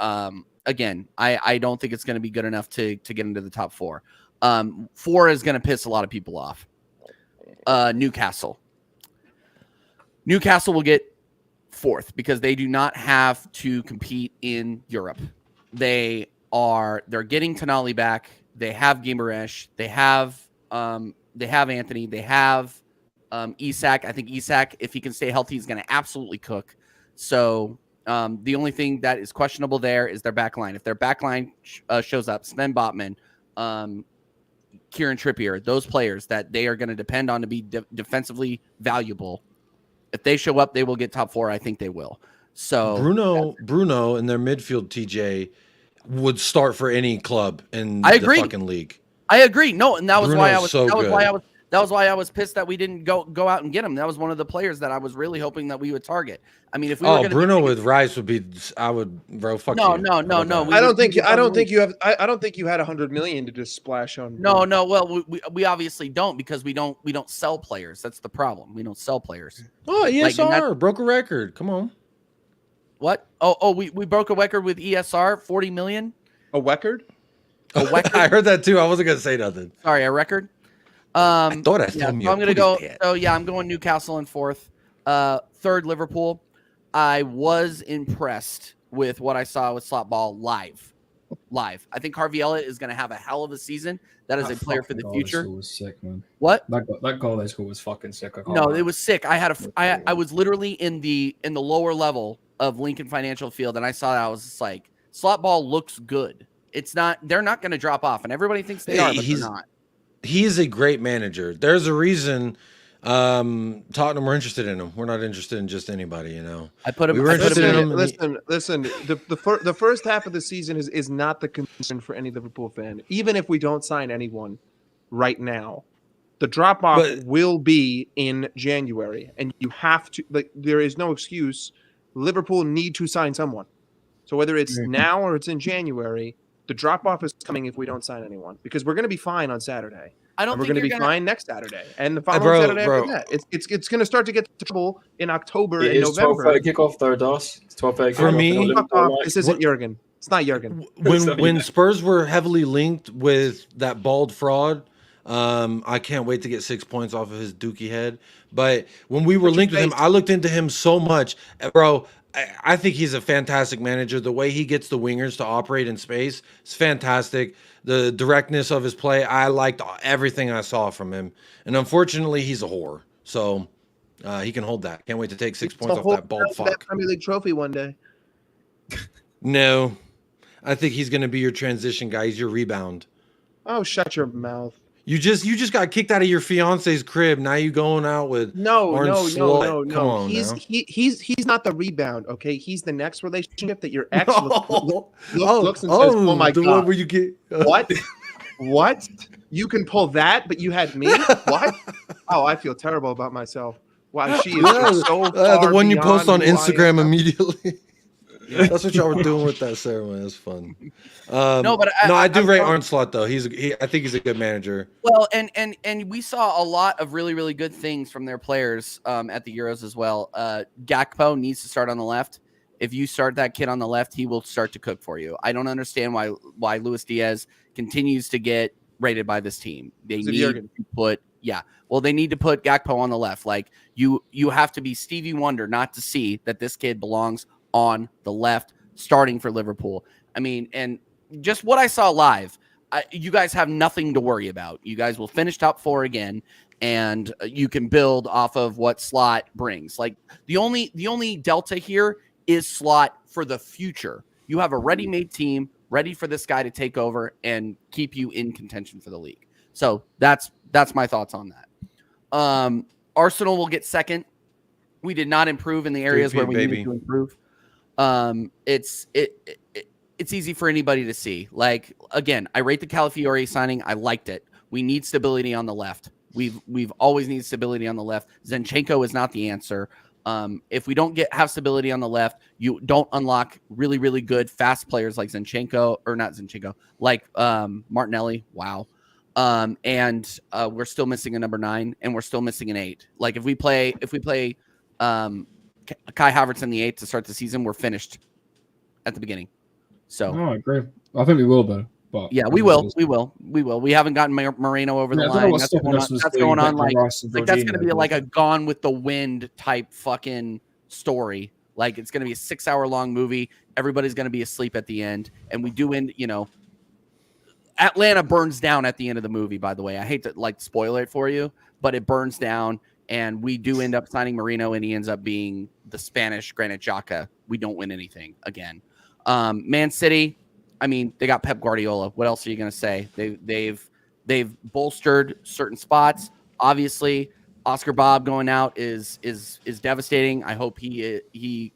again, I don't think it's going to be good enough to get into the top 4. 4 is going to piss a lot of people off. Newcastle. Newcastle will get 4th because they do not have to compete in Europe. They're getting Tonali back. They have Guimaraes. They have Anthony. They have Isak. I think Isak, if he can stay healthy, is going to absolutely cook. So the only thing that is questionable there is their back line. If their back line shows up, Sven Botman, Kieran Trippier, those players that they are going to depend on to be defensively valuable, if they show up, they will get top 4. I think they will. So Bruno in their midfield, TJ, would start for any club in the fucking league. I agree. No, and that was why I was so that was why I was pissed that we didn't go out and get him. That was one of the players that I was really hoping that we would target. I mean, if we were Bruno with Rice would be, I would, bro. Fuck no. I don't think you had 100 million to just splash on. No. Well, we obviously don't because we don't sell players. That's the problem. We don't sell players. Oh, ESR broke a record. Come on. What? We broke a record with ESR, 40 million. A record? I heard that too. I wasn't gonna say nothing. Sorry, a record. I thought I told so I'm gonna go. So yeah, I'm going Newcastle in 4th. 3rd, Liverpool. I was impressed with what I saw with Slot Ball live. I think Harvey Elliott is going to have a hell of a season. That is a player for the future. That was sick, man. What? That goal they scored was fucking sick. No, it was sick. I was literally in the lower level of Lincoln Financial Field, and I saw that. I was just like, Slot Ball looks good. It's not. They're not going to drop off, and everybody thinks they are, but they're not. He's a great manager. There's a reason Tottenham were interested in him. We're not interested in just anybody, I put him. Listen. The first half of the season is not the concern for any Liverpool fan. Even if we don't sign anyone right now, the drop off will be in January, and you have to. There is no excuse. Liverpool need to sign someone. So whether it's now or it's in January, the drop off is coming if we don't sign anyone because we're going to be fine on Saturday. We're going to be fine next Saturday, and the following Saturday after that. It's going to start to get to trouble in October and November. 12:30 kickoff though, Das. 12:30 for me. This isn't Jurgen. It's not Jurgen. When Spurs were heavily linked with that bald fraud, I can't wait to get 6 points off of his dookie head. But when we were linked with him, I looked into him so much, bro. I think he's a fantastic manager. The way he gets the wingers to operate in space is fantastic. The directness of his play, I liked everything I saw from him. And unfortunately, he's a whore. So he can hold that. Can't wait to take 6 points off that bald fuck. That Premier League trophy one day. No, I think he's going to be your transition guy. He's your rebound. Oh, shut your mouth. You just got kicked out of your fiance's crib. Now you going out with no. Come on, he's not the rebound. Okay, he's the next relationship that your ex looks and says, "Oh my god, the one where you get what? You can pull that, but you had me? What? Oh, I feel terrible about myself. Wow, she is so far the one you post on Instagram immediately." That's what y'all were doing with that ceremony. That's fun. I do rate Arnslot though. I think he's a good manager. Well, and we saw a lot of really, really good things from their players at the Euros as well. Gakpo needs to start on the left. If you start that kid on the left, he will start to cook for you. I don't understand why Luis Diaz continues to get rated by this team. They need to put they need to put Gakpo on the left. Like you have to be Stevie Wonder not to see that this kid belongs on the left, starting for Liverpool. I mean, and just what I saw live, you guys have nothing to worry about. You guys will finish top 4 again, and you can build off of what Slot brings. Like the only delta here is Slot for the future. You have a ready-made team ready for this guy to take over and keep you in contention for the league. So that's my thoughts on that. Arsenal will get 2nd. We did not improve in the areas where we needed to improve. It's easy for anybody to see. Like, again, I rate the Calafiori signing. I liked it. We need stability on the left. We've always needed stability on the left. Zinchenko is not the answer. If we don't have stability on the left, you don't unlock really, really good fast players like Zinchenko, or not Zinchenko, like Martinelli. Wow. And we're still missing a number 9, and we're still missing an 8. Like if we play Kai Havertz in the 8 to start the season, we're finished at the beginning. So I agree. I think we will though. But yeah, we will. We haven't gotten Moreno over the line. That's going on. Like that's going to be like a Gone with the Wind type fucking story. Like it's going to be a 6-hour long movie. Everybody's going to be asleep at the end, and we do end. Atlanta burns down at the end of the movie. By the way, I hate to like spoil it for you, but it burns down, and we do end up signing Moreno, and he ends up being the Spanish Granit Xhaka. We don't win anything again. Man City. I mean, they got Pep Guardiola. What else are you going to say? They've bolstered certain spots. Obviously, Oscar Bob going out is devastating. I hope he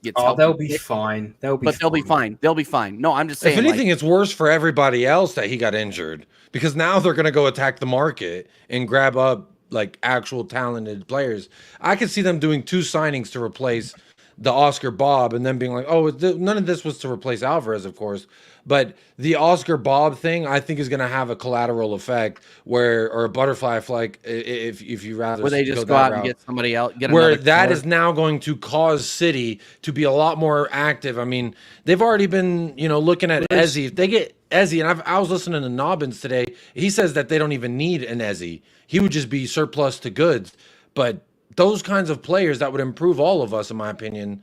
gets. Oh, they'll be fine. They'll be fine. They'll be fine. No, I'm just saying. If anything, it's worse for everybody else that he got injured, because now they're going to go attack the market and grab up like actual talented players. I could see them doing 2 signings to replace the Oscar Bob, and then being like, oh, none of this was to replace Alvarez, of course. But the Oscar Bob thing, I think, is going to have a collateral effect or a butterfly effect, if you rather. Where they just go out and get somebody else. Where that is now going to cause City to be a lot more active. I mean, they've already been, looking at Eze. If they get Eze, and I was listening to Nobbins today. He says that they don't even need an Eze. He would just be surplus to goods. But those kinds of players that would improve all of us, in my opinion.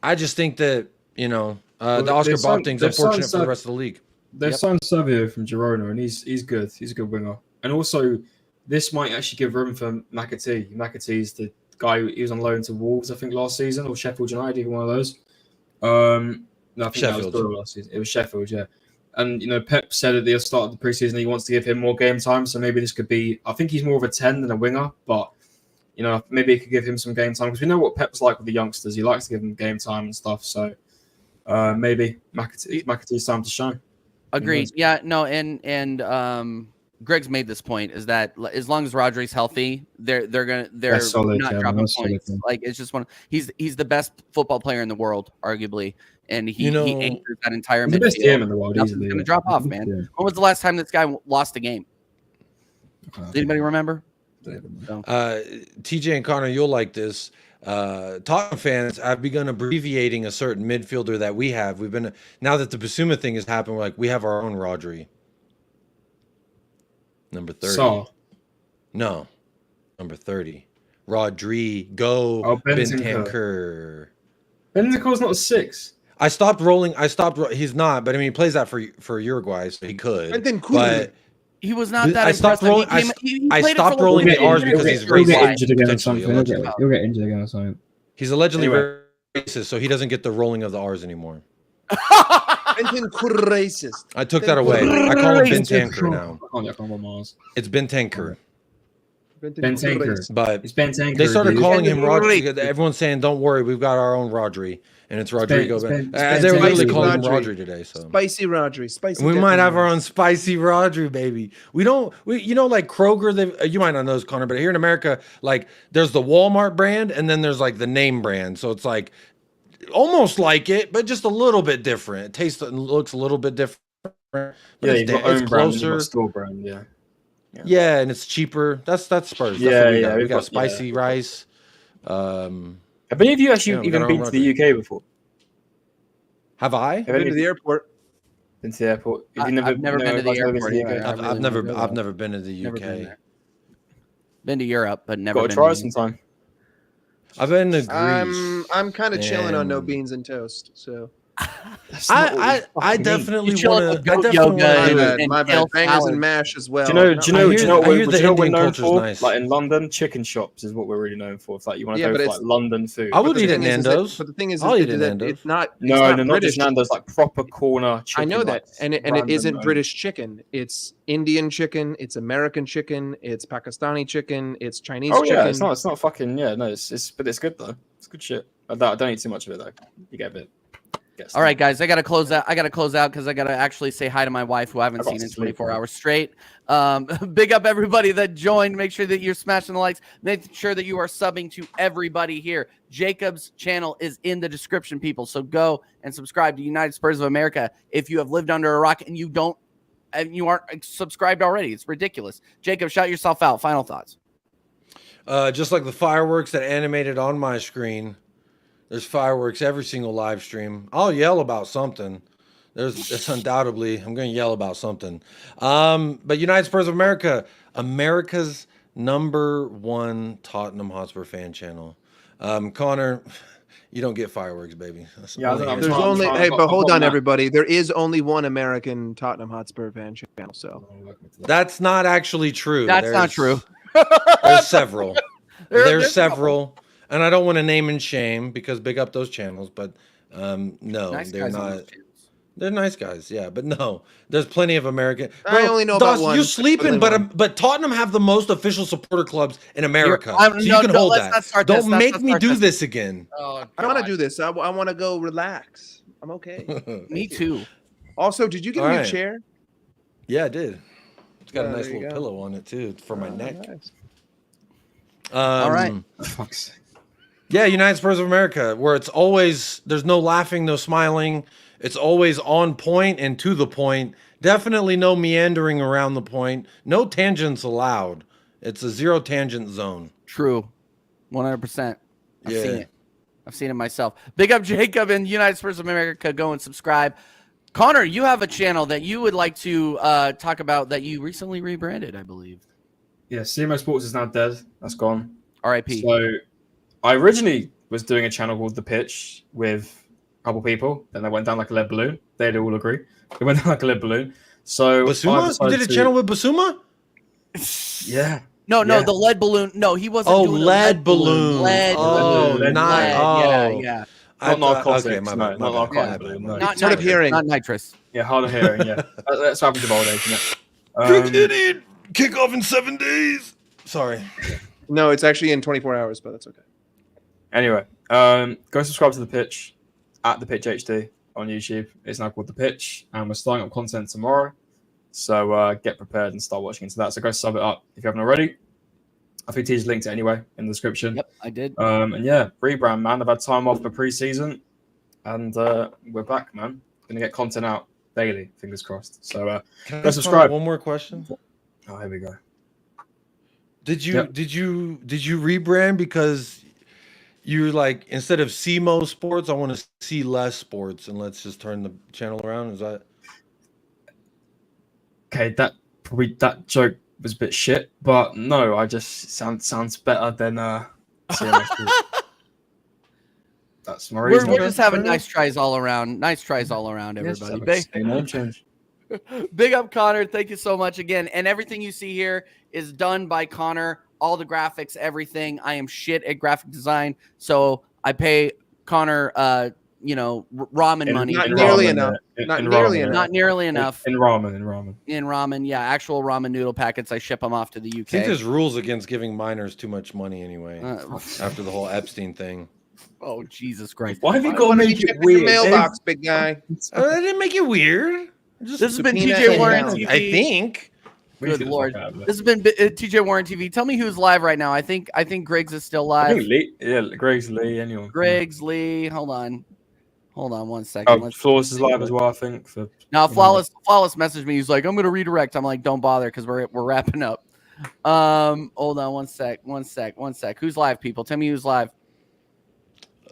I just think that, the Oscar Bob thing's unfortunate for the rest of the league. They've signed Savio from Girona, and he's good. He's a good winger. And also, this might actually give room for McAtee. McAtee's the guy he was on loan to Wolves, I think, last season, or Sheffield United, either one of those. No, I think Sheffield. That was last season. It was Sheffield, yeah. And, Pep said at the start of the preseason he wants to give him more game time, so maybe this could be... I think he's more of a 10 than a winger, but, maybe it could give him some game time, because we know what Pep's like with the youngsters. He likes to give them game time and stuff, so... maybe McAtee's time to shine. Agreed. Yeah, no, and Greg's made this point, is that as long as Rodri's healthy, they're not dropping points. Like it's just he's the best football player in the world, arguably, and he anchors that entire midfield. The best team in the world. Nothing's going to drop off, man. Yeah. When was the last time this guy lost a game? Does anybody remember? TJ and Connor, you'll like this. Tottenham fans, I've begun abbreviating a certain midfielder that we have. We've been, now that the Basuma thing has happened, we're like, we have our own Rodri. Number 30. No. Number 30. Rodrigo Bentancur. Bentancur's not a 6. I stopped rolling. He's not, but I mean, he plays that for Uruguay, so he could. But he was not that. I stopped rolling. I stopped rolling the R's because he's racist. He'll get injured again or something. He'll get injured again or something. He's allegedly racist, so he doesn't get the rolling of the R's anymore. Bentancur racist. I took that away. I call him Bentancur now. It's Bentancur. Bentancur. But it's Bentancur. They started calling him Rodri. Everyone's saying, "Don't worry, we've got our own Rodri." And it's Rodrigo. They were literally calling him Rodri today. So spicy Rodri, spicy. We might have our own spicy Rodri, baby. We like Kroger. You might not know this, Connor, but here in America, like there's the Walmart brand, and then there's like the name brand. So it's like almost like it, but just a little bit different. It tastes and looks a little bit different. But it's closer. Store brand, yeah. Yeah, and it's cheaper. That's Spurs. Yeah, we got spicy rice. I believe you actually even been to the UK before. Have I? I've been to the airport. Been to the airport. I've never been to the airport. I've never been to the UK. Been to Europe, but never. Got to try sometime. I've been to Greece. I'm kind of chilling on no beans and toast. So I definitely want to. My bad. Bangers and mash as well. Do you know what we're known for? Nice. Like in London, chicken shops is what we're really known for. If like you want to go for like London food, I would eat at Nando's. But the thing is, it's not. Not just Nando's. Like proper corner chicken. I know that, and it isn't British chicken. It's Indian chicken. It's American chicken. It's Pakistani chicken. It's Chinese chicken. Oh yeah, it's not fucking no. But it's good though. It's good shit. I don't eat too much of it though. You get a bit. All right, guys, I got to close out. Because I got to actually say hi to my wife, who I haven't seen in 24 hours straight. Big up everybody that joined. Make sure that you're smashing the likes. Make sure that you are subbing to everybody here. Jacob's channel is in the description, people. So go and subscribe to United Spurs of America if you have lived under a rock and you aren't subscribed already. It's ridiculous. Jacob, shout yourself out. Final thoughts. Just like the fireworks that animated on my screen. There's fireworks every single live stream. I'll yell about something. There's undoubtedly, I'm going to yell about something. But United Spurs of America, America's #1 Tottenham Hotspur fan channel. Connor, you don't get fireworks, baby. But hold on, everybody. There is only one American Tottenham Hotspur fan channel. So that's not actually true. That's not true. There's several. There's several. And I don't want to name and shame because big up those channels, but no, nice they're not. They're nice guys, yeah, but no, there's plenty of American. Bro, I only know about one. You're sleeping, but Tottenham have the most official supporter clubs in America, so you can hold that. Don't make me do this again. I don't want to do this. I want to go relax. I'm okay. Me too. Also, did you get a new chair? Yeah, I did. It's got a nice little pillow on it too for my neck. Nice. All right. Yeah, United Spurs of America, where it's always, there's no laughing, no smiling. It's always on point and to the point. Definitely no meandering around the point. No tangents allowed. It's a zero tangent zone. True. 100%. I've seen it. I've seen it myself. Big up Jacob and United Spurs of America. Go and subscribe. Connor, you have a channel that you would like to talk about that you recently rebranded, I believe. Yeah, CMO Sports is now dead. That's gone. R.I.P. So I originally was doing a channel called The Pitch with a couple people. Then they went down like a lead balloon. They'd all agree. It went down like a lead balloon. So Basuma? You did a channel with Basuma? Yeah. No, the lead balloon. No, he wasn't doing lead balloon. Lead balloon. Yeah. Not narcotics. Not narcotics. Not hard of hearing. Not nitrous. Yeah, hard of hearing, yeah. That's what happens with old age, isn't it? Idiot. Kick off in 7 days. Sorry. No, it's actually in 24 hours, but that's okay. Anyway, go subscribe to The Pitch at The Pitch HD on YouTube. It's now called The Pitch, and we're starting up content tomorrow. So get prepared and start watching into that. So go sub it up if you haven't already. I think T's linked it anyway in the description. Yep, I did. And yeah, rebrand, man. I've had time off for pre-season, and we're back, man. Gonna get content out daily, fingers crossed. So go subscribe. One more question. Oh, here we go. Did you rebrand because you're like, instead of see more sports, I want to see less sports, and let's just turn the channel around? Is that okay? That joke was a bit shit, but no, I just sounds better than That's my reason. We're just having nice tries all around. Nice tries all around, everybody. Name change. Big up, Connor. Thank you so much again. And everything you see here is done by Connor. All the graphics, everything. I am shit at graphic design, so I pay Connor, ramen money. Not nearly enough. Not nearly enough. In ramen. Yeah, actual ramen noodle packets. I ship them off to the UK. I think there's rules against giving minors too much money anyway. After the whole Epstein thing. Oh, Jesus Christ! Why have you got to make it weird? Mailbox, big guy. I didn't make it weird. This has been TJ Warren TV. I think. Good Lord. This has been TJ Warren TV. Tell me who's live right now. I think Griggs is still live. I think Lee. Yeah, Griggs, Lee, anyone. Griggs, Lee. Hold on 1 second. Oh, Flawless is live as well, I think. Now, Flawless messaged me. He's like, I'm going to redirect. I'm like, don't bother because we're wrapping up. Hold on 1 sec. Who's live, people? Tell me who's live.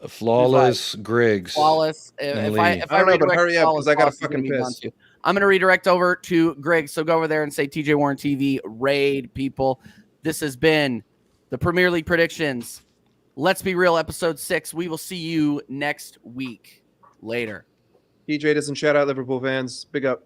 Flawless, Griggs. Flawless. If I don't know, but hurry up because I got a fucking piss. I'm going to redirect over to Greg. So go over there and say TJ Warren TV raid, people. This has been the Premier League predictions. Let's Be Real, episode 6. We will see you next week. Later. TJ doesn't shout out Liverpool fans. Big up.